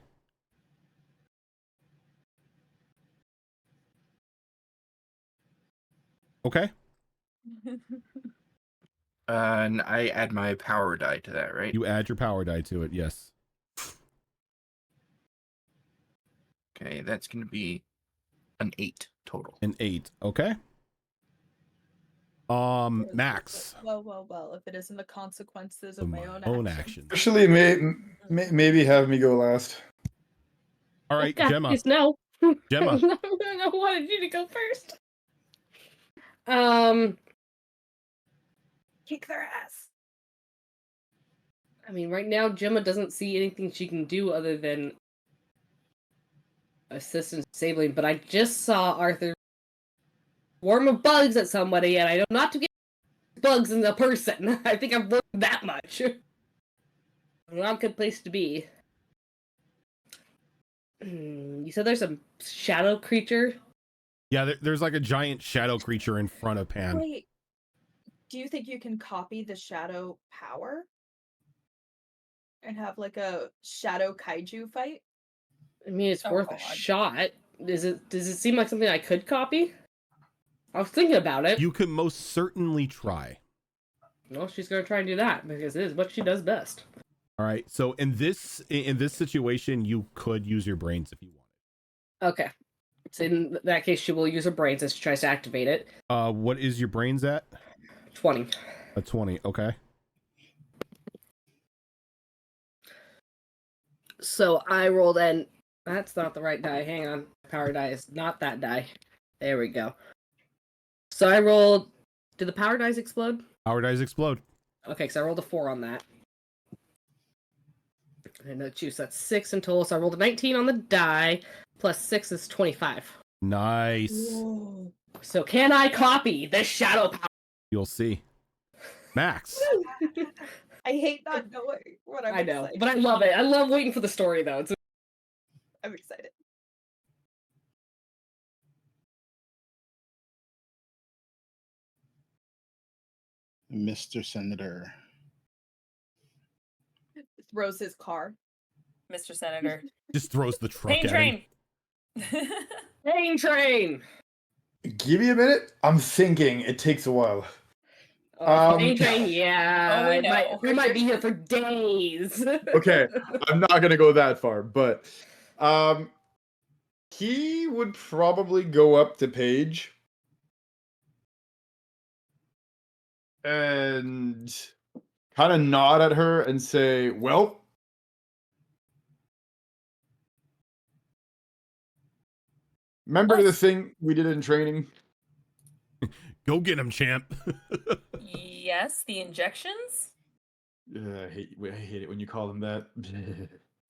Okay. night. And I add my power die to that, right? You add your power die to it. Yes. Okay, that's going to be an 8 total. An 8. Okay. Max. Well, if it isn't the consequences Of of my own action. Actually, maybe have me go last. All right, God, Gemma. please, no. Gemma. I wanted you to go first. Kick their ass. I mean, right now, Gemma doesn't see anything she can do other than assist in disabling, but I just saw Arthur swarm of bugs at somebody, and I know not to get bugs in the person. I think I've learned that much. Not a good place to be. You said there's a shadow creature? Yeah, there's like a giant shadow creature in front of Pan. Wait, do you think you can copy the shadow power? And have like a shadow kaiju fight? I mean, it's Oh, worth God. a shot. Does it seem like something I could copy? I was thinking about it. You can most certainly try. No, she's gonna try and do that because it is what she does best. All right. So in this situation, you could use your brains if you want. Okay. So in that case, she will use her brains as she tries to activate it. What is your brains at? 20. A 20. Okay. So I rolled and that's not the right die. Hang on. Power die is not that die. There we go. So I rolled. Did the power dice explode? Power dice explode. Okay, so I rolled a 4 on that. And no juice. That's 6 in total. So I rolled a 19 on the die. Plus 6 is 25. Nice. Whoa. So can I copy this shadow power? You'll see. Max. I hate not knowing what I'm I know, excited. but I love it. I love waiting for the story, though. It's I'm excited. Mr. Senator. Throws his car. Mr. Senator. Just throws the truck Pain at him. train. Pain train. Give me a minute. I'm thinking. It takes a while. Pain train, yeah. Oh, we know. We might be here for days. Okay, I'm not gonna go that far, but he would probably go up to Paige and kind of nod at her and say, "Well, remember the thing we did in training?" Go get him, champ. Yes, the injections? I hate it when you call them that.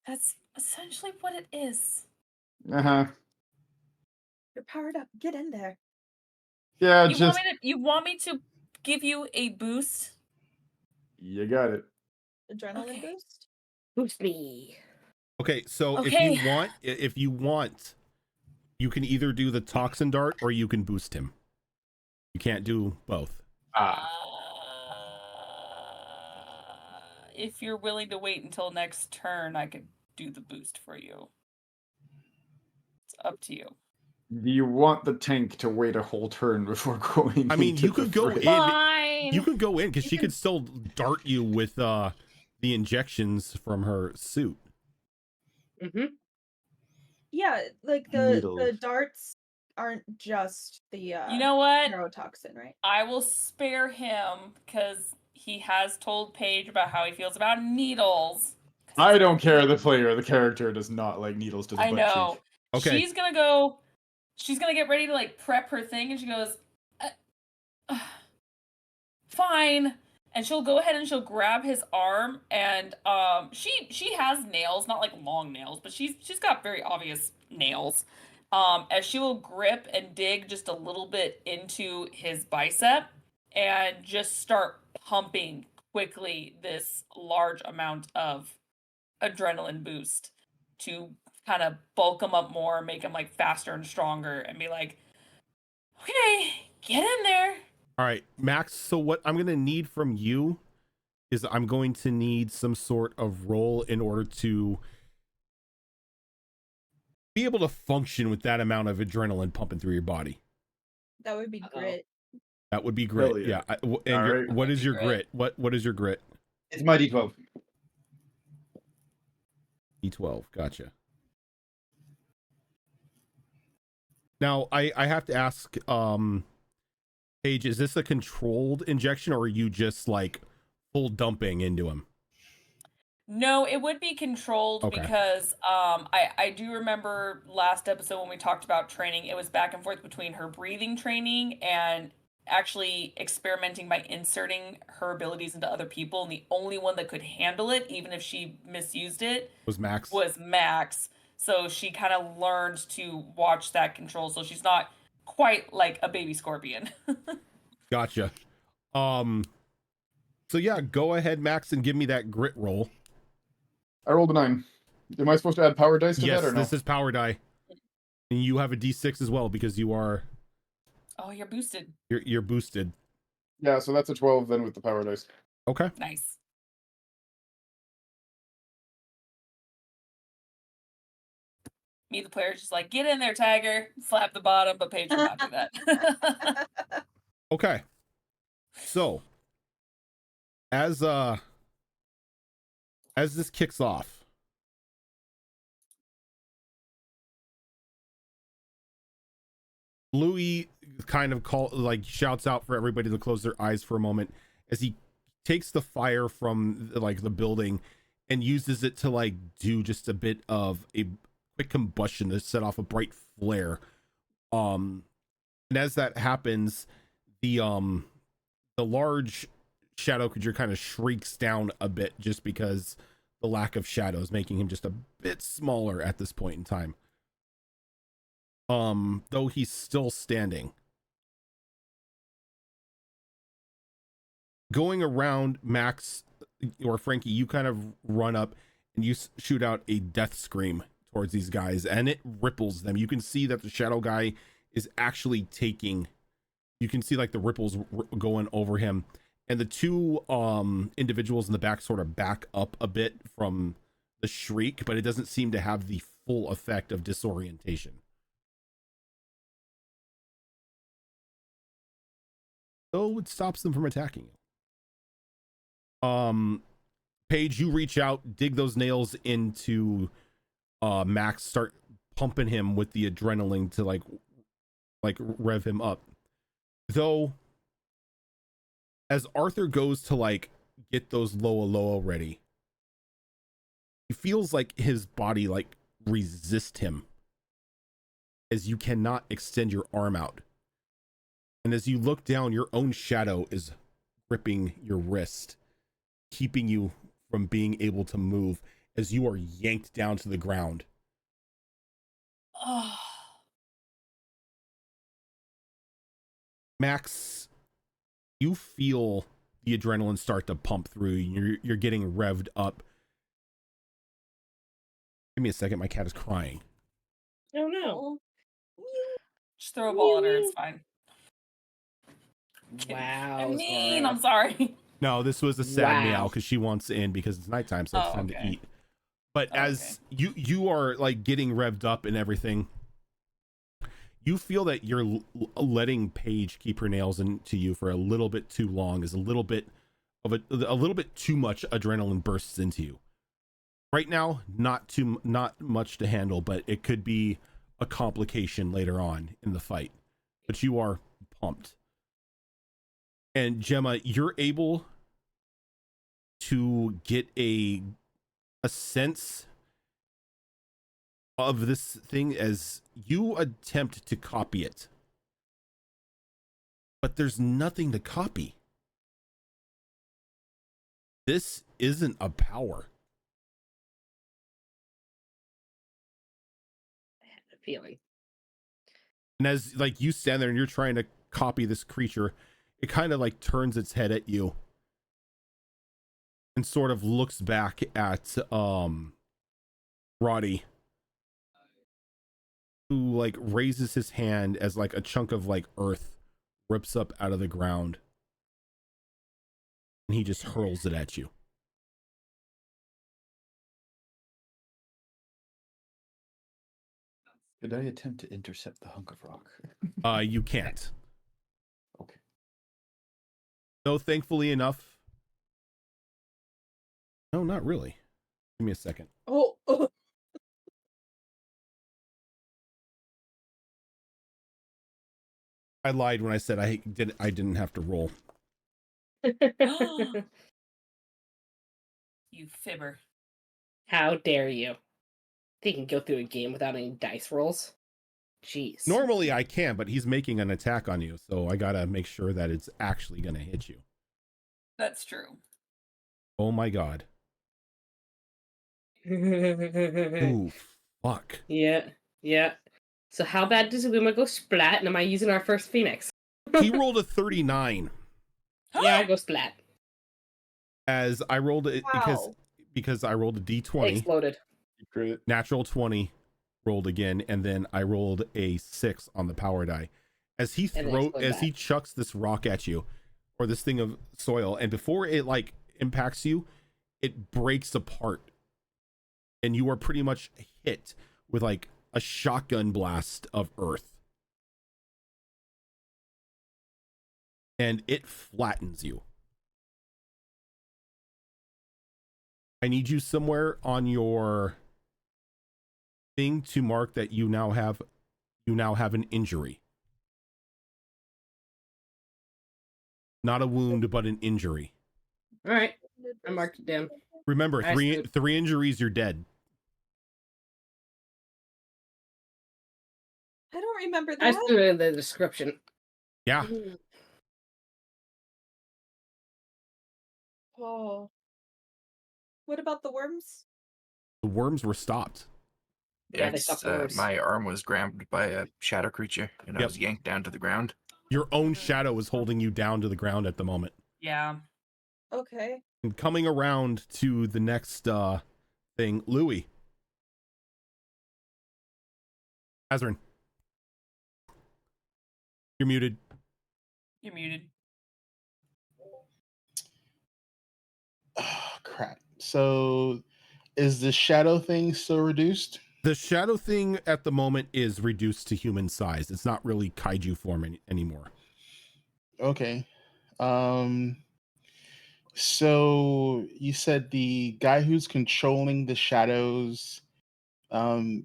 That's essentially what it is. Uh-huh. You're powered up. Get in there. Yeah, You just want me to give you a boost You got it. Adrenaline Okay. boost. Boost me. Okay, so Okay. if you want, you can either do the toxin dart or you can boost him. You can't do both. Ah. If you're willing to wait until next turn, I could do the boost for you. It's up to you. Do you want the tank to wait a whole turn before going? I mean, into you could the go fray? in. Fine. You can go in because You she can- could still dart you with the injections from her suit. Mm-hmm. Yeah, like the Needles. darts aren't just the You know what? neurotoxin, right? I will spare him because he has told Paige about how he feels about needles. I don't care. The player, the character, does not like needles to the I butt know. cheek. Okay. She's gonna go. She's gonna get ready to like prep her thing, and she goes, "Fine." And she'll go ahead and she'll grab his arm, and she has nails, not like long nails, but she's got very obvious nails. As she will grip and dig just a little bit into his bicep, and just start pumping quickly this large amount of adrenaline boost to kind of bulk him up more, make him like faster and stronger, and be like, okay, get in there. All right, Max. So what I'm going to need from you is I'm going to need some sort of roll in order to be able to function with that amount of adrenaline pumping through your body. That would be grit. That would be grit. Hell yeah. And All right. what is That'd be your grit. grit? What is your grit? It's my D12. D12. Gotcha. Now I have to ask, Paige, is this a controlled injection or are you just like full dumping into him? No, it would be controlled Okay. because I do remember last episode when we talked about training, it was back and forth between her breathing training and actually experimenting by inserting her abilities into other people, and the only one that could handle it, even if she misused it, Was Max? was Max. So she kind of learned to watch that control, so she's not quite like a baby scorpion. Gotcha. So yeah, go ahead, Max, and give me that grit roll. I rolled a 9. Am I supposed to add power dice to Yes, that or no? this is power die. And you have a D6 as well because you are Oh, you're boosted. you're boosted. Yeah, so that's a 12 then with the power dice. Okay. Nice. Me, the player, is just like, get in there, Tiger. Slap the bottom, but Paige would not do that. Okay. So as this kicks off, Louis kind of shouts out for everybody to close their eyes for a moment as he takes the fire from like the building and uses it to like do just a bit of a quick combustion to set off a bright flare. And as that happens, the large shadow creature kind of shrieks down a bit just because the lack of shadows making him just a bit smaller at this point in time. Though he's still standing. Going around, Max or Frankie, you kind of run up and you shoot out a death scream towards these guys, and it ripples them. You can see that the shadow guy is actually taking. You can see like the ripples going over him, and the two individuals in the back sort of back up a bit from the shriek, but it doesn't seem to have the full effect of disorientation. So it stops them from attacking you. Paige, you reach out, dig those nails into Max, start pumping him with the adrenaline to like rev him up. Though as Arthur goes to like get those Loa ready, he feels like his body like resist him as you cannot extend your arm out. And as you look down, your own shadow is gripping your wrist, keeping you from being able to move as you are yanked down to the ground. Oh. Max, you feel the adrenaline start to pump through. You're getting revved up. Give me a second. My cat is crying. Oh no. Just throw a ball at her. It's fine. Wow. I'm mean. Zora. I'm sorry. No, this was a sad Wow. meow because she wants in because it's nighttime, so it's time to eat. But as you are like getting revved up and everything, you feel that you're letting Paige keep her nails into you for a little bit too long. Is a little bit of a little bit too much adrenaline bursts into you. Right now, not much to handle, but it could be a complication later on in the fight. But you are pumped. And Gemma, you're able to get a sense of this thing as you attempt to copy it. But there's nothing to copy. This isn't a power. I had a feeling. And as like you stand there and you're trying to copy this creature, it kind of like turns its head at you and sort of looks back at Roddy, who like raises his hand as like a chunk of like earth rips up out of the ground, and he just hurls it at you. Did I attempt to intercept the hunk of rock? You can't. Okay. Though thankfully enough. No, not really. Give me a second. Oh. I lied when I said I didn't have to roll. You fibber. How dare you? They can go through a game without any dice rolls. Jeez. Normally I can, but he's making an attack on you, so I gotta make sure that it's actually gonna hit you. That's true. Oh my god. Ooh, fuck. Yeah. So how bad does Illuma go splat? And am I using our first Phoenix? He rolled a 39. Yeah, I go splat. As I rolled it because I rolled a d20. Exploded. Natural 20 rolled again, and then I rolled a 6 on the power die. As he chucks this rock at you, or this thing of soil, and before it like impacts you, it breaks apart. And you are pretty much hit with like a shotgun blast of earth. And it flattens you. I need you somewhere on your thing to mark that you now have an injury. Not a wound, but an injury. All right. I marked it down. Remember, three injuries, you're dead. I don't remember I that. stood in the description. Yeah. Oh. What about the worms? The worms were stopped. Yeah, they stopped the worms. My arm was grabbed by a shadow creature, and I was yanked down to the ground. Your own shadow is holding you down to the ground at the moment. Yeah. Okay. And coming around to the next thing, Louis. Azrin. You're muted. You're muted. Oh, crap. So is the shadow thing still reduced? The shadow thing at the moment is reduced to human size. It's not really kaiju form anymore. Okay. So you said the guy who's controlling the shadows,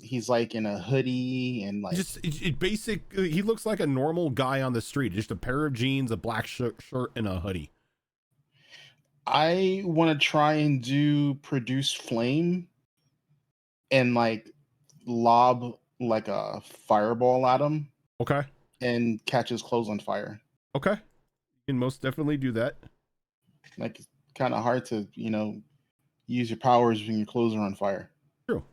he's like in a hoodie and like he looks like a normal guy on the street, just a pair of jeans, a black shirt and a hoodie. I want to try and do produce flame and like lob like a fireball at him. Okay. And catch his clothes on fire. Okay. You can most definitely do that. Like, it's kind of hard to, use your powers when your clothes are on fire. True.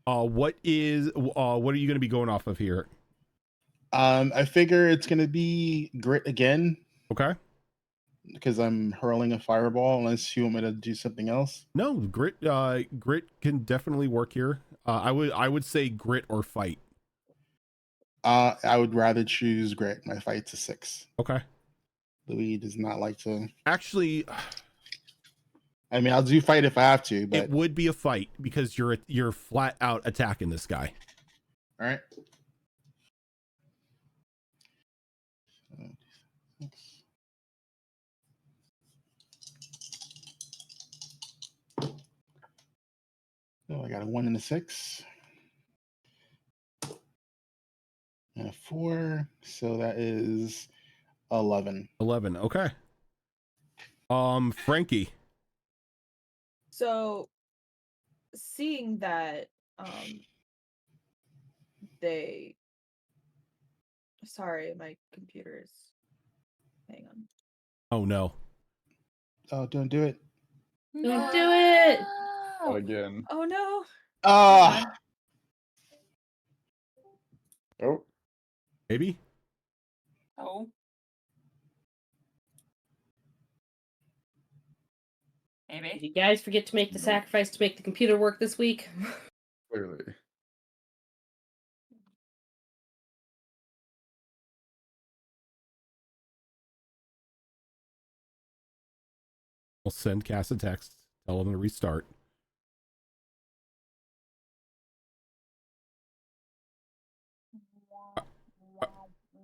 What are you going to be going off of here? I figure it's going to be grit again. Okay. because I'm hurling a fireball, unless you want me to do something else. No, grit can definitely work here. I would say grit or fight. I would rather choose grit. My fight's a 6. Okay. Louis does not like to. Actually, I mean, I'll do fight if I have to, but it would be a fight because you're flat out attacking this guy. all right. So I got a 1 and a 6. And a 4. So that is 11. 11. Okay. Frankie. So, seeing that they sorry, my computer's hang on. Oh no. Oh, don't do it. Don't do it. Not again. Oh no. Ah, Oh, Maybe. Oh. Did Maybe. you guys forget to make the sacrifice to make the computer work this week? clearly. I'll send Cass a text. Tell him to restart.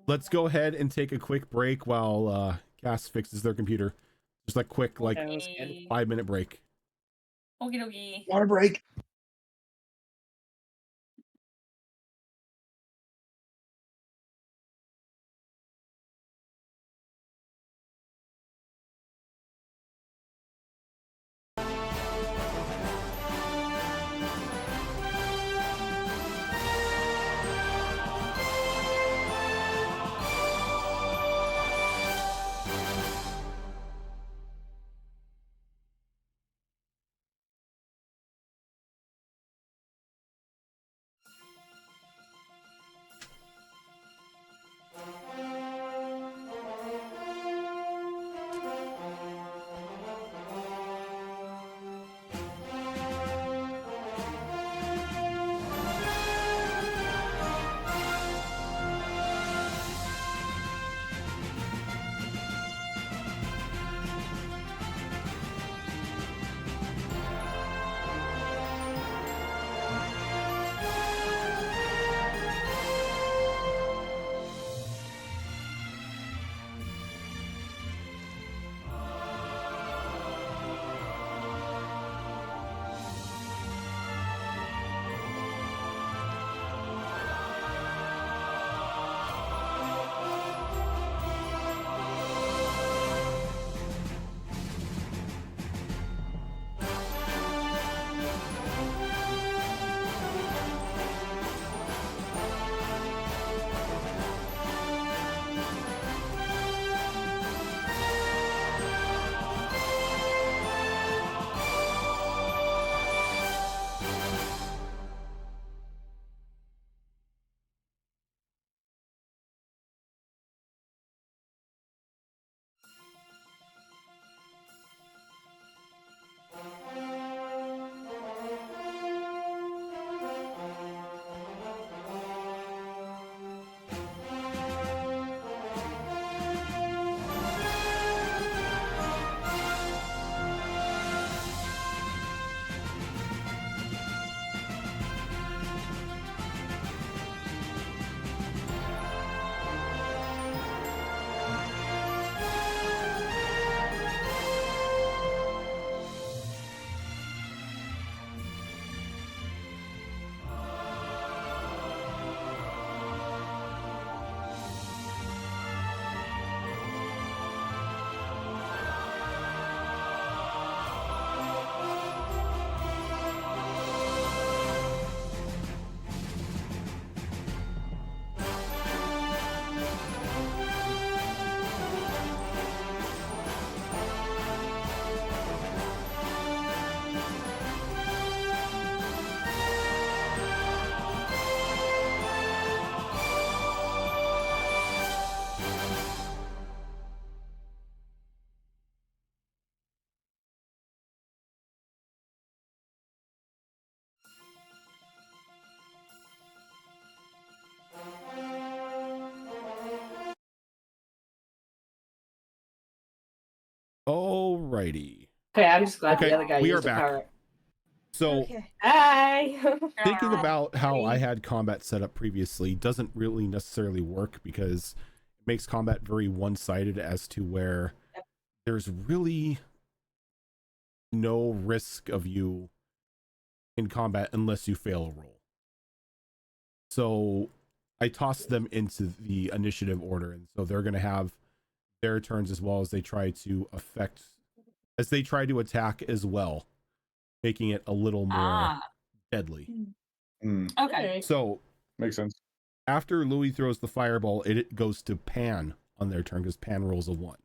Let's go ahead and take a quick break while Cass fixes their computer. Just a quick, like, Okay. 5-minute break. Okie dokie. water break. Alrighty. Okay, I'm just glad Okay, the other guy we used are a back. power. So Okay. Hi. thinking about how I Hi. had combat set up previously doesn't really necessarily work because it makes combat very one-sided as to where there's really no risk of you in combat unless you fail a roll. So I tossed them into the initiative order, and so they're going to have their turns as well as they try to attack as well, making it a little more deadly. Okay. So Makes sense. after Louis throws the fireball, it goes to Pan on their turn because Pan rolls a 1.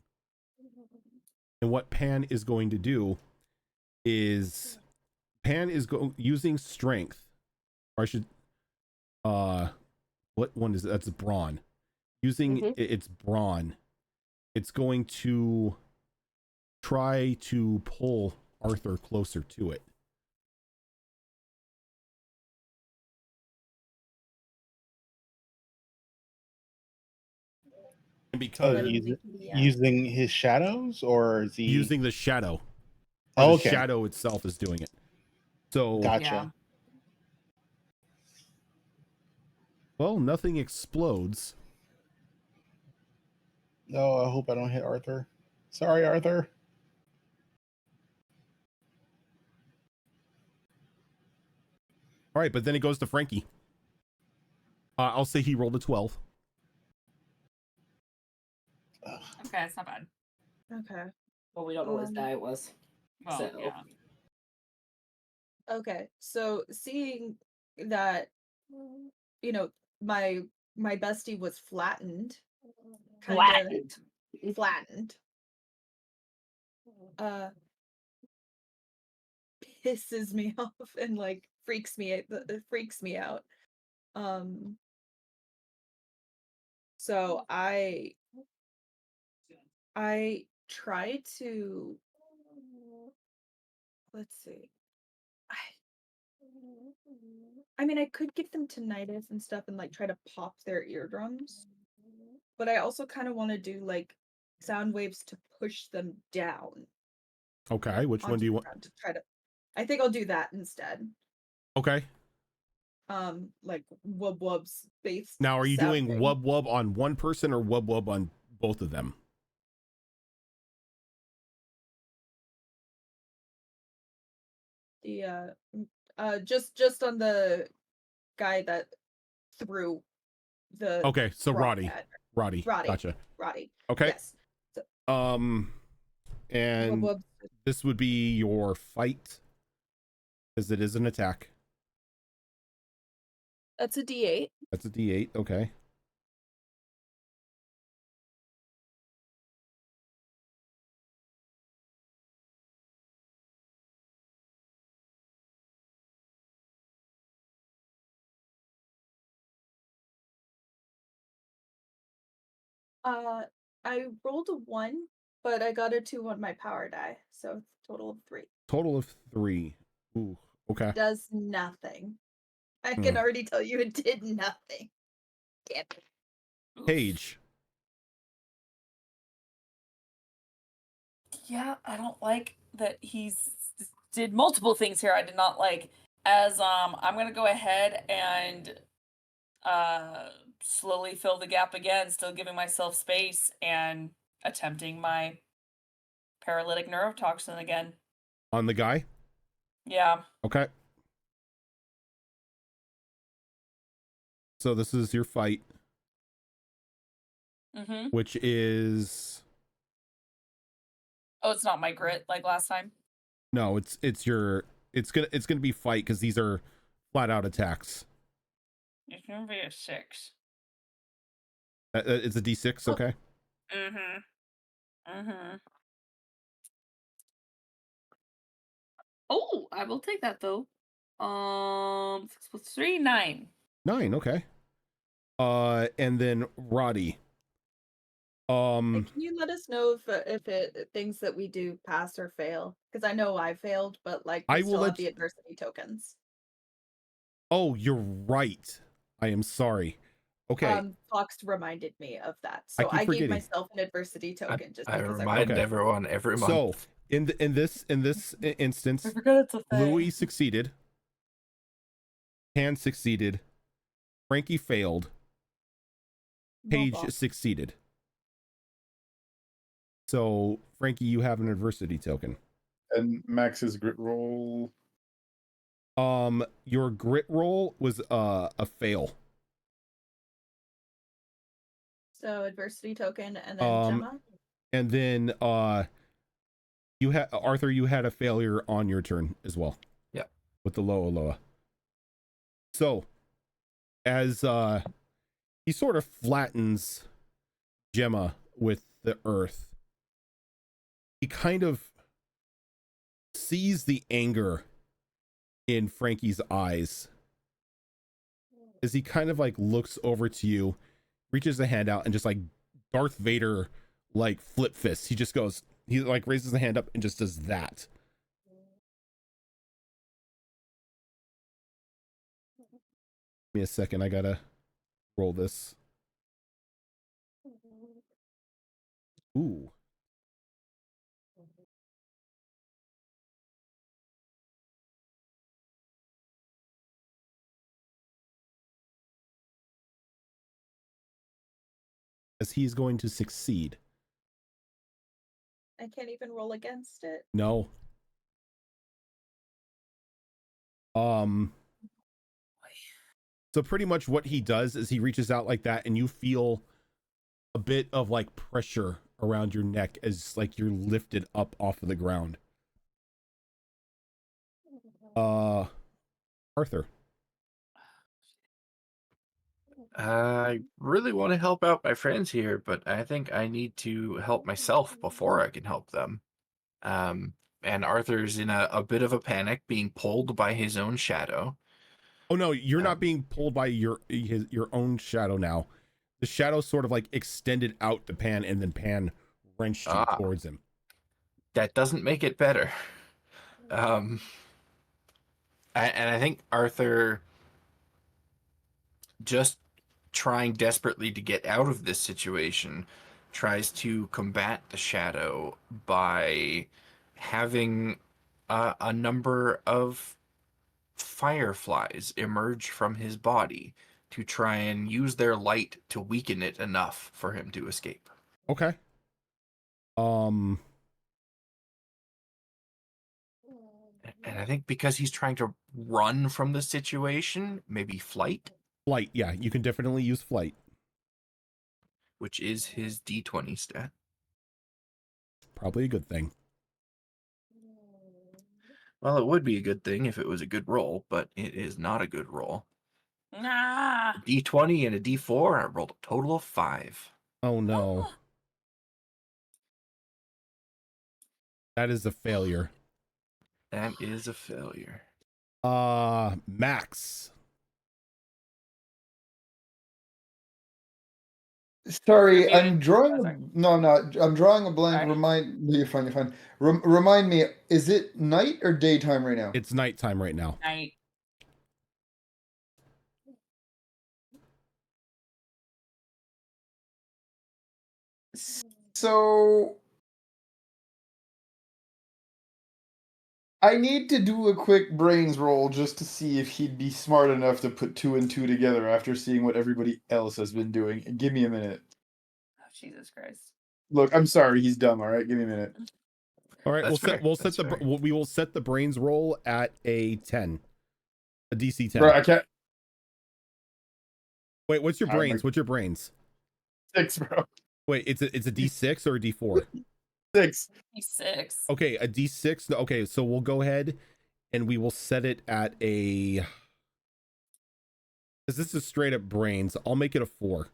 And what Pan is going to do is Pan is using strength, or I should what one is it? That's brawn. Using its brawn, it's going to try to pull Arthur closer to it. And because Using his shadows, or is he using the shadow, or Oh, the okay. shadow itself is doing it. So Gotcha. well, nothing explodes. Oh, I hope I don't hit Arthur. Sorry, Arthur. All right, but then it goes to Frankie. I'll say he rolled a 12. Okay, it's not bad. Okay. Well, we don't know what his die was. Well, So. yeah. Okay. So seeing that, you know, my bestie was flattened. Flattened. Pisses me off and like freaks me out. So I try to, let's see. I mean, I could give them tinnitus and stuff and like try to pop their eardrums, but I also kind of want to do like sound waves to push them down. Okay, which one do you want? To try to, I think I'll do that instead. Okay. Like wub wubs based. Now, are you doing sounding. wub wub on one person or wub wub on both of them? The just on the guy that threw the. Okay, so Roddy. Roddy. Gotcha. Roddy. Okay. Yes. So, and wub. this would be your fight, because it is an attack. That's a D8. That's a D8. Okay. I rolled a 1, but I got a 2 on my power die, so it's a total of 3. Total of 3. Ooh. Okay. It does nothing. I can already tell you it did nothing. Damn it. Paige. Yeah, I don't like that he's did multiple things here I did not like. As I'm gonna go ahead and slowly fill the gap again, still giving myself space and attempting my paralytic neurotoxin again. On the guy? Yeah. Okay. So this is your fight, which is... Oh, it's not my grit like last time. No, it's gonna be fight because these are flat out attacks. It's gonna be a 6. It's a D6, okay? Oh, I will take that though. 6 plus 3, 9. 9, okay. And then Roddy. Can you let us know if it things that we do pass or fail? Because I know I failed, but like we still have the adversity tokens. Oh, you're right. I am sorry. Okay. Fox reminded me of that, so I gave myself an adversity token just I because remind everyone every month. So in this I instance, forgot it's a thing. Louis succeeded, Pan succeeded, Frankie failed, Paige succeeded. So Frankie, you have an adversity token. And Max's grit roll. Your grit roll was a fail. So adversity token and then Gemma. And then you had Arthur, you had a failure on your turn as well. Yeah. With the Loa. So as he sort of flattens Gemma with the earth, he kind of sees the anger in Frankie's eyes as he kind of like looks over to you, reaches a hand out, and just like Darth Vader like flip fists. He just goes, he like raises the hand up and just does that. Give me a second, I gotta roll this. Ooh. As he's going to succeed. I can't even roll against it. No. So pretty much what he does is he reaches out like that, and you feel a bit of like pressure around your neck as like you're lifted up off of the ground. Arthur. I really want to help out my friends here, but I think I need to help myself before I can help them. And Arthur's in a bit of a panic, being pulled by his own shadow. Oh no, you're not being pulled by your own shadow now. The shadow sort of like extended out to Pan, and then Pan wrenched you towards him. That doesn't make it better. And I think Arthur, just trying desperately to get out of this situation, tries to combat the shadow by having a number of fireflies emerge from his body to try and use their light to weaken it enough for him to escape. Okay. And I think because he's trying to run from the situation, maybe flight. Flight, yeah, you can definitely use flight. Which is his D20 stat. Probably a good thing. Well, it would be a good thing if it was a good roll, but it is not a good roll. Nah. A D20 and a D4, I rolled a total of 5. Oh no. That is a failure. That is a failure. Max. Sorry, I'm drawing. No, I'm not. I'm drawing a blank. Remind. You're fine. You're fine. Remind me. Is it night or daytime right now? It's nighttime right now. Night. So I need to do a quick brains roll just to see if he'd be smart enough to put 2 and 2 together after seeing what everybody else has been doing. Give me a minute. Oh, Jesus Christ. Look, I'm sorry, he's dumb. All right, give me a minute. All right, That's we will set the brains roll at a 10, a DC 10. Bro, I can't. Wait, what's your brains? What's your brains? 6, bro. Wait, it's a D6 or a D4? 6. D6. Okay, a D6. Okay, so we'll go ahead and we will set it at a. Because this is straight up brains, I'll make it a 4.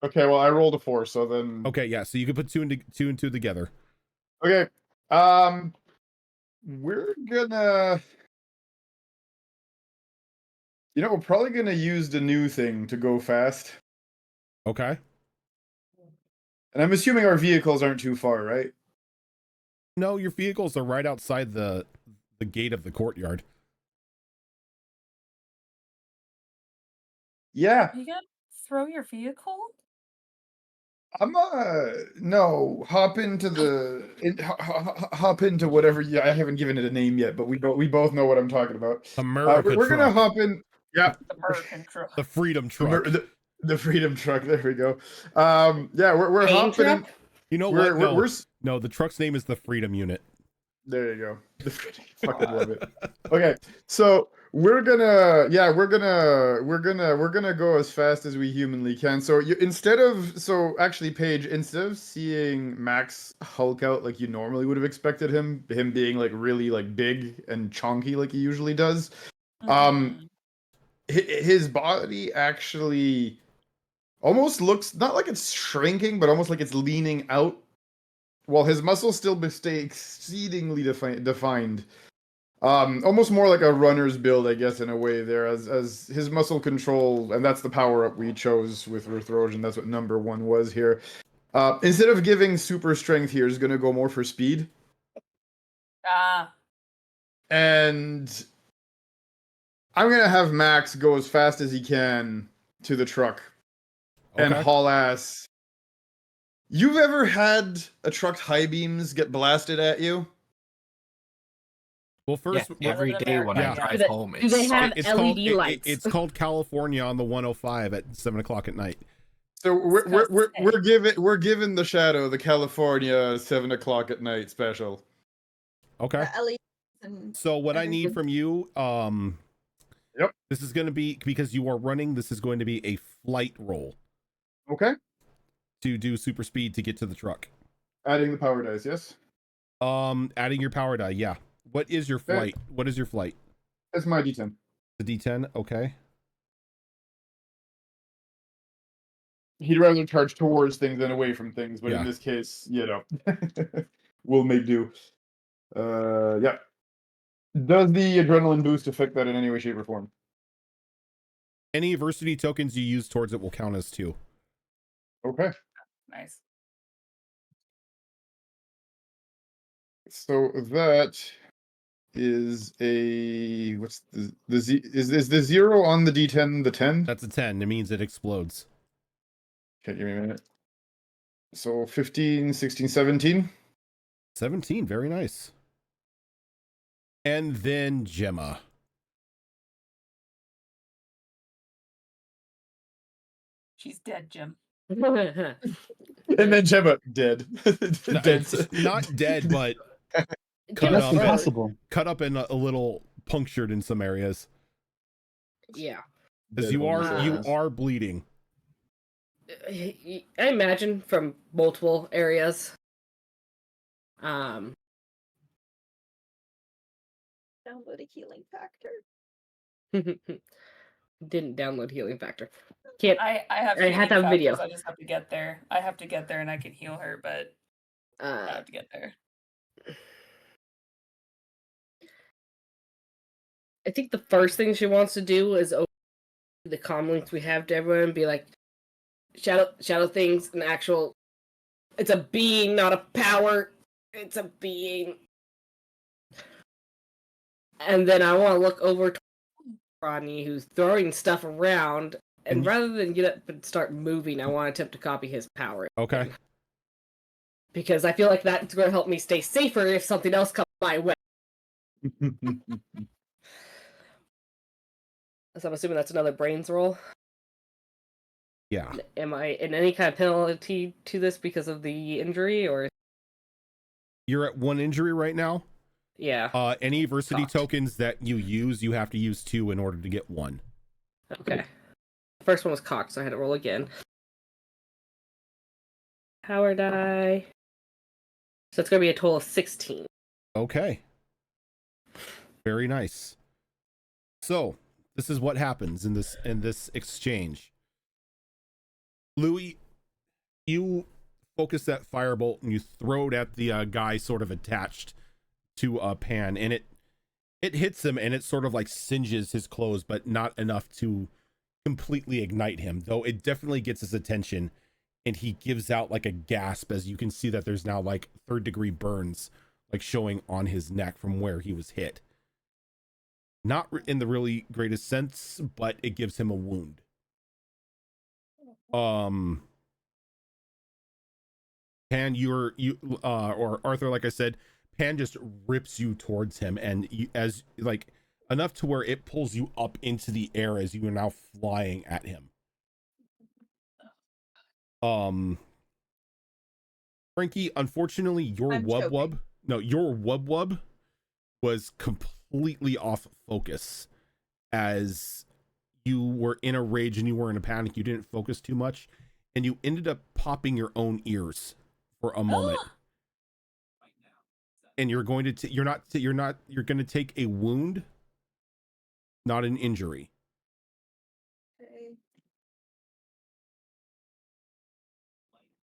Okay, well I rolled a 4, so then. Okay, yeah, so you can put two and two together. Okay, we're gonna. We're probably gonna use the new thing to go fast. Okay. And I'm assuming our vehicles aren't too far, right? No, your vehicles are right outside the gate of the courtyard. Yeah. You gotta throw your vehicle? I'm no, hop into hop into whatever. Yeah, I haven't given it a name yet, but we both know what I'm talking about. America We're gonna truck. hop in. Yeah, American truck. The freedom truck. the freedom truck. There we go. Yeah, we're Pain hopping in. truck? You know We're, what? No, we're no, the truck's name is the freedom unit. there you go. The fucking love it. Okay, so we're gonna go as fast as we humanly can. So actually, Paige, instead of seeing Max Hulk out like you normally would have expected him being like really like big and chonky like he usually does, Mhm. his body actually almost looks not like it's shrinking, but almost like it's leaning out. While his muscles still stay exceedingly defined, almost more like a runner's build, I guess, in a way. There, as his muscle control, and that's the power up we chose with Earthrosion. That's what number 1 was here. Instead of giving super strength here, is going to go more for speed. And I'm going to have Max go as fast as he can to the truck and haul ass. You've ever had a truck's high beams get blasted at you? Well, first, every day when I drive home, Do they have it's LED called, lights? It's called California on the 105 at 7:00 at night. So we're giving the Shadow the California 7:00 at night special. Okay. So what I need from you, yep, this is going to be, because you are running, this is going to be a flight roll. Okay. To do super speed to get to the truck. Adding the power dice, yes. Adding your power die, yeah. What is your flight? What is your flight? That's my D10. The D10, okay. He'd rather charge towards things than away from things, but in this case, we'll make do. Yeah. Does the adrenaline boost affect that in any way, shape, or form? Any adversity tokens you use towards it will count as 2. Okay. Nice. So that is a what's is the 0 on the D10 the 10? That's a 10. It means it explodes. Okay, give me a minute. So 15, 16, 17. 17, very nice. And then Gemma. She's dead, Jim. And then Gemma dead. Dead. Not dead, but cut up and a little punctured in some areas. Yeah. Because you are bleeding. I imagine from multiple areas. Download a healing factor. Didn't download healing factor. Can't. I have. I had to have video. I just have to get there. I have to get there, and I can heal her, but I have to get there. I think the first thing she wants to do is open the comm links we have to everyone and be like, shadow things, an actual. It's a being, not a power. It's a being. And then I want to look over to Rodney, who's throwing stuff around, and rather than get up and start moving, I want to attempt to copy his power. Okay. Because I feel like that's going to help me stay safer if something else comes my way. So I'm assuming that's another brains roll. Yeah. Am I in any kind of penalty to this because of the injury, or? You're at 1 injury right now? Yeah. Any adversity tokens that you use, you have to use 2 in order to get 1. Okay. The first one was cocked, so I had to roll again. Power die. So it's going to be a total of 16. Okay. Very nice. So, this is what happens in this exchange. Louis, you focus that firebolt and you throw it at the guy sort of attached to a pan, and it hits him, and it sort of like singes his clothes, but not enough to completely ignite him, though it definitely gets his attention, and he gives out like a gasp as you can see that there's now like 3rd-degree burns like showing on his neck from where he was hit. Not in the really greatest sense, but it gives him a wound. Pan, or Arthur, like I said, Pan just rips you towards him, and you, as like enough to where it pulls you up into the air as you are now flying at him. Frankie, unfortunately, your I'm choking. your wub was completely off focus as you were in a rage and you were in a panic. You didn't focus too much, and you ended up popping your own ears for a moment. And you're going to you're going to take a wound, not an injury. Okay.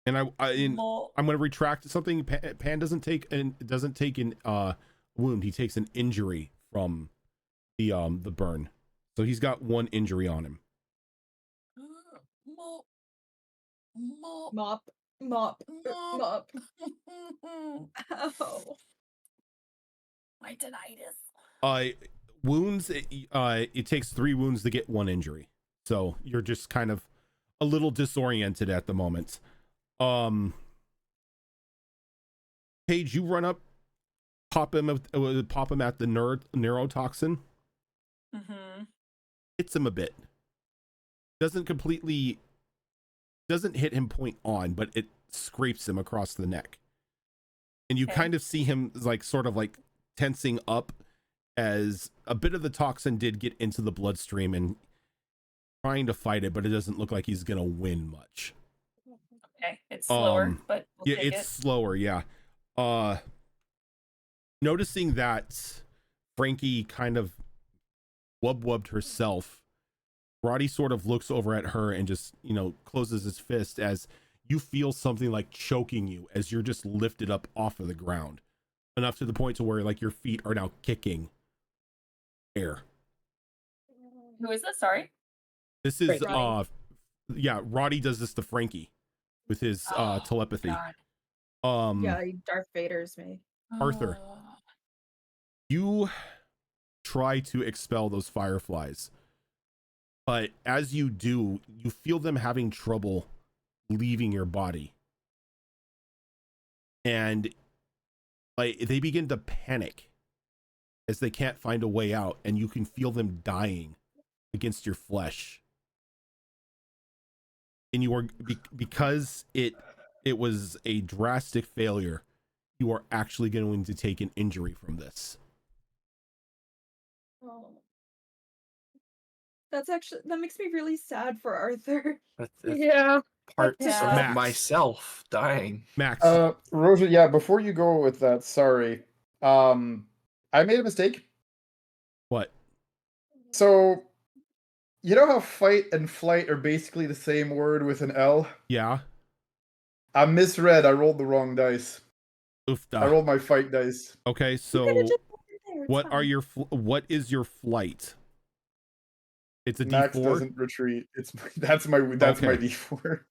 And I'm going to retract something. Pan doesn't take an wound. He takes an injury from the burn. So he's got one injury on him. Mop. Ow. My tinnitus. Wounds. It takes 3 wounds to get 1 injury. So you're just kind of a little disoriented at the moment. Paige, you run up, pop him at the neurotoxin. Mm-hmm. Hits him a bit. Doesn't hit him point on, but it scrapes him across the neck. And you kind of see him like sort of like tensing up as a bit of the toxin did get into the bloodstream and trying to fight it, but it doesn't look like he's gonna win much. Okay, it's slower, but we'll take it's slower, yeah. Noticing that Frankie kind of wubbed herself, Roddy sort of looks over at her and just, closes his fist as you feel something like choking you as you're just lifted up off of the ground, enough to the point to where like your feet are now kicking air. Who is this? Sorry. This is Roddy. Roddy does this to Frankie with his telepathy. God. Yeah, he Darth Vader's me. Arthur, you try to expel those fireflies, but as you do, you feel them having trouble leaving your body, and like they begin to panic as they can't find a way out, and you can feel them dying against your flesh. And you are because it was a drastic failure, you are actually going to take an injury from this. Oh. That makes me really sad for Arthur. That's Yeah. parts Yeah. of Max. myself dying. Max, Rosa, yeah, before you go with that, sorry. I made a mistake. what? So, you know how fight and flight are basically the same word with an L? Yeah. I misread. I rolled the wrong dice. Oofda. I rolled my fight dice. Okay, You so could've just put it there, it's what are fine. your what is your flight? It's a Max D4. doesn't retreat. That's my Okay. D4.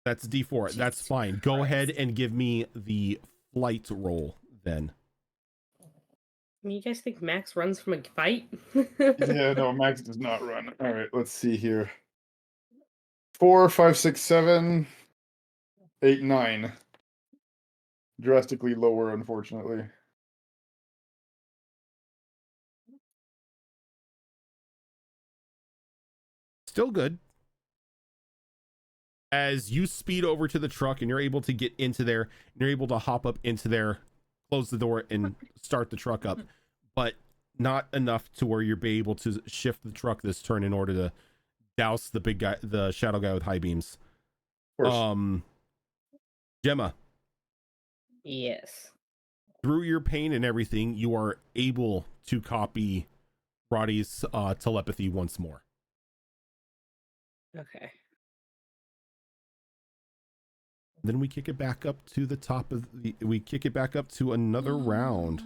That's D4. Jesus That's fine. Go Christ. ahead and give me the flight roll then. You guys think Max runs from a fight? Yeah, no, Max does not run. All right, let's see here. 4, 5, 6, 7, 8, 9. Drastically lower, unfortunately. Still good. As you speed over to the truck and you're able to get into there, and you're able to hop up into there, close the door and start the truck up, but not enough to where you're be able to shift the truck this turn in order to douse the big guy, the shadow guy with high beams. Of course. Gemma, Yes. through your pain and everything, you are able to copy Roddy's telepathy once more. Okay. Then we kick it back up to the top of we kick it back up to another round.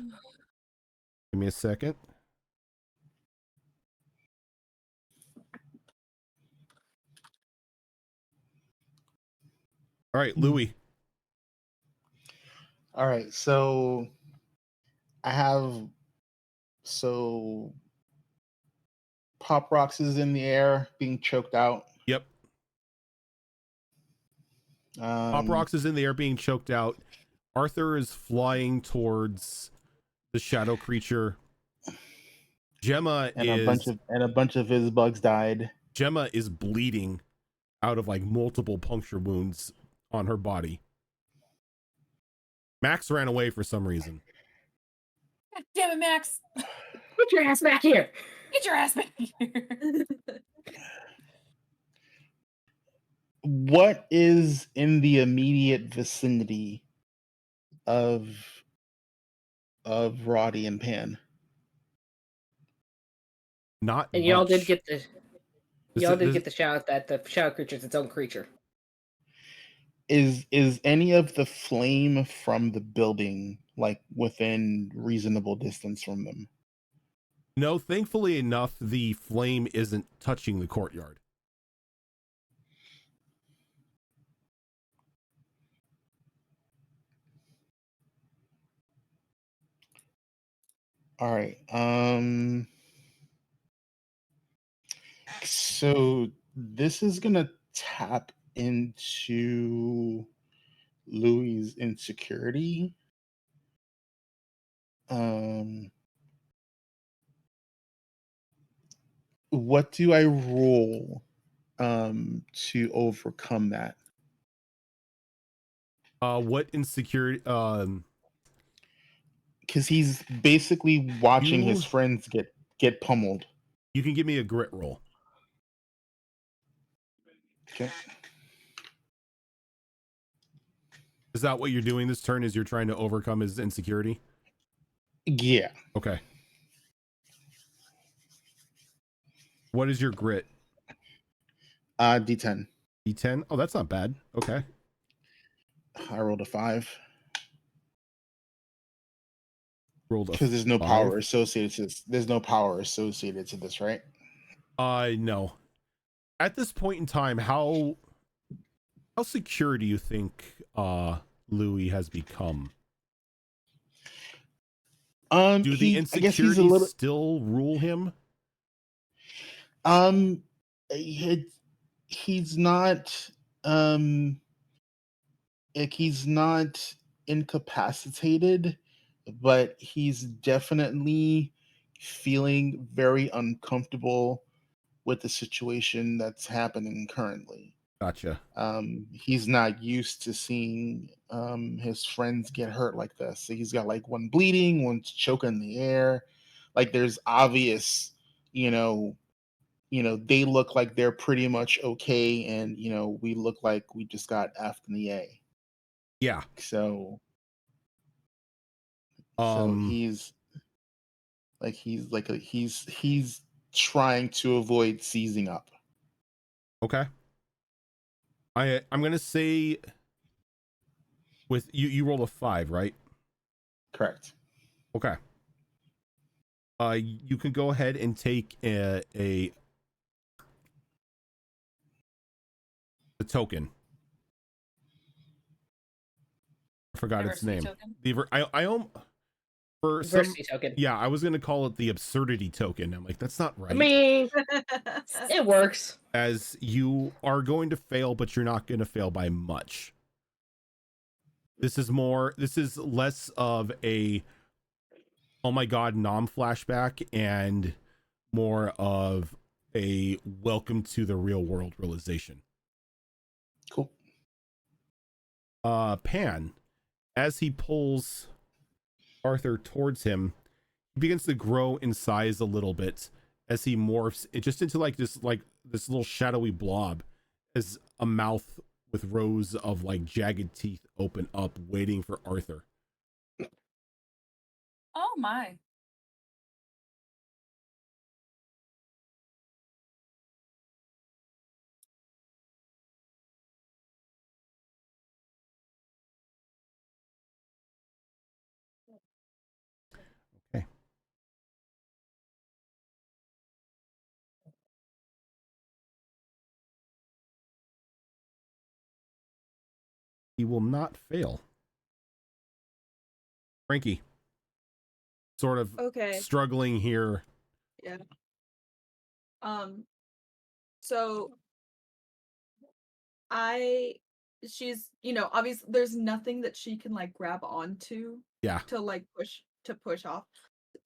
Give me a second. All right, Louis. All right, so I have Pop Rocks is in the air being choked out. Yep. Pop Rocks is in the air being choked out. Arthur is flying towards the shadow creature. Gemma and a bunch of his bugs died. Gemma is bleeding out of like multiple puncture wounds on her body. Max ran away for some reason. God damn it, Max! Put your ass back here. Get your ass back here. What is in the immediate vicinity of Roddy and Pan? Not And y'all did much. get the get the shout that the shadow creature is its own creature. Is any of the flame from the building like within reasonable distance from them? No, thankfully enough, the flame isn't touching the courtyard. All right. So this is gonna tap into Louis' insecurity. What do I roll to overcome that? What insecurity? Because he's basically watching You- his friends get pummeled. You can give me a grit roll. Okay. Is that what you're doing this turn? Is you're trying to overcome his insecurity? Yeah. Okay. What is your grit? D10. D10? Oh, that's not bad. Okay. I rolled a 5. Rolled a Because there's no 5. power associated to this. There's no power associated to this, right? No. At this point in time, how secure do you think Louis has become? Do the I guess he's a insecurities little. still rule him? He's not. Like he's not incapacitated, but he's definitely feeling very uncomfortable with the situation that's happening currently. Gotcha. He's not used to seeing his friends get hurt like this. So he's got like one bleeding, one's choking in the air. Like there's obvious, they look like they're pretty much okay, and we look like we just got F in the A. Yeah. So he's trying to avoid seizing up. Okay. I'm gonna say with you rolled a 5, right? Correct. Okay. You can go ahead and take a token. I forgot its name. Token? For Diversity token. Yeah, I was gonna call it the absurdity token. I'm like, that's not right. I mean, it works. As you are going to fail, but you're not going to fail by much. This is less of a oh my god nom flashback and more of a welcome to the real world realization. Cool. Pan, as he pulls Arthur towards him, he begins to grow in size a little bit as he morphs just into this little shadowy blob, as a mouth with rows of like jagged teeth open up, waiting for Arthur. Oh my. Okay. He will not fail. Frankie, sort of struggling here. Yeah. So she's, you know, obviously there's nothing that she can like grab onto Yeah. to like push off.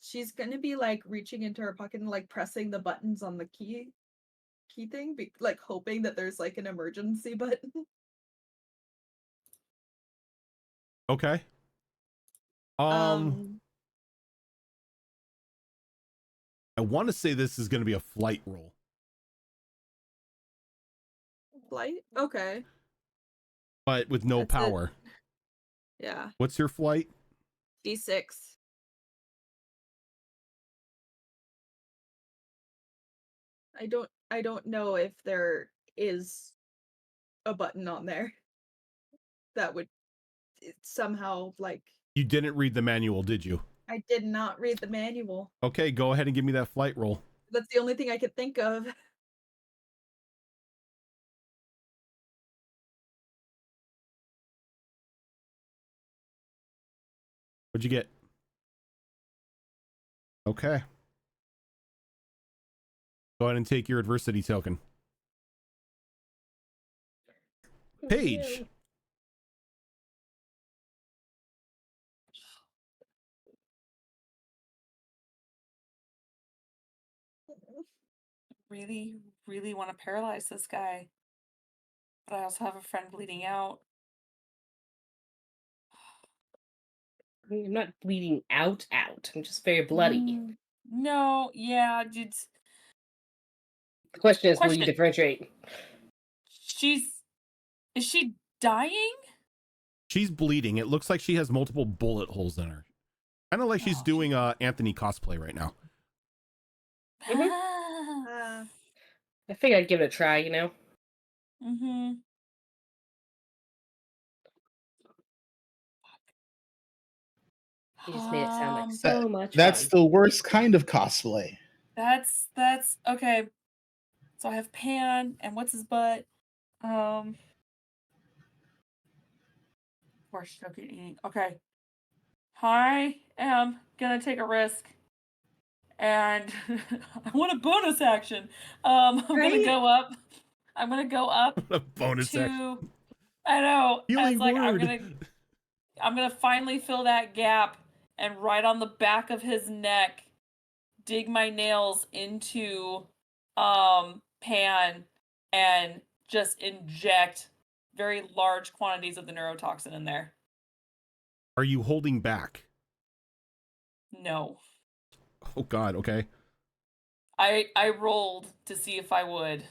She's gonna be like reaching into her pocket and like pressing the buttons on the key thing, like hoping that there's like an emergency button. Okay. Um, I want to say this is going to be a flight roll. Flight? Okay. But with no That's it. power. Yeah. What's your flight? D6. I don't know if there is a button on there that would somehow like. You didn't read the manual, did you? I did not read the manual. Okay, go ahead and give me that flight roll. That's the only thing I could think of. What'd you get? Okay. Go ahead and take your adversity token. Paige. Really, really want to paralyze this guy. But I also have a friend bleeding out. I mean, I'm not bleeding out. I'm just very bloody. No, yeah, The question is, will you Question. differentiate? Is she dying? She's bleeding. It looks like she has multiple bullet holes in her. Kind of like she's doing Anthony cosplay right now. Ah. I figured I'd give it a try, you know? Mm-hmm. You just made it sound like Um, so much That's fun. the worst kind of cosplay. That's okay. So I have Pan and what's his butt? Of course, Shoki eating. Okay. I am gonna take a risk. And I want a bonus action. I'm gonna Right? go up. I'm gonna go up A bonus to action. I know. Healing It's like word. I'm gonna finally fill that gap and right on the back of his neck dig my nails into Pan and just inject very large quantities of the neurotoxin in there. Are you holding back? No. Oh God. Okay. I rolled to see if I would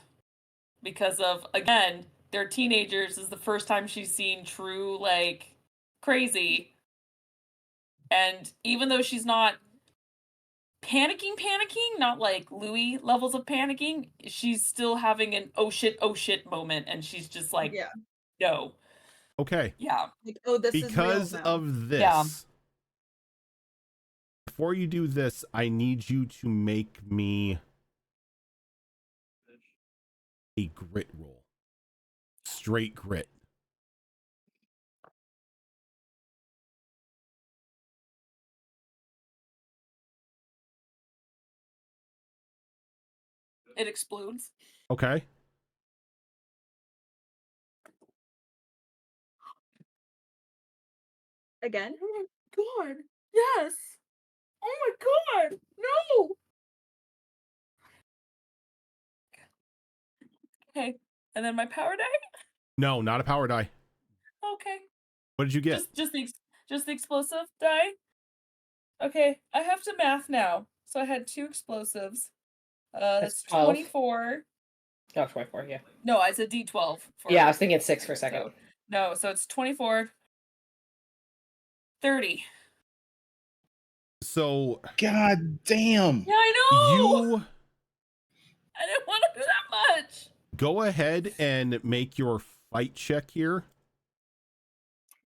because of again, they're teenagers. This is the first time she's seen true like crazy. And even though she's not panicking, not like Louis levels of panicking, she's still having an oh shit moment, and she's just like, Yeah. no. Okay. Yeah. Like, oh, this is real Because now. of this, Yeah. before you do this, I need you to make me a grit roll. Straight grit. It explodes. Okay. Again? Oh my god. Yes. Oh my god. No. Okay. And then my power die? No, not a power die. Okay. What did you get? Just the explosive die? Okay. I have to math now. So I had 2 explosives. That's 12. 24. Oh, 24, yeah. No, it's a D12. Yeah, I was thinking 6 for a second. So, no, so it's 24. 30. So, God damn. Yeah, I know. You I didn't want to do that much. go ahead and make your fight check here,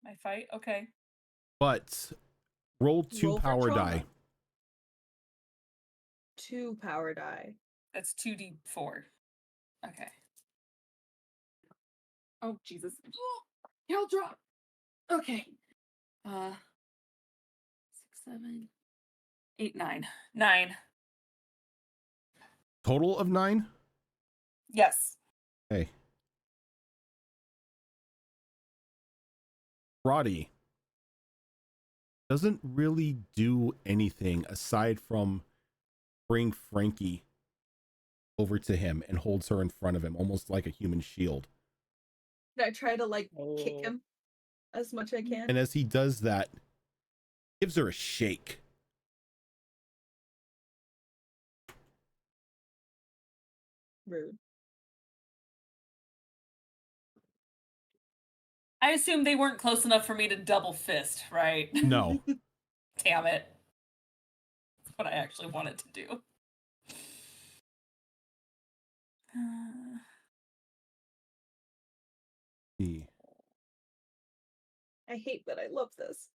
My fight, okay. but roll 2 Roll for power trauma. die. 2 power die. That's 2d4. Okay. Oh Jesus. He'll drop. Okay. 6, 7, 8, 9. 9. Total of 9? Yes. Hey. Roddy doesn't really do anything aside from bring Frankie over to him and holds her in front of him, almost like a human shield. Can I try to like kick Oh. him as much as I can? And as he does that, gives her a shake. Rude. I assume they weren't close enough for me to double fist, right? No. Damn it. That's what I actually wanted to do. I hate that I love this.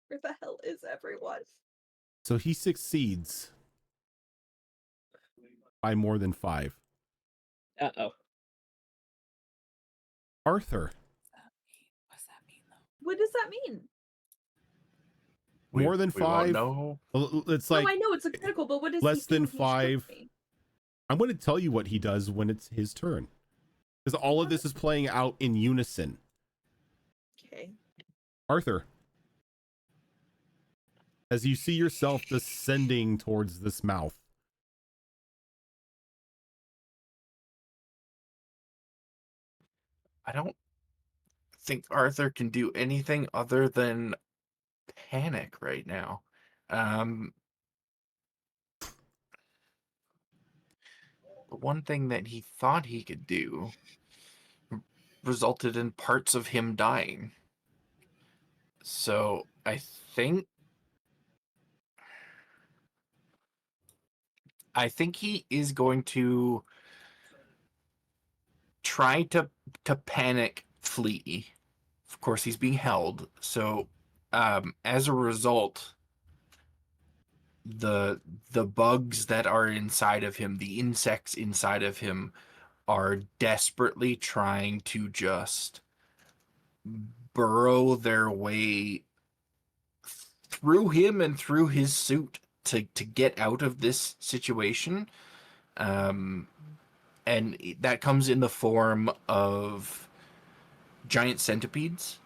Where the hell is everyone? So he succeeds by more than 5. Uh-oh. Arthur, What's that mean, though? What does that mean? more than we won't 5. know. It's No, like I know it's a critical, but what does less he do than when he shoots 5. me? I'm going to tell you what he does when it's his turn, because all of this is playing out in unison. Okay. Arthur, as you see yourself descending towards this mouth, I don't think Arthur can do anything other than panic right now. The one thing that he thought he could do resulted in parts of him dying. So I think he is going to try to panic flee. Of course, he's being held. So as a result, the bugs that are inside of him, the insects inside of him, are desperately trying to just burrow their way through him and through his suit to get out of this situation. And that comes in the form of giant centipedes,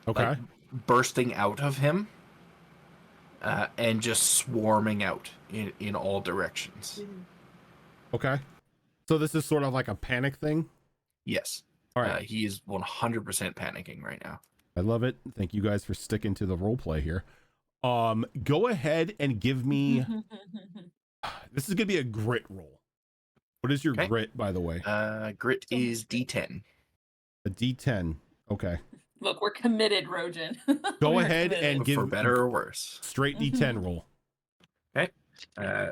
okay, like bursting out of him, and just swarming out in all directions. okay. So this is sort of like a panic thing. Yes. All right. He is 100% panicking right now. I love it. Thank you guys for sticking to the role play here. Go ahead and give me. This is gonna be a grit roll. What is your Okay. grit, by the way? Grit is D10. A D10. Okay. Look, we're committed, Rojan. Go We are ahead committed. and give For better or worse. straight D10 roll. Okay.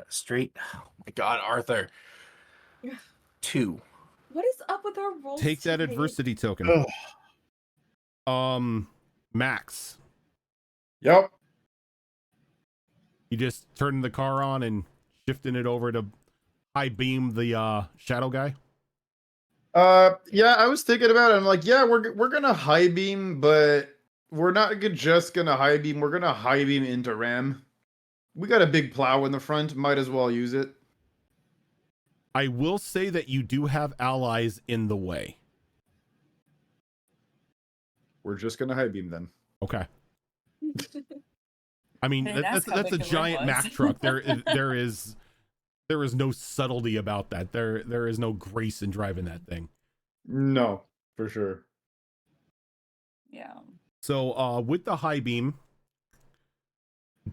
Straight. Oh my God, Arthur. 2. What is up with our rolls? Take that today? adversity token. Ugh. Max, Yep. you just turning the car on and shifting it over to high beam the shadow guy. Yeah, I was thinking about it. I'm like, yeah, we're gonna high beam, but we're not just gonna high beam. We're gonna high beam into Ram. We got a big plow in the front. Might as well use it. I will say that you do have allies in the way. We're just gonna high beam then. Okay. I mean, They didn't ask how that's a big the rim giant was. Mack truck. There is no subtlety about that. There is no grace in driving that thing. No, for sure. Yeah. So with the high beam,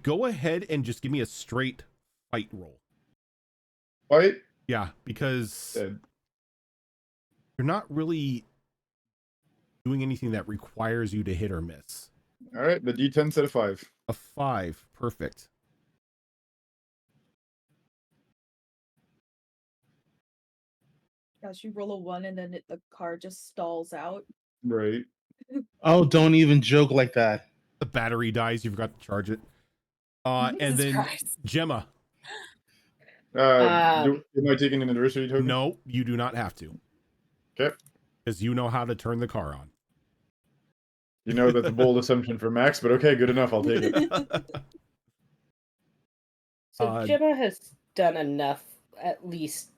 go ahead and just give me a straight fight roll. Fight. Yeah, because Dead. you're not really doing anything that requires you to hit or miss. All right, the D10 set of 5. A 5, perfect. Gosh, you roll a 1 and then the car just stalls out. Right. Oh, don't even joke like that. The battery dies. You forgot to charge it. And Jesus then Christ. Gemma. Am I taking an adversity token? No, you do not have to. Okay. Because you know how to turn the car on. You know that's a bold assumption for Max, but okay, good enough. I'll take it. So Gemma has done enough at least,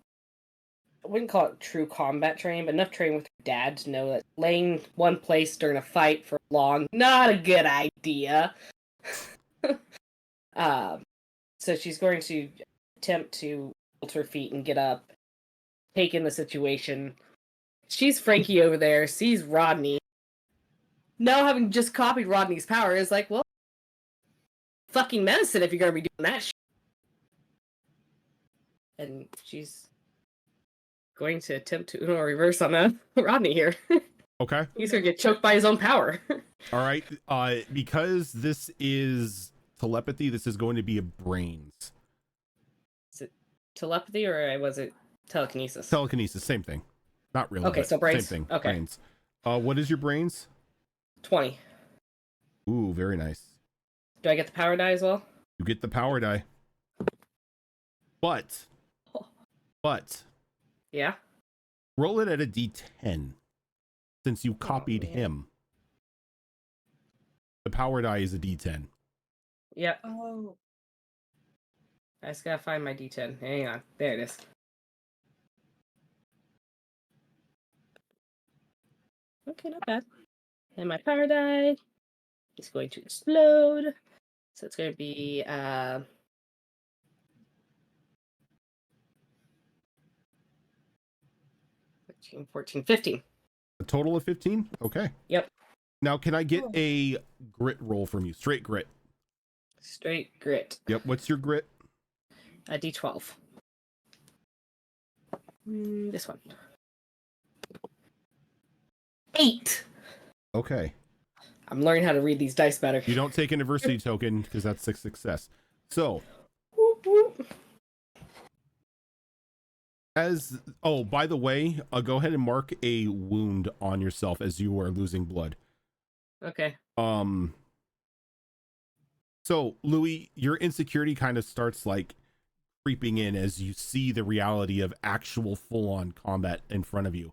I wouldn't call it true combat training, but enough training with her dad to know that laying one place during a fight for long, not a good idea. So she's going to attempt to hold her feet and get up, take in the situation. She's Frankie over there, sees Rodney. Now having just copied Rodney's power, is like, well, fucking medicine if you're gonna be doing that shit. And she's going to attempt to Uno reverse on Rodney here. Okay. He's gonna get choked by his own power. All right. Because this is telepathy, this is going to be a brains. Is it telepathy or was it telekinesis? Telekinesis, same thing. Not really. Okay, so brains. Same thing. Okay. Brains. What is your brains? 20. Ooh, very nice. Do I get the power die as well? You get the power die. But Yeah. roll it at a d10 since you copied him. The power die is a d10. Yep. Oh. I just gotta find my D10. Hang on. There it is. Okay, not bad. And my power die is going to explode. So it's going to be 13, 14, 15. A total of 15? Okay. Yep. Now, can I get a grit roll from you? Straight grit. Straight grit. Yep. What's your grit? A D12. This one. 8. Okay. I'm learning how to read these dice better. You don't take an adversity token because that's a success. So, Whoop, whoop. by the way, go ahead and mark a wound on yourself as you are losing blood. Okay. So Louis, your insecurity kind of starts like creeping in as you see the reality of actual full-on combat in front of you.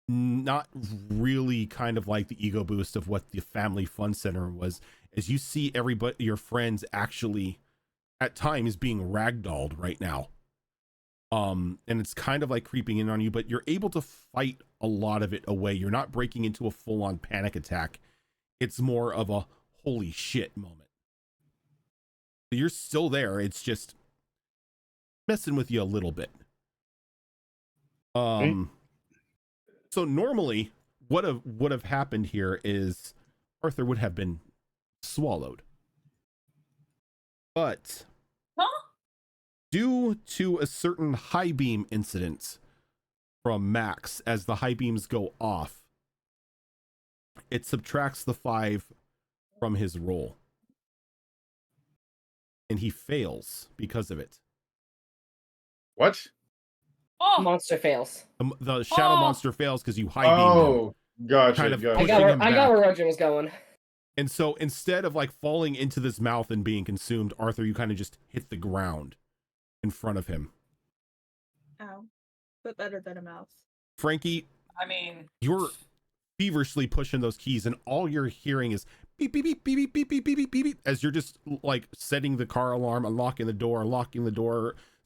Not really kind of like the ego boost of what the family fun center was, as you see everybody, your friends actually at times being ragdolled right now. And it's kind of like creeping in on you, but you're able to fight a lot of it away. You're not breaking into a full-on panic attack. It's more of a holy shit moment. So you're still there. It's just messing with you a little bit. So normally what would have happened here is Arthur would have been swallowed. But due to a certain high beam incident from Max, as the high beams go off, it subtracts the 5 from his roll. And he fails because of it. What? Oh, Monster fails. The shadow monster fails because you high beam him. Oh, gotcha. Kind of gotcha. I pushing him got back. where Roger was going. And so instead of like falling into this mouth and being consumed, Arthur, you kind of just hit the ground in front of him. Ow. But better than a mouse. Frankie, I mean, you're feverishly pushing those keys, and all you're hearing is beep, beep, beep, beep, beep, beep, beep, beep, beep, beep, beep, as you're just like setting the car alarm, unlocking the door,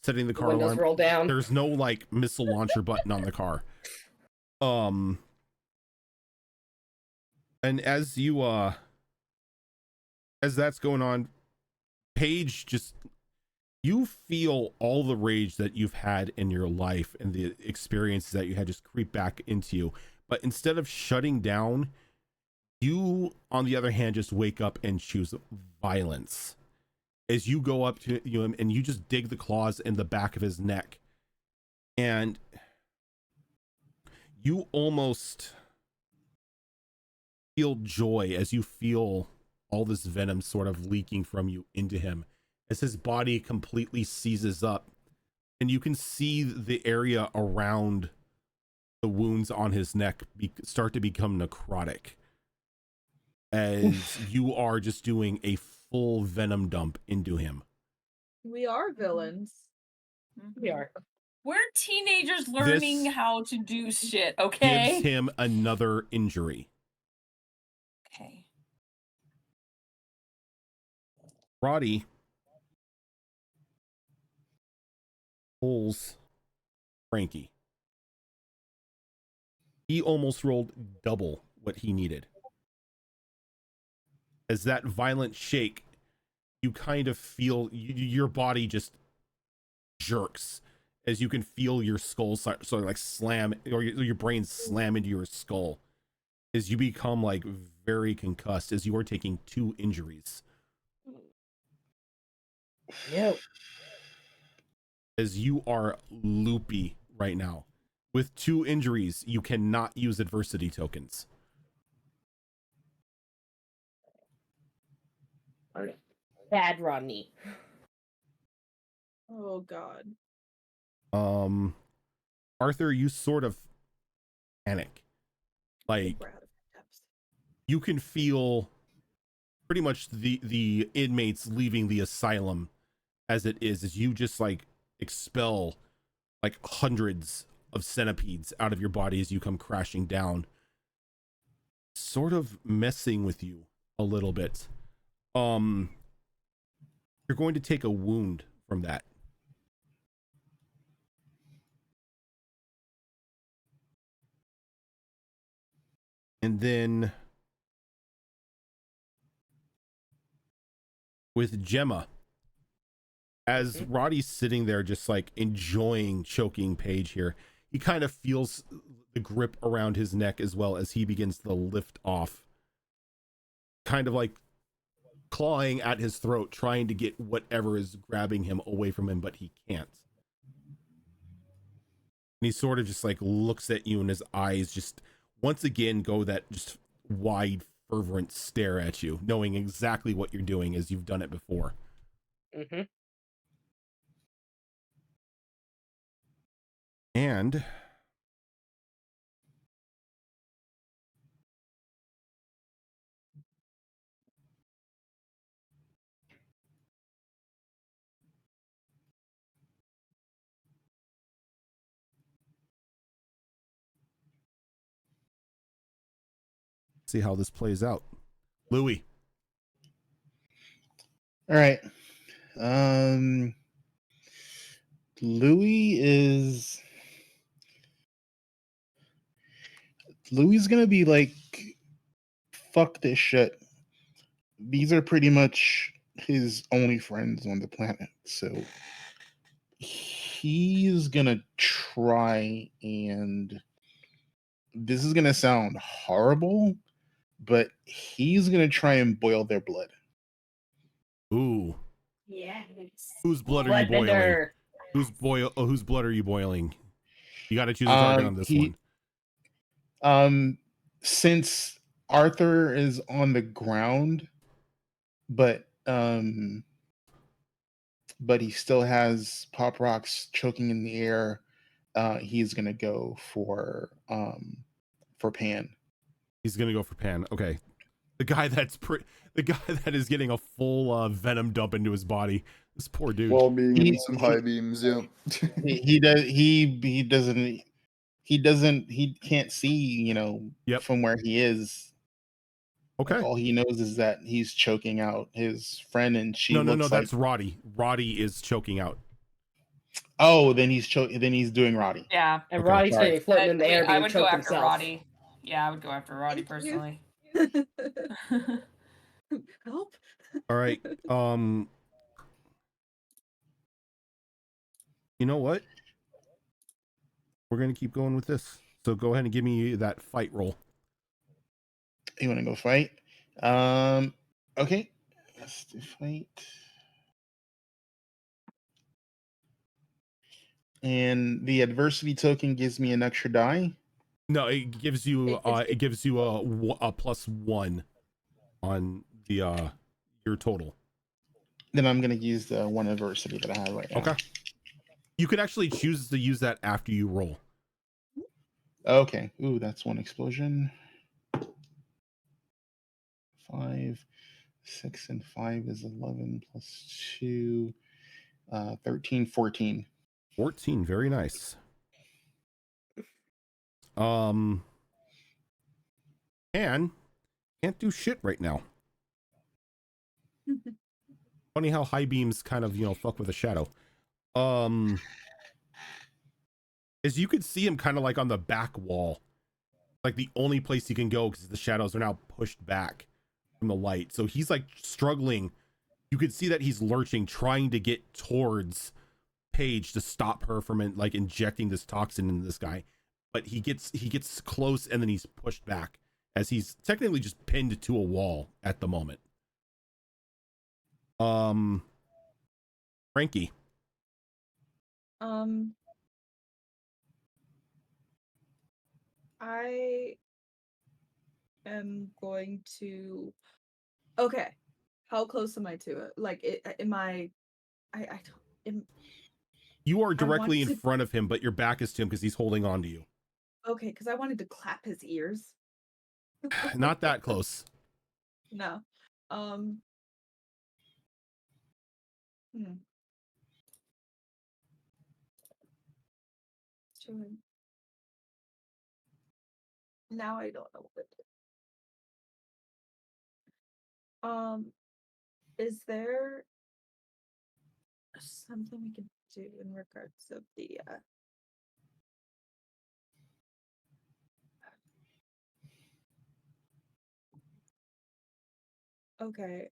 setting the car Windows alarm. roll down. There's no like missile launcher button on the car. And as you as that's going on, Paige, just you feel all the rage that you've had in your life and the experiences that you had just creep back into you. But instead of shutting down, you, on the other hand, just wake up and choose violence. As you go up to him and you just dig the claws in the back of his neck. And you almost feel joy as you feel all this venom sort of leaking from you into him, as his body completely seizes up, and you can see the area around the wounds on his neck start to become necrotic, as you are just doing a full venom dump into him. We are villains. We are. we're teenagers learning This how to do shit, okay? Gives him another injury. Okay. Roddy, pulls Frankie. He almost rolled double what he needed. As that violent shake, you kind of feel your body just jerks as you can feel your skull sort of like slam, or your brain slam into your skull as you become like very concussed, as you are taking 2 injuries. Yep. As you are loopy right now. With 2 injuries, you cannot use adversity tokens. Bad Rodney. Oh God. Arthur, you sort of panic. Like, We're out of depth. you can feel pretty much the inmates leaving the asylum as it is, as you just like expel like hundreds of centipedes out of your body as you come crashing down, sort of messing with you a little bit. You're going to take a wound from that. And then with Gemma, as Roddy's sitting there just like enjoying choking Paige here, he kind of feels the grip around his neck as well as he begins to lift off, kind of like clawing at his throat, trying to get whatever is grabbing him away from him, but he can't. And he sort of just like looks at you, and his eyes just once again go that just wide, fervent stare at you, knowing exactly what you're doing as you've done it before. Mm-hmm. And see how this plays out. Louis. All right. Louis is gonna be like, fuck this shit. These are pretty much his only friends on the planet, so he's gonna try, and this is gonna sound horrible, but he's gonna try and boil their blood. Ooh. Yes. Whose blood are you boiling? Bloodbender. Whose blood are you boiling? You got to choose a target on this one. Since Arthur is on the ground, but he still has Pop Rocks choking in the air, he's gonna go for Pan. He's gonna go for Pan. Okay, the guy that is getting a full venom dump into his body. This poor dude. While being in some high beams, yeah. He can't see, from where he is. Okay. Like, all he knows is that he's choking out his friend, and she No, looks that's Roddy. Roddy is choking out. Oh, then he's doing Roddy. Yeah. And Okay, Roddy's sorry. gonna be floating in the air I being would go choked after himself. Roddy. Yeah, I would go after Roddy Thank you. personally. Help. All right. You know what? We're gonna keep going with this. So go ahead and give me that fight roll. You want to go fight? Okay. Let's do fight. And the adversity token gives me an extra die. No, it gives you a +1 on the your total. Then I'm gonna use the one adversity that I have right now. Okay. You could actually choose to use that after you roll. Okay. Ooh, that's one explosion. 5, 6, and 5 is 11 plus 2, 13, 14. 14, very nice. And can't do shit right now. Funny how high beams kind of, fuck with a shadow. is you could see him kind of like on the back wall, like the only place he can go because the shadows are now pushed back from the light. So he's like struggling. You could see that he's lurching, trying to get towards Paige to stop her from like injecting this toxin into this guy. But he gets close and then he's pushed back as he's technically just pinned to a wall at the moment. Frankie. I am going to. Okay, how close am I to it? Like, am I don't. You are I want directly in to. front of him, but your back is to him because he's holding on to you. Okay, because I wanted to clap his ears. Not that close. No. Hmm. Sure. Now I don't know what to do. Is there something we can do in regards of the okay.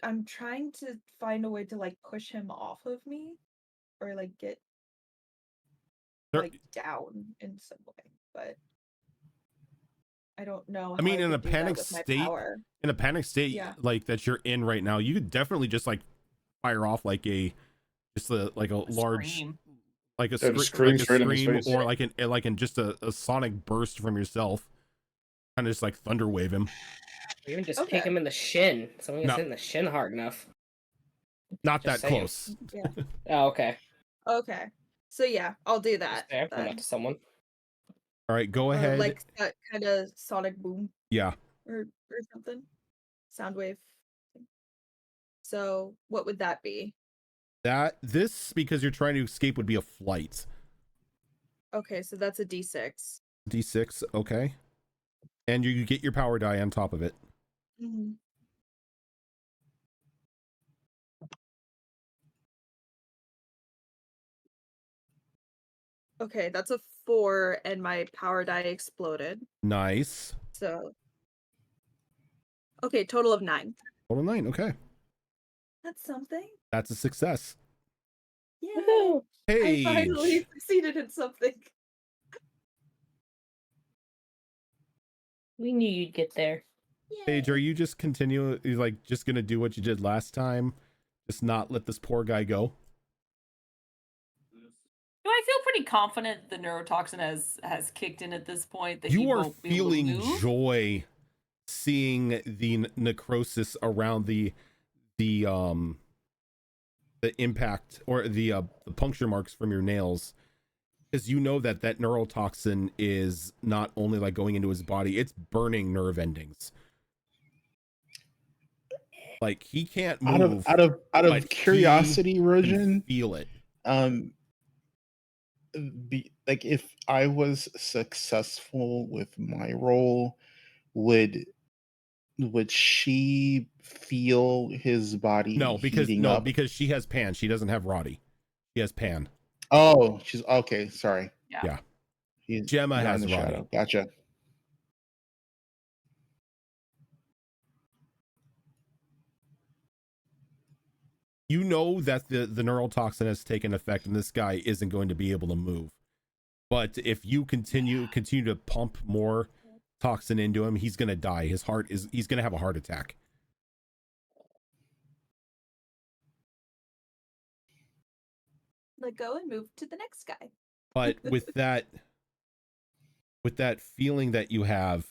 I'm trying to find a way to like push him off of me or like get like down in some way, but I don't know how I mean, I could do that with my power. in a panic state Yeah. like that you're in right now, you could definitely just like fire off like a large Scream. like a Scream straight in his scream face. or like in just a sonic burst from yourself. Kind of just like thunder wave him. Or even just kick him in the shin. Someone gets No. hit in the shin hard enough. Not Just that saying. close. Yeah. Oh, okay. Okay. So yeah, I'll do that. Just there, then. not to someone. All right, go ahead. Like that kind of sonic boom. Yeah. Or something. Sound wave. So what would that be? This because you're trying to escape would be a flight. Okay, so that's a D6. D6, okay. And you get your power die on top of it. Mm-hmm. Okay, that's a 4 and my power die exploded. Nice. So okay, total of 9. Total 9, okay. That's something. That's a success. Yay! Paige. I finally succeeded in something. We knew you'd get there. Paige, are you just just gonna do what you did last time? Just not let this poor guy go? Do I feel pretty confident the neurotoxin has kicked in at this point? That You he are won't be able to feeling move? joy seeing the necrosis around the impact or the puncture marks from your nails, because you know that neurotoxin is not only like going into his body, it's burning nerve endings. Like he can't move. Out of curiosity, Rojan, feel it. Like if I was successful with my role, would she feel his body heating up? Because she has Pan. She doesn't have Roddy. She has Pan. Oh, she's okay. Sorry. Yeah. She's Gemma not in has the Roddy. shadow. Gotcha. You know that the neurotoxin has taken effect and this guy isn't going to be able to move. But if you continue to pump more toxin into him, he's gonna die. He's gonna have a heart attack. Let go and move to the next guy. But with that feeling that you have,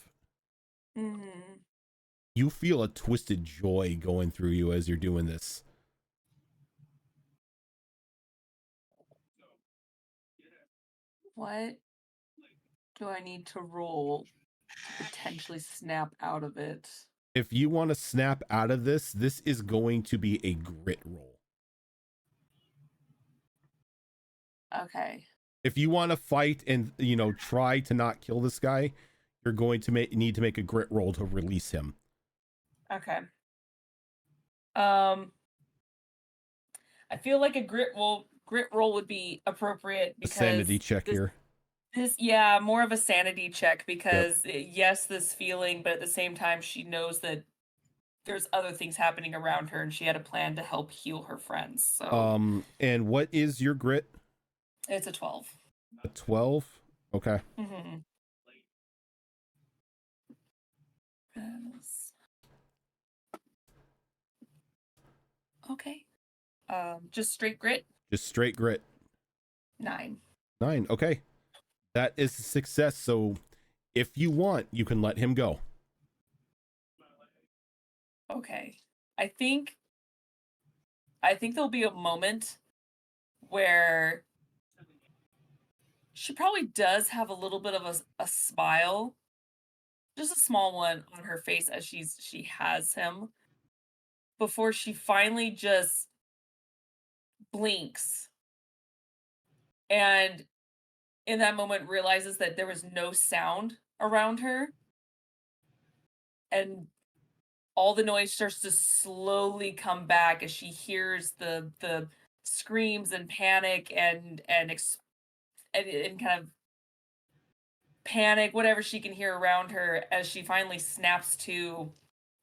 you feel a twisted joy going through you as you're doing this. What do I need to roll to potentially snap out of it? If you want to snap out of this is going to be a grit roll. Okay. If you want to fight and try to not kill this guy, you're going to need to make a grit roll to release him. Okay. I feel like a grit roll grit roll would be appropriate A because sanity check this, here. yeah, more of a sanity check because yes, this feeling, but at the same time, she knows that there's other things happening around her, and she had a plan to help heal her friends. So, And what is your grit? it's a 12. A 12. Okay. Mm-hmm. Yes. Okay. Just straight grit. Just straight grit. 9. 9. Okay. That is a success. So if you want, you can let him go. Okay. I think there'll be a moment where she probably does have a little bit of a smile, just a small one on her face as she has him, before she finally just blinks and in that moment realizes that there was no sound around her, and all the noise starts to slowly come back as she hears the screams and panic and kind of panic, whatever she can hear around her, as she finally snaps to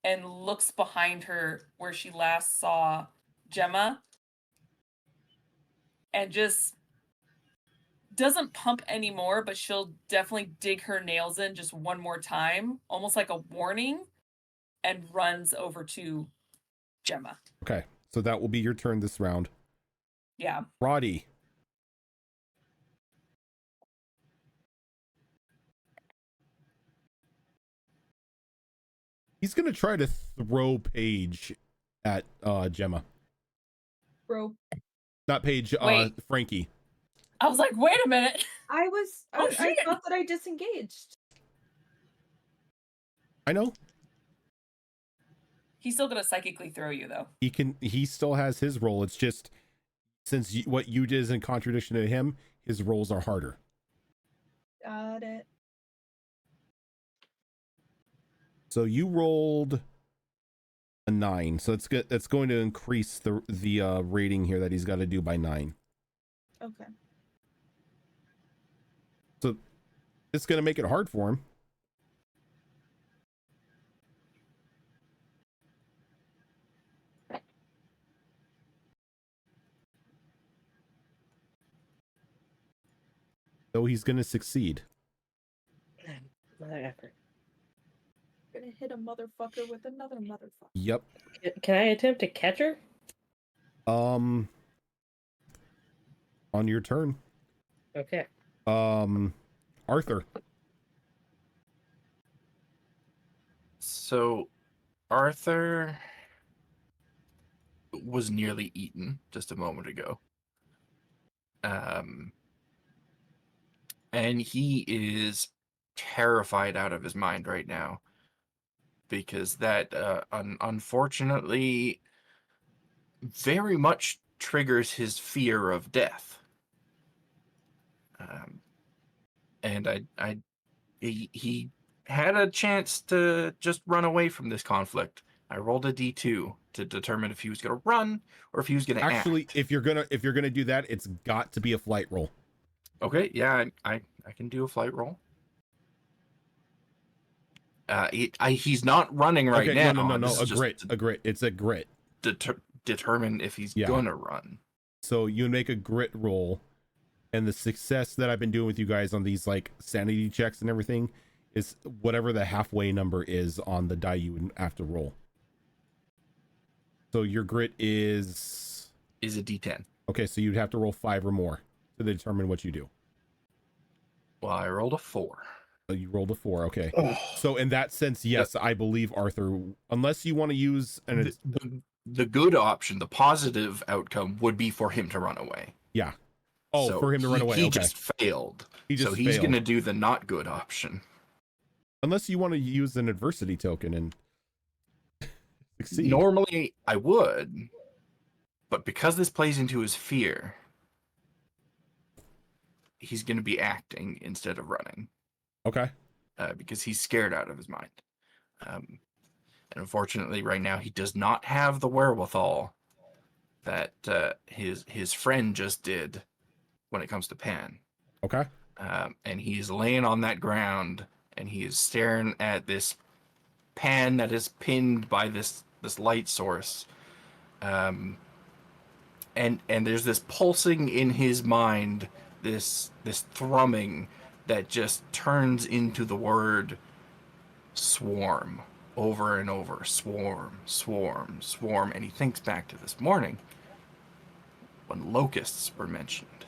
and looks behind her where she last saw Gemma, and just doesn't pump anymore, but she'll definitely dig her nails in just one more time, almost like a warning, and runs over to Gemma. Okay. So that will be your turn this round. Yeah. Roddy. He's going to try to throw Paige at Gemma. Bro, Not Paige, Wait. Frankie. I was like, wait a minute. I shit. thought that I disengaged. I know. He's still gonna psychically throw you though. He still has his roll. It's just since what you did is in contradiction to him, his rolls are harder. Got it. So you rolled a 9. So it's good. That's going to increase the rating here that he's got to do by 9. Okay. So it's going to make it hard for him. Though he's going to succeed. Another effort. Gonna hit a motherfucker with another motherfucker. Yep. Can I attempt to catch her? On your turn. Okay. Arthur. So Arthur was nearly eaten just a moment ago. And he is terrified out of his mind right now because that unfortunately very much triggers his fear of death. And he had a chance to just run away from this conflict. I rolled a D2 to determine if he was going to run or if he was going to Actually, act. if you're gonna do that, it's got to be a flight roll. Okay, yeah, I can do a flight roll. He's not running right Okay, now. no. This is A grit. It's a grit. Determine if he's gonna run. So you make a grit roll, and the success that I've been doing with you guys on these like sanity checks and everything is whatever the halfway number is on the die you would have to roll. So your grit is a D10. Okay, so you'd have to roll 5 or more to determine what you do. Well, I rolled a 4. So you rolled a 4. Okay. So in that sense, yes, I believe Arthur. Unless you want to use the good option, the positive outcome would be for him to run away. Yeah. Oh, So for him to run away. He Okay. just failed. He just he's failed. going to do the not good option. Unless you want to use an adversity token and succeed. Normally, I would, but because this plays into his fear, he's going to be acting instead of running. Okay. Because he's scared out of his mind. And unfortunately, right now, he does not have the wherewithal that his friend just did when it comes to Pan. Okay. And he's laying on that ground, and he is staring at this Pan that is pinned by this light source. And there's this pulsing in his mind, this thrumming that just turns into the word swarm over and over. Swarm, swarm, swarm. And he thinks back to this morning when locusts were mentioned.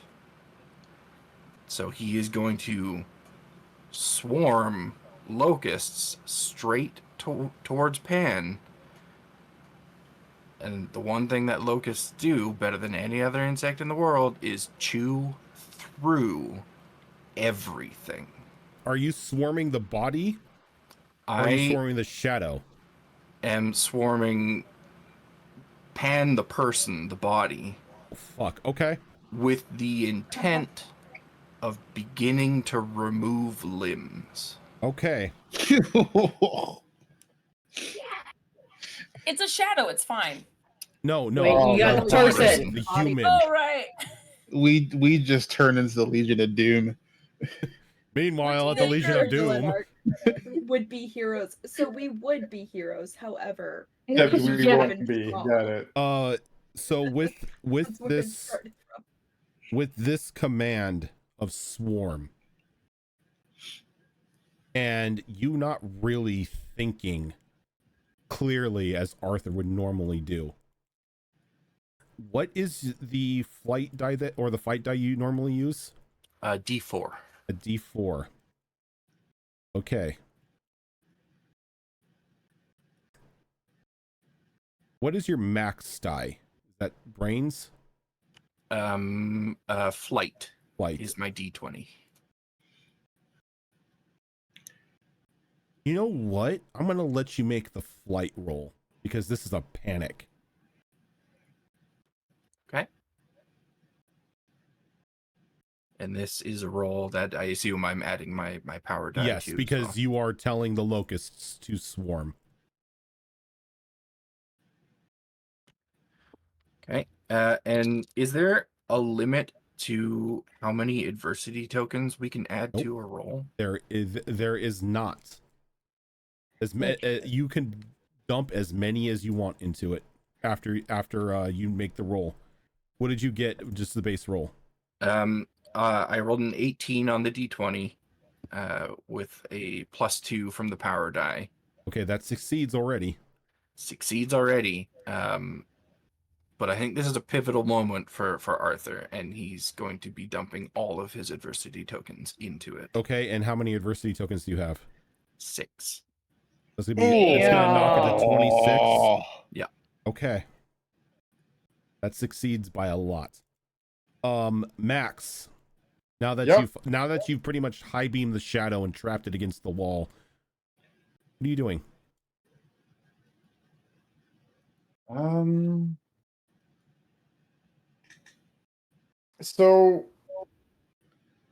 So he is going to swarm locusts straight towards Pan. And the one thing that locusts do better than any other insect in the world is chew through everything. Are you swarming the body? Or are you swarming the shadow? Am swarming Pan the person, the body. Oh, fuck. Okay. With the intent of beginning to remove limbs. Okay. It's a shadow. It's fine. No. Wait, you got the person. The human. Oh, right. We just turned into the Legion of Doom. Meanwhile, at the Legion of Doom, would be heroes. So we would be heroes. However, Except we Yeah. won't be. Got it. So with that's where it this started from. with this command of swarm, and you not really thinking clearly as Arthur would normally do. What is the flight die or the fight die you normally use? D4. A D4. Okay. What is your max die? Is that brains? Flight. Flight is my D20. You know what? I'm gonna let you make the flight roll because this is a panic. Okay. And this is a roll that I assume I'm adding my power die Yes, to. because you are telling the locusts to swarm. Okay. And is there a limit to how many adversity tokens we can add to a roll? There is not. You can dump as many as you want into it after you make the roll. What did you get? Just the base roll. I rolled an 18 on the D20 with a +2 from the power die. Okay, that succeeds already. Succeeds already. But I think this is a pivotal moment for Arthur, and he's going to be dumping all of his adversity tokens into it. Okay, and how many adversity tokens do you have? 6. It's gonna knock it to 26. Yeah. Okay. That succeeds by a lot. Max, now that you've pretty much high beamed the shadow and trapped it against the wall, what are you doing? So,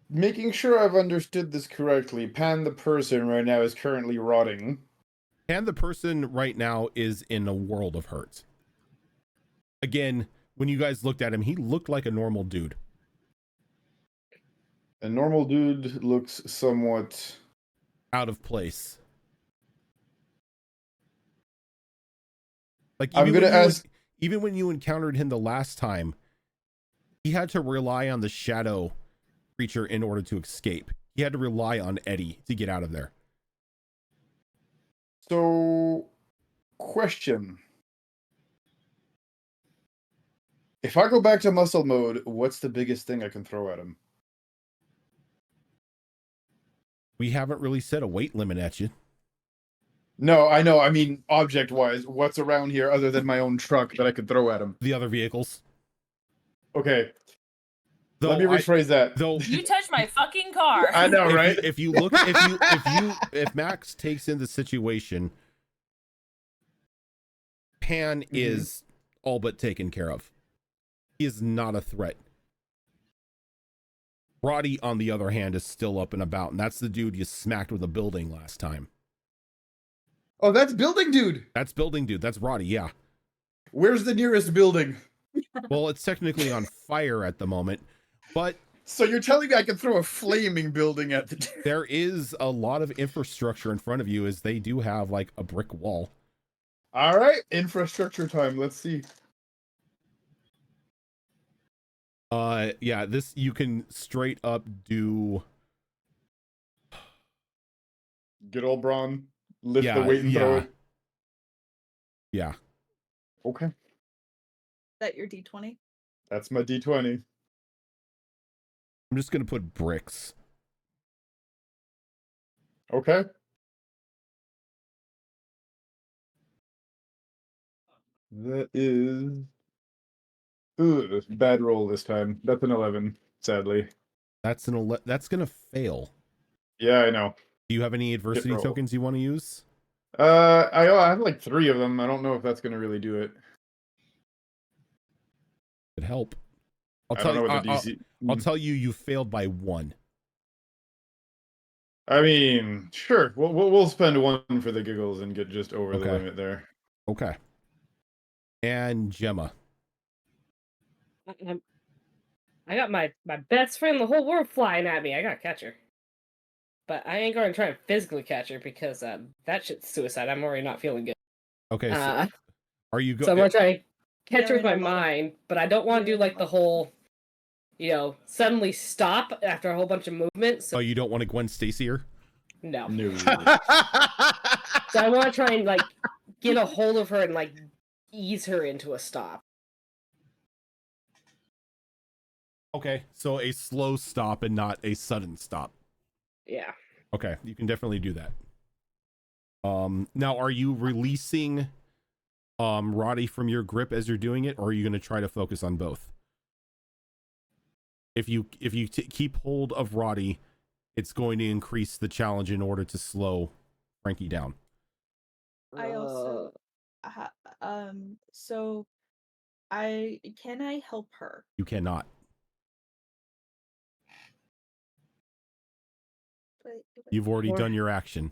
making sure I've understood this correctly, Pan the person right now is currently rotting. And the person right now is in a world of hurt. Again, when you guys looked at him, he looked like a normal dude. A normal dude looks somewhat out of place. Like even when you encountered him the last time, he had to rely on the shadow creature in order to escape. He had to rely on Eddie to get out of there. So, question. If I go back to muscle mode, what's the biggest thing I can throw at him? We haven't really set a weight limit at you. No, I know. I mean, object-wise, what's around here other than my own truck that I could throw at him? The other vehicles. Okay. Let me rephrase that. You touched my fucking car. I know, right? If you look, if Max takes in the situation, Pan is all but taken care of. He is not a threat. Roddy, on the other hand, is still up and about, and that's the dude you smacked with a building last time. Oh, that's building dude. That's building dude. That's Roddy, yeah. Where's the nearest building? Well, it's technically on fire at the moment, but So you're telling me I can throw a flaming building at the there is a lot of infrastructure in front of you, as they do have like a brick wall. All right, infrastructure time. Let's see. Yeah, this you can straight up do. Good old Braun. Lift Yeah, the weight and throw yeah, it. yeah. Okay, That your D20? that's my D20. I'm just gonna put bricks. Okay. That is. Ooh, bad roll this time. That's an 11, sadly. That's that's gonna fail. Yeah, I know. Do you have any adversity roll. tokens you want to use? I have like 3 of them. I don't know if that's gonna really do it. Could help. I'll I tell don't you. know what the DC. I'll tell you. You failed by 1. I mean, sure. We'll spend 1 for the giggles and get just over the Okay. limit there. Okay. And Gemma. I got my best friend in the whole world flying at me. I gotta catch her. But I ain't gonna try and physically catch her because that shit's suicide. I'm already not feeling good. Okay. So are you So I'm gonna try and catch her with my Feeling a lot of- mind, but I don't want to do like the whole, suddenly stop after a whole bunch of movement. So Oh, you don't want to Gwen Stacy her? no. No. So I want to try and like get a hold of her and like ease her into a stop. Okay. So a slow stop and not a sudden stop. Yeah. Okay, you can definitely do that. Now are you releasing Roddy from your grip as you're doing it, or are you going to try to focus on both? If you keep hold of Roddy, it's going to increase the challenge in order to slow Frankie down. I also so can I help her? You cannot. You've already done your action.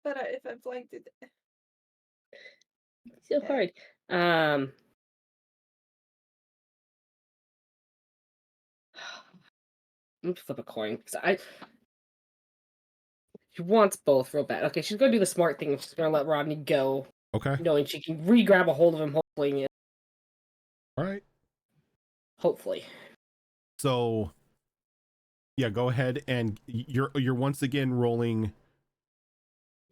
But if I'm flanked, So hard. I'm gonna flip a coin because she wants both real bad. Okay, she's gonna do the smart thing. She's gonna let Rodney go, Okay. knowing she can re-grab a hold of him. Hopefully, All right. hopefully. So yeah, go ahead, and you're once again rolling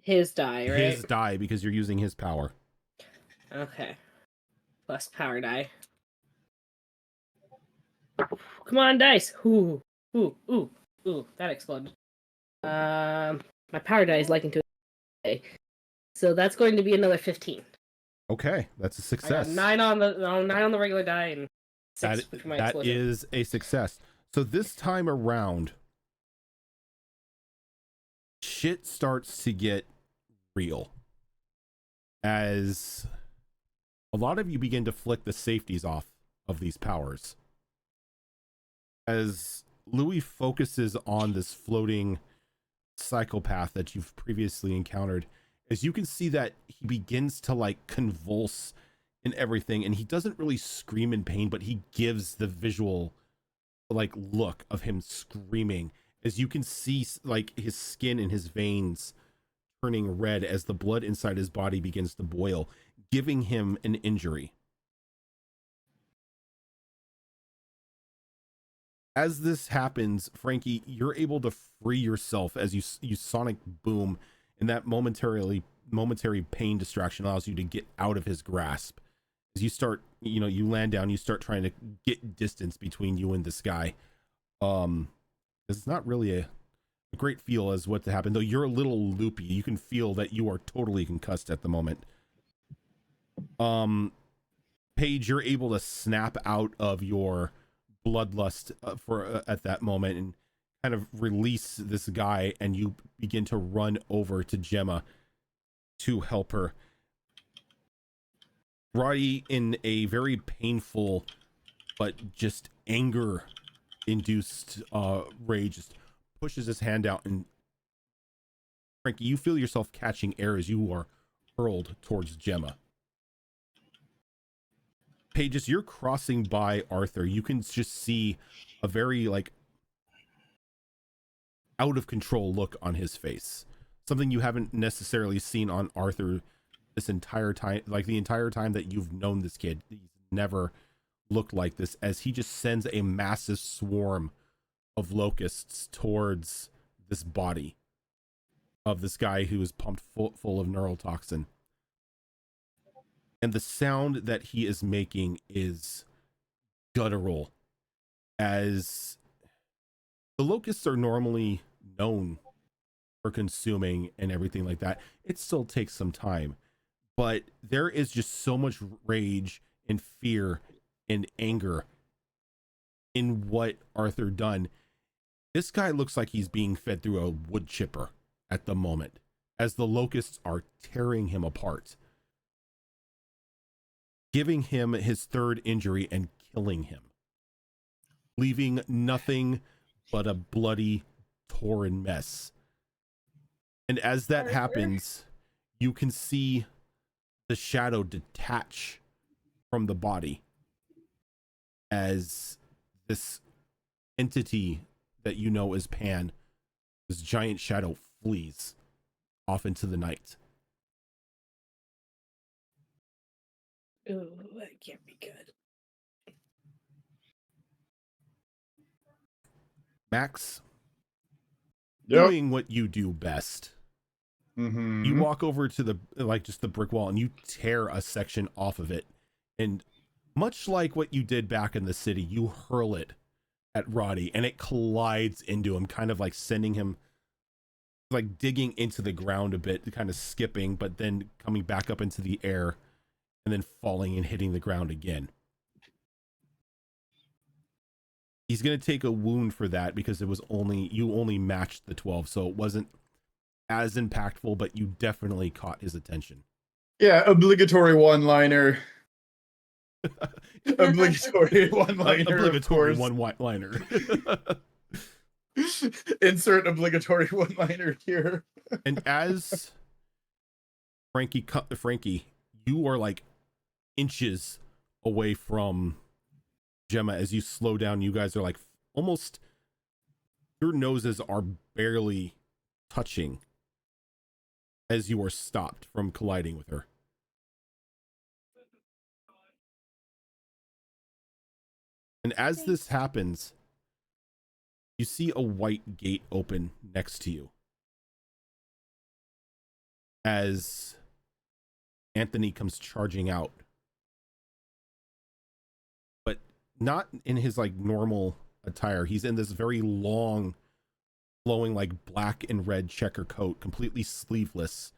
His die, right? his die because you're using his power. Okay. Plus power die. Come on, dice. Ooh, ooh, ooh, ooh. That exploded. My power die is liking to it. So that's going to be another 15. Okay, that's a I got success. 9 on the regular die and 6 for my That explosion. is a success. So this time around, shit starts to get real as a lot of you begin to flick the safeties off of these powers. As Louis focuses on this floating psychopath that you've previously encountered, as you can see that he begins to like convulse and everything, and he doesn't really scream in pain, but he gives the visual like look of him screaming, as you can see like his skin and his veins turning red as the blood inside his body begins to boil, giving him an injury. As this happens, Frankie, you're able to free yourself as you sonic boom, and that momentary pain distraction allows you to get out of his grasp. As you start, you land down, you start trying to get distance between you and this guy. It's not really a great feel as what happened, though you're a little loopy. You can feel that you are totally concussed at the moment. Paige, you're able to snap out of your bloodlust at that moment and kind of release this guy, and you begin to run over to Gemma to help her. Roddy, in a very painful but just anger induced rage, just pushes his hand out, and Frankie, you feel yourself catching air as you are hurled towards Gemma. Paige, as you're crossing by Arthur, you can just see a very like out of control look on his face. Something you haven't necessarily seen on Arthur this entire time, like the entire time that you've known this kid. He's never looked like this, as he just sends a massive swarm of locusts towards this body of this guy who is pumped full of neurotoxin. And the sound that he is making is guttural, as the locusts are normally known for consuming and everything like that. It still takes some time, but there is just so much rage and fear and anger in what Arthur done. This guy looks like he's being fed through a wood chipper at the moment, as the locusts are tearing him apart, giving him his third injury and killing him, leaving nothing but a bloody, torn mess. And as that happens, you can see the shadow detach from the body, as this entity that you know as Pan, this giant shadow, flees off into the night. Ooh, that can't be good. Max, Yep. doing what you do best. Mm-hmm. You walk over to the just the brick wall and you tear a section off of it, and much like what you did back in the city, you hurl it at Roddy and it collides into him, kind of like sending him like digging into the ground a bit, kind of skipping, but then coming back up into the air and then falling and hitting the ground again. He's going to take a wound for that because it was you only matched the 12, so it wasn't as impactful, but you definitely caught his attention. Yeah, obligatory one-liner. Obligatory one-liner. Obligatory of course. one-liner. Insert obligatory one-liner here. And as Frankie, you are like inches away from Gemma. As you slow down, you guys are like almost, your noses are barely touching as you are stopped from colliding with her. And as this happens, you see a white gate open next to you, as Anthony comes charging out, but not in his like normal attire. He's in this very long, flowing like black and red checker coat, completely sleeveless.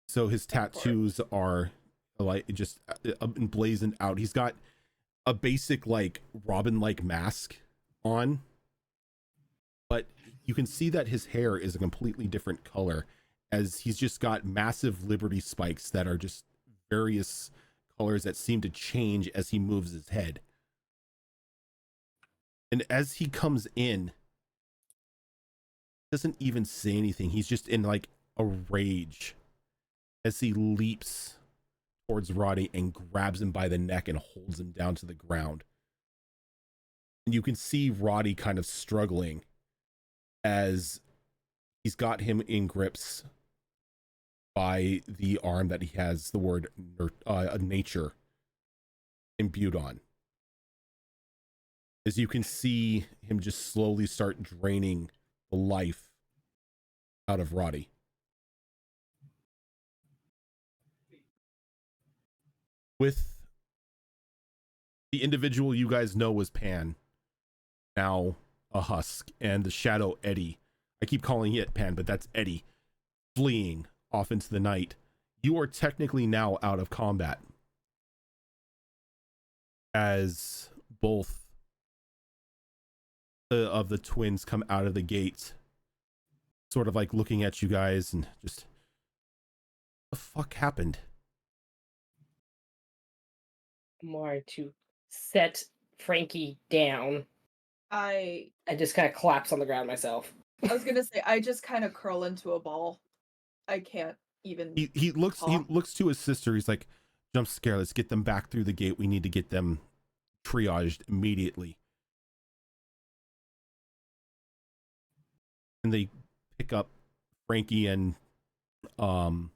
So his tattoos are like just emblazoned out. He's got a basic like Robin-like mask on, but you can see that his hair is a completely different color, as he's just got massive Liberty spikes that are just various colors that seem to change as he moves his head. And as he comes in, doesn't even say anything. He's just in like a rage as he leaps towards Roddy and grabs him by the neck and holds him down to the ground. And you can see Roddy kind of struggling as he's got him in grips by the arm that he has the word nature imbued on. As you can see him just slowly start draining the life out of Roddy. With the individual you guys know as Pan, now a husk, and the shadow Eddie, I keep calling it Pan, but that's Eddie, fleeing off into the night, you are technically now out of combat, as both of the twins come out of the gate, sort of like looking at you guys and just, what the fuck happened? More to set Frankie down. I just kind of collapse on the ground myself. was gonna say I just kind of curl into a ball. I can't even. He looks to his sister. He's like, jump scare. Let's get them back through the gate. We need to get them triaged immediately. And they pick up Frankie and Jem,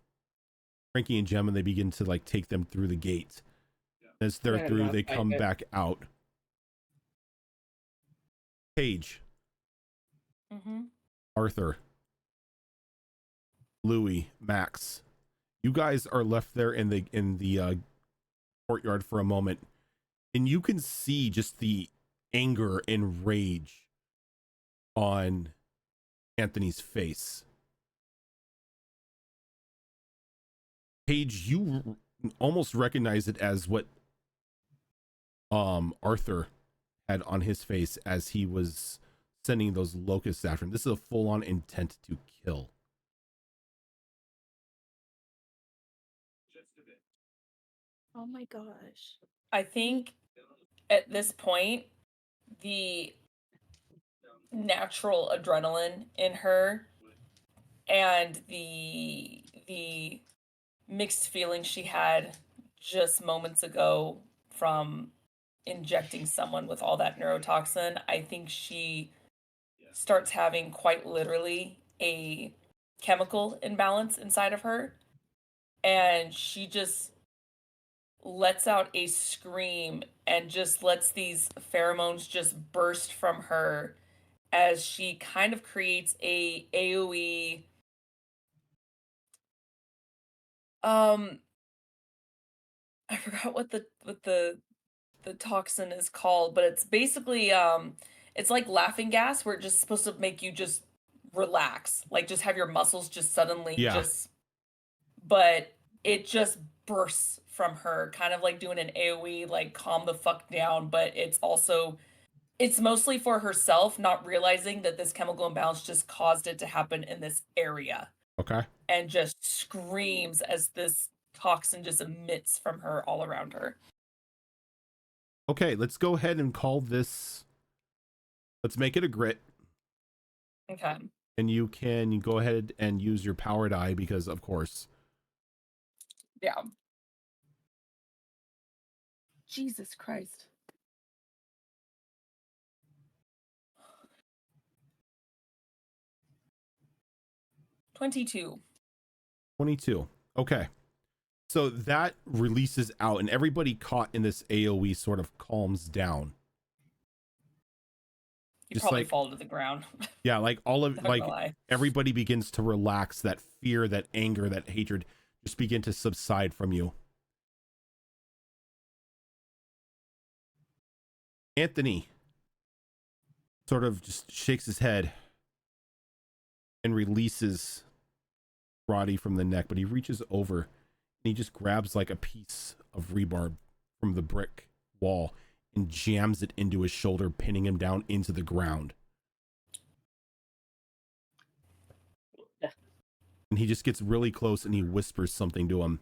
and they begin to like take them through the gate. As they're Yeah, through, not they like come it. back out. Paige, Mm-hmm. Arthur, Louis, Max, you guys are left there in the courtyard for a moment, and you can see just the anger and rage on Anthony's face. Paige, you almost recognize it as what Arthur had on his face as he was sending those locusts after him. This is a full-on intent to kill. Oh my gosh. I think at this point, the natural adrenaline in her and the mixed feelings she had just moments ago from injecting someone with all that neurotoxin, I think she starts having quite literally a chemical imbalance inside of her, and she just lets out a scream and just lets these pheromones just burst from her as she kind of creates a AoE I forgot what the toxin is called, but it's basically it's like laughing gas where it's just supposed to make you just relax, like just have your muscles just suddenly Yeah. just but it just bursts from her, kind of like doing an AoE, like calm the fuck down, but it's mostly for herself, not realizing that this chemical imbalance just caused it to happen in this area, Okay. and just screams as this toxin just emits from her all around her. Okay, let's go ahead and call this. Let's make it a grit. Okay. And you can go ahead and use your power die because, of course. Yeah. Jesus Christ. $22. 22. Okay. So that releases out, and everybody caught in this AoE sort of calms down. You Just probably like- fall to the ground. Yeah, like all of Not like gonna lie. everybody begins to relax. That fear, that anger, that hatred just begin to subside from you. Anthony sort of just shakes his head and releases Roddy from the neck, but he reaches over and he just grabs like a piece of rebar from the brick wall and jams it into his shoulder, pinning him down into the ground. And he just gets really close and he whispers something to him.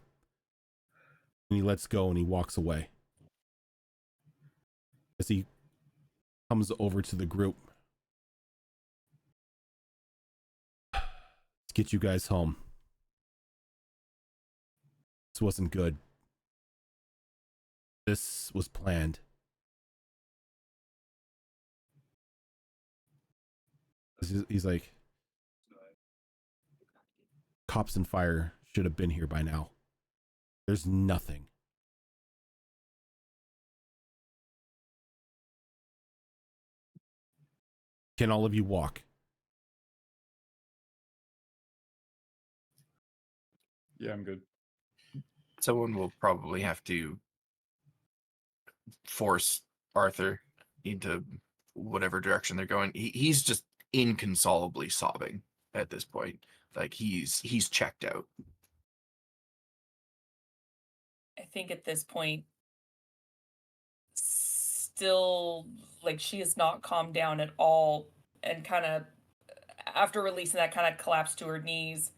And he lets go and he walks away. As he comes over to the group. Let's get you guys home. This wasn't good. This was planned. He's like, cops and fire should have been here by now. There's nothing. Can all of you walk? Yeah, I'm good. Someone will probably have to force Arthur into whatever direction they're going. He's just inconsolably sobbing at this point. Like he's checked out. I think at this point, still, like, she has not calmed down at all, and kind of, after releasing that, kind of collapsed to her knees.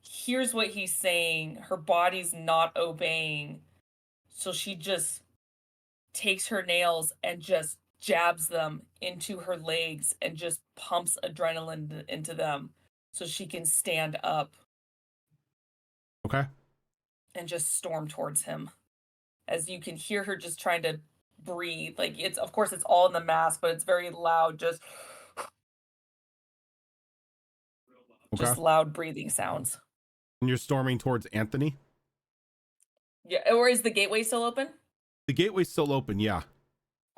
Here's what he's saying. Her body's not obeying. So she just takes her nails and just jabs them into her legs and just pumps adrenaline into them so she can stand up Okay. and just storm towards him. as you can hear her just trying to breathe. Like it's, of course, it's all in the mask, but it's very loud, just Okay. loud breathing sounds. And you're storming towards Anthony? Yeah, or is the gateway still open? The gateway's still open, yeah.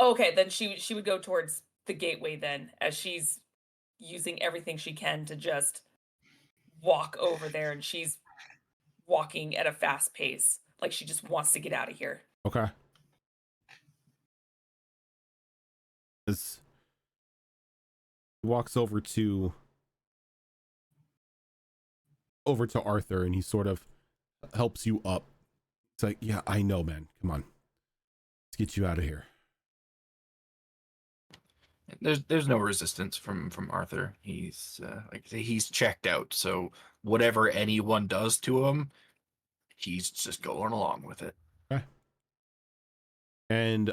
Okay, then she would go towards the gateway then, as she's using everything she can to just walk over there, and she's walking at a fast pace, like she just wants to get out of here. Okay. As he walks over to Arthur, and he sort of helps you up. It's like, yeah, I know, man. Come on. Let's get you out of here. There's no resistance from Arthur. He's like I say, he's checked out. So whatever anyone does to him, he's just going along with it. Okay. And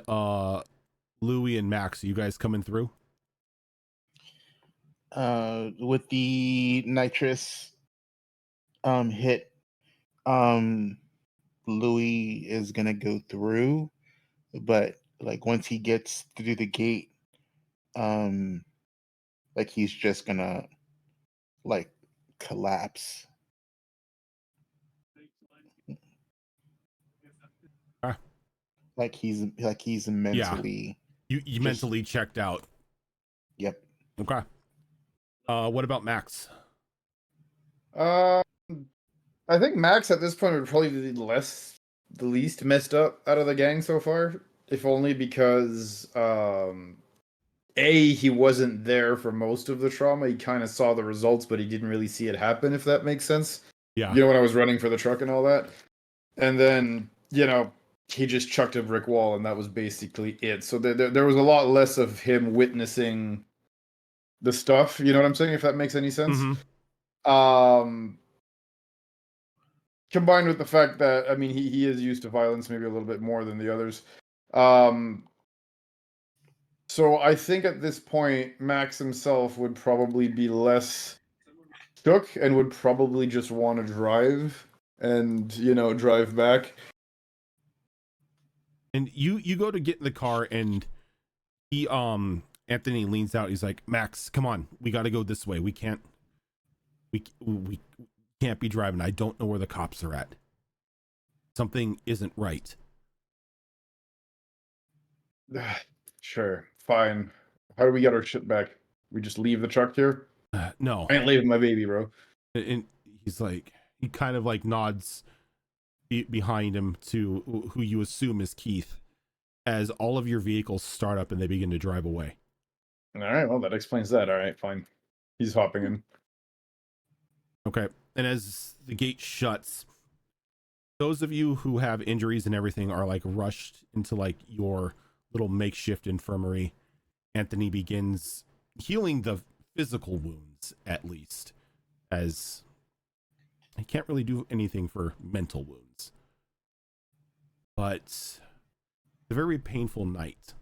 Louis and Max, are you guys coming through? With the nitrous hit, Louis is gonna go through, but like once he gets through the gate, like he's just gonna like collapse. Ah. Like he's mentally. You just- mentally checked out. Yep. Okay. What about Max? I think Max at this point would probably be the least messed up out of the gang so far, if only because he wasn't there for most of the trauma. He kind of saw the results, but he didn't really see it happen, if that makes sense. Yeah. You know, when I was running for the truck and all that. And then, you know, he just chucked a brick wall, and that was basically it. So there was a lot less of him witnessing the stuff. You know what I'm saying? If that makes any sense. Mm-hmm. Combined with the fact that, I mean, he is used to violence maybe a little bit more than the others. So I think at this point, Max himself would probably be less shook and would probably just want to drive and, you know, drive back. And you go to get in the car, and he Anthony leans out. He's like, Max, come on, we got to go this way. We can't be driving. I don't know where the cops are at. Something isn't right. Sure, fine. How do we get our shit back? We just leave the truck here? No. I ain't leaving my baby, bro. And he's like, he kind of like nods behind him to who you assume is Keith, as all of your vehicles start up and they begin to drive away. All right, well, that explains that. All right, fine. He's hopping in. Okay. And as the gate shuts, those of you who have injuries and everything are like rushed into like your little makeshift infirmary. Anthony begins healing the physical wounds, at least, as he can't really do anything for mental wounds. But it's a very painful night.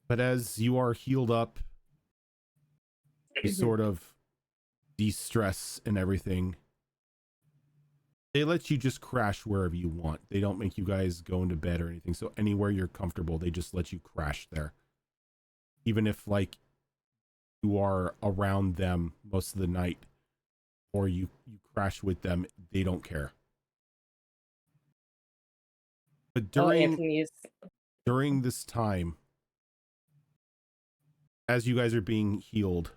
But as you are healed up, you sort of de-stress and everything. They let you just crash wherever you want. They don't make you guys go into bed or anything. So anywhere you're comfortable, they just let you crash there. Even if like you are around them most of the night or you crash with them, they don't care. But during this time, as you guys are being healed,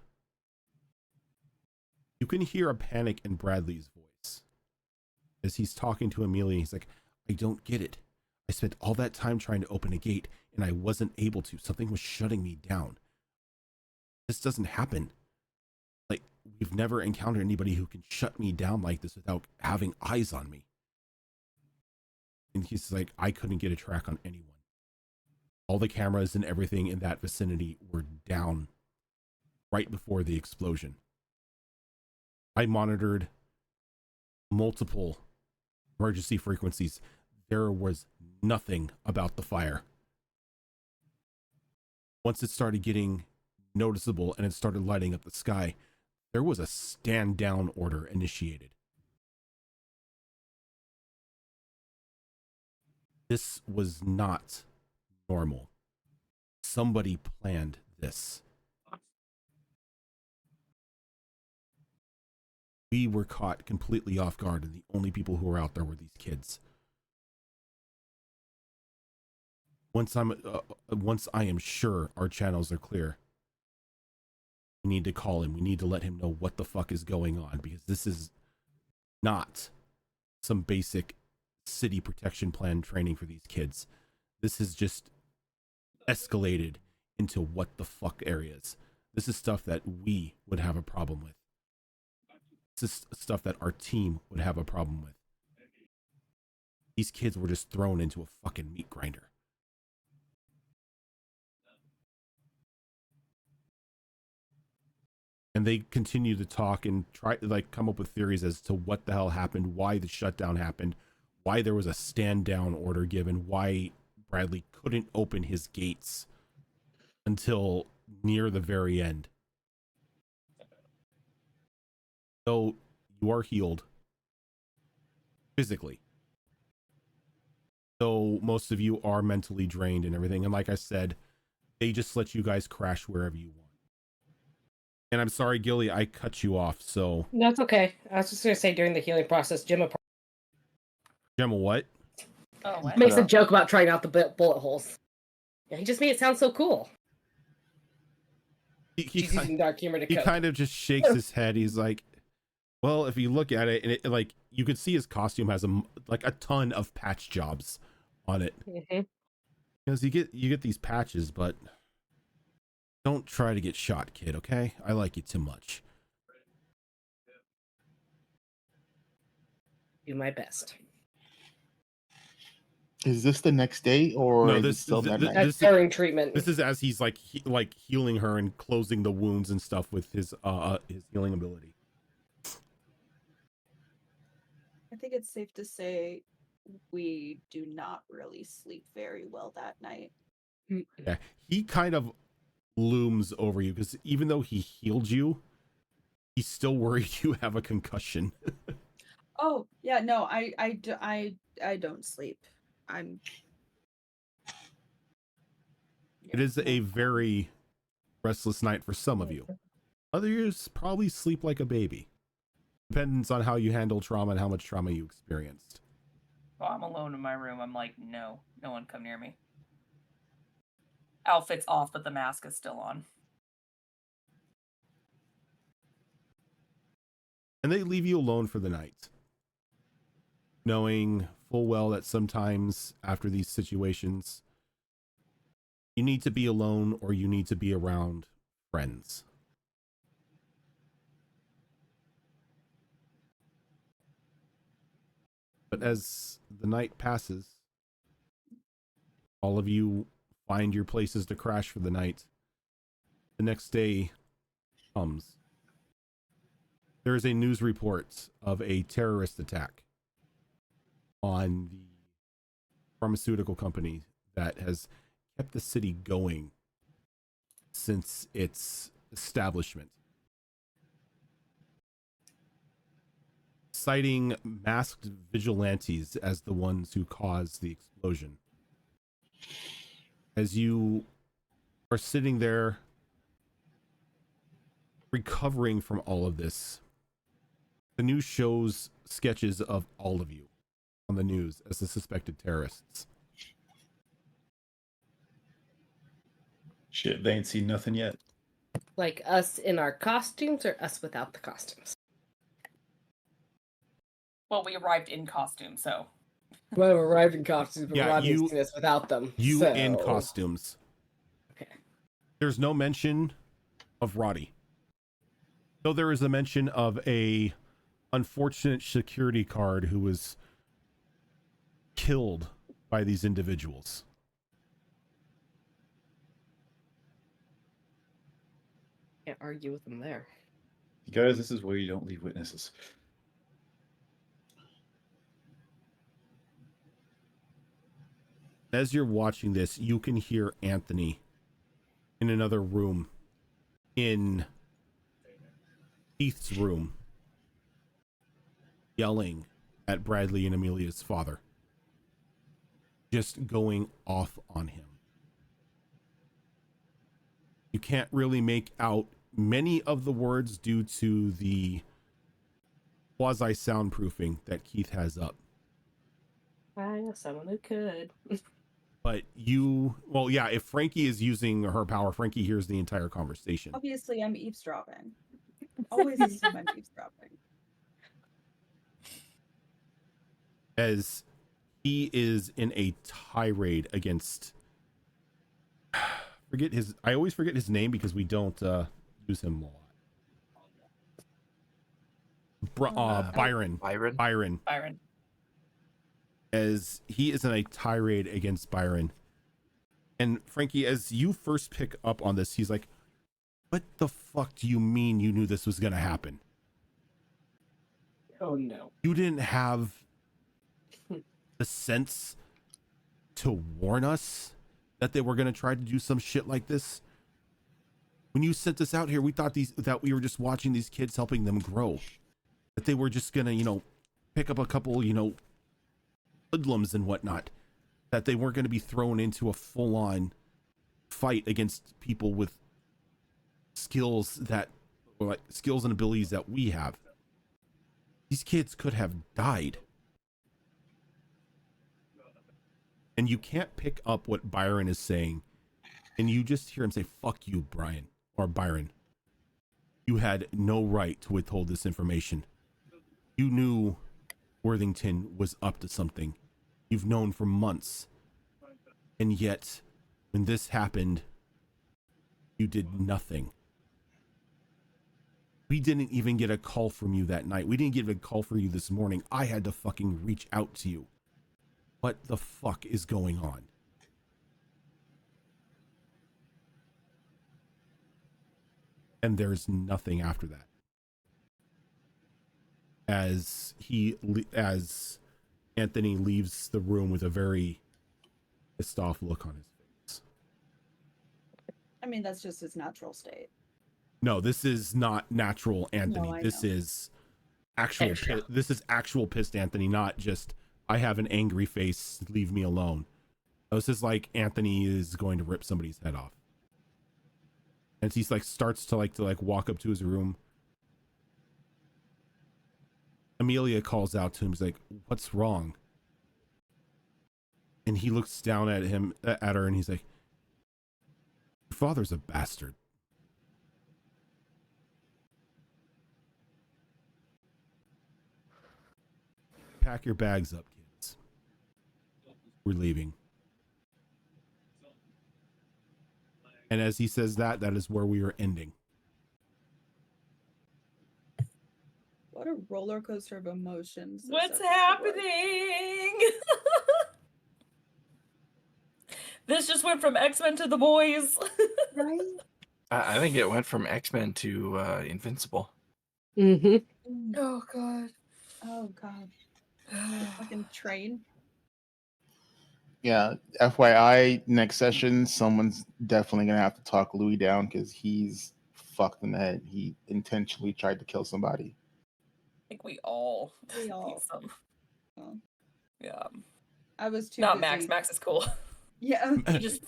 you can hear a panic in Bradley's voice as he's talking to Amelia. He's like, I don't get it. I spent all that time trying to open a gate and I wasn't able to. Something was shutting me down. This doesn't happen. Like, we've never encountered anybody who can shut me down like this without having eyes on me. And he's like, I couldn't get a track on anyone. All the cameras and everything in that vicinity were down right before the explosion. I monitored multiple emergency frequencies. There was nothing about the fire. Once it started getting noticeable and it started lighting up the sky, there was a stand down order initiated. This was not normal. Somebody planned this. We were caught completely off guard, and the only people who were out there were these kids. Once I am sure our channels are clear, we need to call him. We need to let him know what the fuck is going on, because this is not some basic city protection plan training for these kids. This has just escalated into what the fuck areas. This is stuff that we would have a problem with. This is stuff that our team would have a problem with. These kids were just thrown into a fucking meat grinder. And they continue to talk and try to like come up with theories as to what the hell happened, why the shutdown happened, why there was a stand down order given, why Bradley couldn't open his gates until near the very end. So you are healed physically. So most of you are mentally drained and everything. And like I said, they just let you guys crash wherever you want. And I'm sorry, Gilly, I cut you off. So That's okay. I was just gonna say during the healing process, Gemma what? Oh, what? makes a joke about trying out the bullet holes. Yeah, he just made it sound so cool. She's using dark humor to he cope. kind of just shakes his head. He's like, well, if you look at it, and it like you can see his costume has a ton of patch jobs on it. Mm-hmm. Because you get these patches, but don't try to get shot, kid, okay? I like you too much. Do my best. Is this the next day, or No, is this it still that night? That's during treatment. This is as he's like healing her and closing the wounds and stuff with his healing ability. I think it's safe to say we do not really sleep very well that night. Yeah, he kind of looms over you because even though he healed you, he's still worried you have a concussion. Oh yeah, no, I don't sleep. It is a very restless night for some of you. Others probably sleep like a baby. Depends on how you handle trauma and how much trauma you experienced. Well, I'm alone in my room. I'm like, no one come near me. Outfit's off, but the mask is still on. And they leave you alone for the night, knowing full well that sometimes after these situations, you need to be alone or you need to be around friends. But as the night passes, all of you find your places to crash for the night. The next day comes. There is a news report of a terrorist attack on the pharmaceutical company that has kept the city going since its establishment. Citing masked vigilantes as the ones who caused the explosion. As you are sitting there recovering from all of this, the news shows sketches of all of you on the news as the suspected terrorists. Shit, they ain't seen nothing yet. Like us in our costumes or us without the costumes? Well, we arrived in costume, so. Well, we arrived in costumes, but Yeah, Rodney's seen us without them. You in costumes. Okay. There's no mention of Roddy. Though there is a mention of a unfortunate security guard who was killed by these individuals. Can't argue with them there. Guys, this is where you don't leave witnesses. As you're watching this, you can hear Anthony in another room in Keith's room yelling at Bradley and Amelia's father. just going off on him. You can't really make out many of the words due to the quasi soundproofing that Keith has up. I know someone who could. But if Frankie is using her power, Frankie hears the entire conversation. Obviously, I'm eavesdropping. Always assume I'm eavesdropping. As he is in a tirade against I always forget his name because we don't use him a lot. Byron. As he is in a tirade against Byron. And Frankie, as you first pick up on this, he's like, what the fuck do you mean you knew this was going to happen? Oh, no. You didn't have the sense to warn us that they were going to try to do some shit like this? When you sent us out here, we thought that we were just watching these kids, helping them grow. That they were just going to, pick up a couple, hoodlums and whatnot. That they weren't going to be thrown into a full-on fight against people with skills and abilities that we have. These kids could have died. And you can't pick up what Byron is saying. And you just hear him say, fuck you, Brian, or Byron. You had no right to withhold this information. You knew Worthington was up to something. You've known for months. And yet, when this happened, you did nothing. We didn't even get a call from you that night. We didn't get a call from you this morning. I had to fucking reach out to you. What the fuck is going on? And there's nothing after that. As Anthony leaves the room with a very pissed off look on his face. I mean, that's just his natural state. No, this is not natural Anthony. No, this know. is actual pissed Anthony, not just I have an angry face, leave me alone. This is like Anthony is going to rip somebody's head off. And he's starts to walk up to his room. Amelia calls out to him. He's like, what's wrong? And he looks down at her, and he's like, your father's a bastard. Pack your bags up, kids. We're leaving. And as he says that is where we are ending. What a roller coaster of emotions. What's happening? This just went from X-Men to The Boys. Right? I think it went from X-Men to Invincible. Mm-hmm. Oh god. Oh god. The fucking train. Yeah, FYI, next session, someone's definitely gonna have to talk Louis down because he's fucked in the head. He intentionally tried to kill somebody. I think we all. Oh. Yeah. I was too Not busy. Max. Max is cool. Yeah.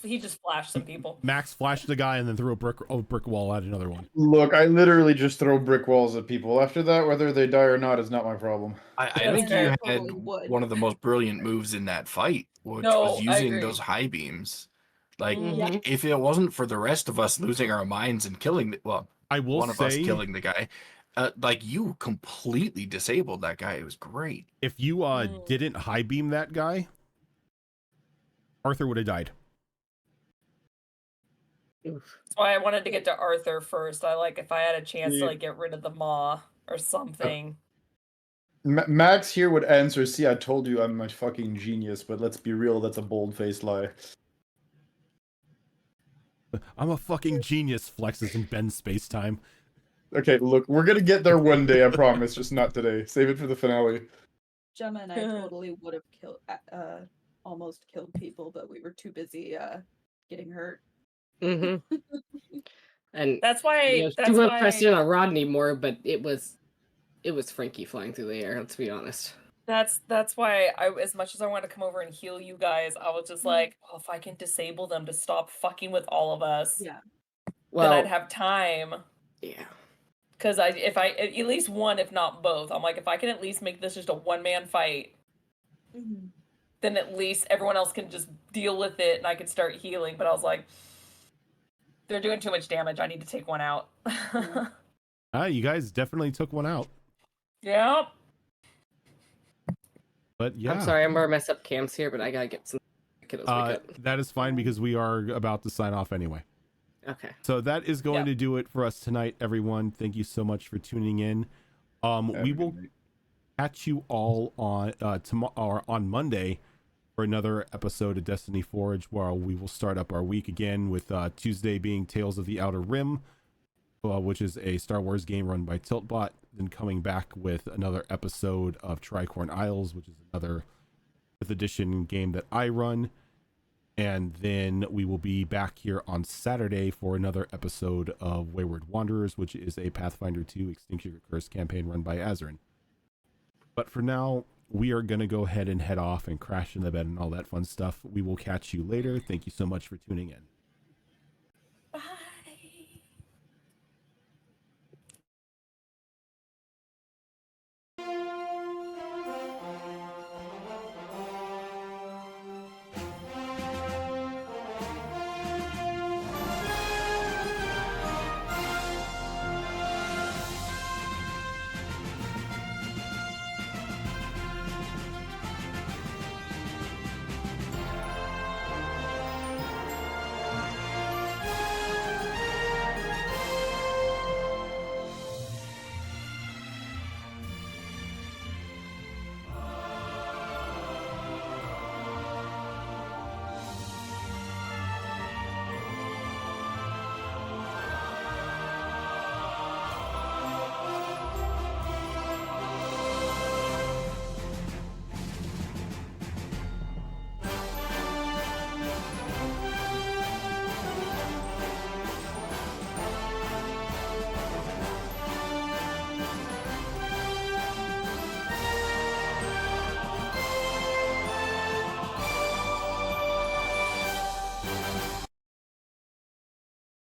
He just flashed some people. Max flashed the guy and then threw a brick wall at another one. Look, I literally just throw brick walls at people. After that, whether they die or not is not my problem. I think you had one of the most brilliant moves in that fight, which was using those high beams. Like, if it wasn't for the rest of us losing our minds and killing, one of us killing the guy, you completely disabled that guy. It was great. If you didn't high beam that guy, Arthur would have died. That's why I wanted to get to Arthur first. If I had a chance to get rid of the maw or something. Max here would answer, see, I told you I'm a fucking genius, but let's be real, that's a bold-faced lie. I'm a fucking genius, flexes in Ben's space-time. Okay, look, we're gonna get there one day, I promise, just not today. Save it for the finale. Gemma and I totally would have almost killed people, but we were too busy getting hurt. Mm-hmm. And that's why she wouldn't press in on Rodney more, but it was Frankie flying through the air, let's be honest. That's why I, as much as I want to come over and heal you guys, I was just like, well, if I can disable them to stop fucking with all of us, Yeah. then I'd Well, have time. yeah. Because if I at least one, if not both, I'm like, if I can at least make this just a one-man fight, Mhm. then at least everyone else can just deal with it and I can start healing. But I was like, they're doing too much damage. I need to take one out. You guys definitely took one out. Yep. But yeah. I'm sorry, I'm gonna mess up cams here, but I gotta get some kiddos wake up. That is fine because we are about to sign off anyway. Okay. So that is going to do it for us tonight, everyone. Thank you so much for tuning in. We will catch you all on tomorrow or on Monday for another episode of Destiny Forge, where we will start up our week again with Tuesday being Tales of the Outer Rim, which is a Star Wars game run by Tiltbot. Then coming back with another episode of Tricorn Isles, which is another 5th edition game that I run. And then we will be back here on Saturday for another episode of Wayward Wanderers, which is a Pathfinder 2 Extinction Curse campaign run by Azerin. But for now, we are going to go ahead and head off and crash in the bed and all that fun stuff. We will catch you later. Thank you so much for tuning in.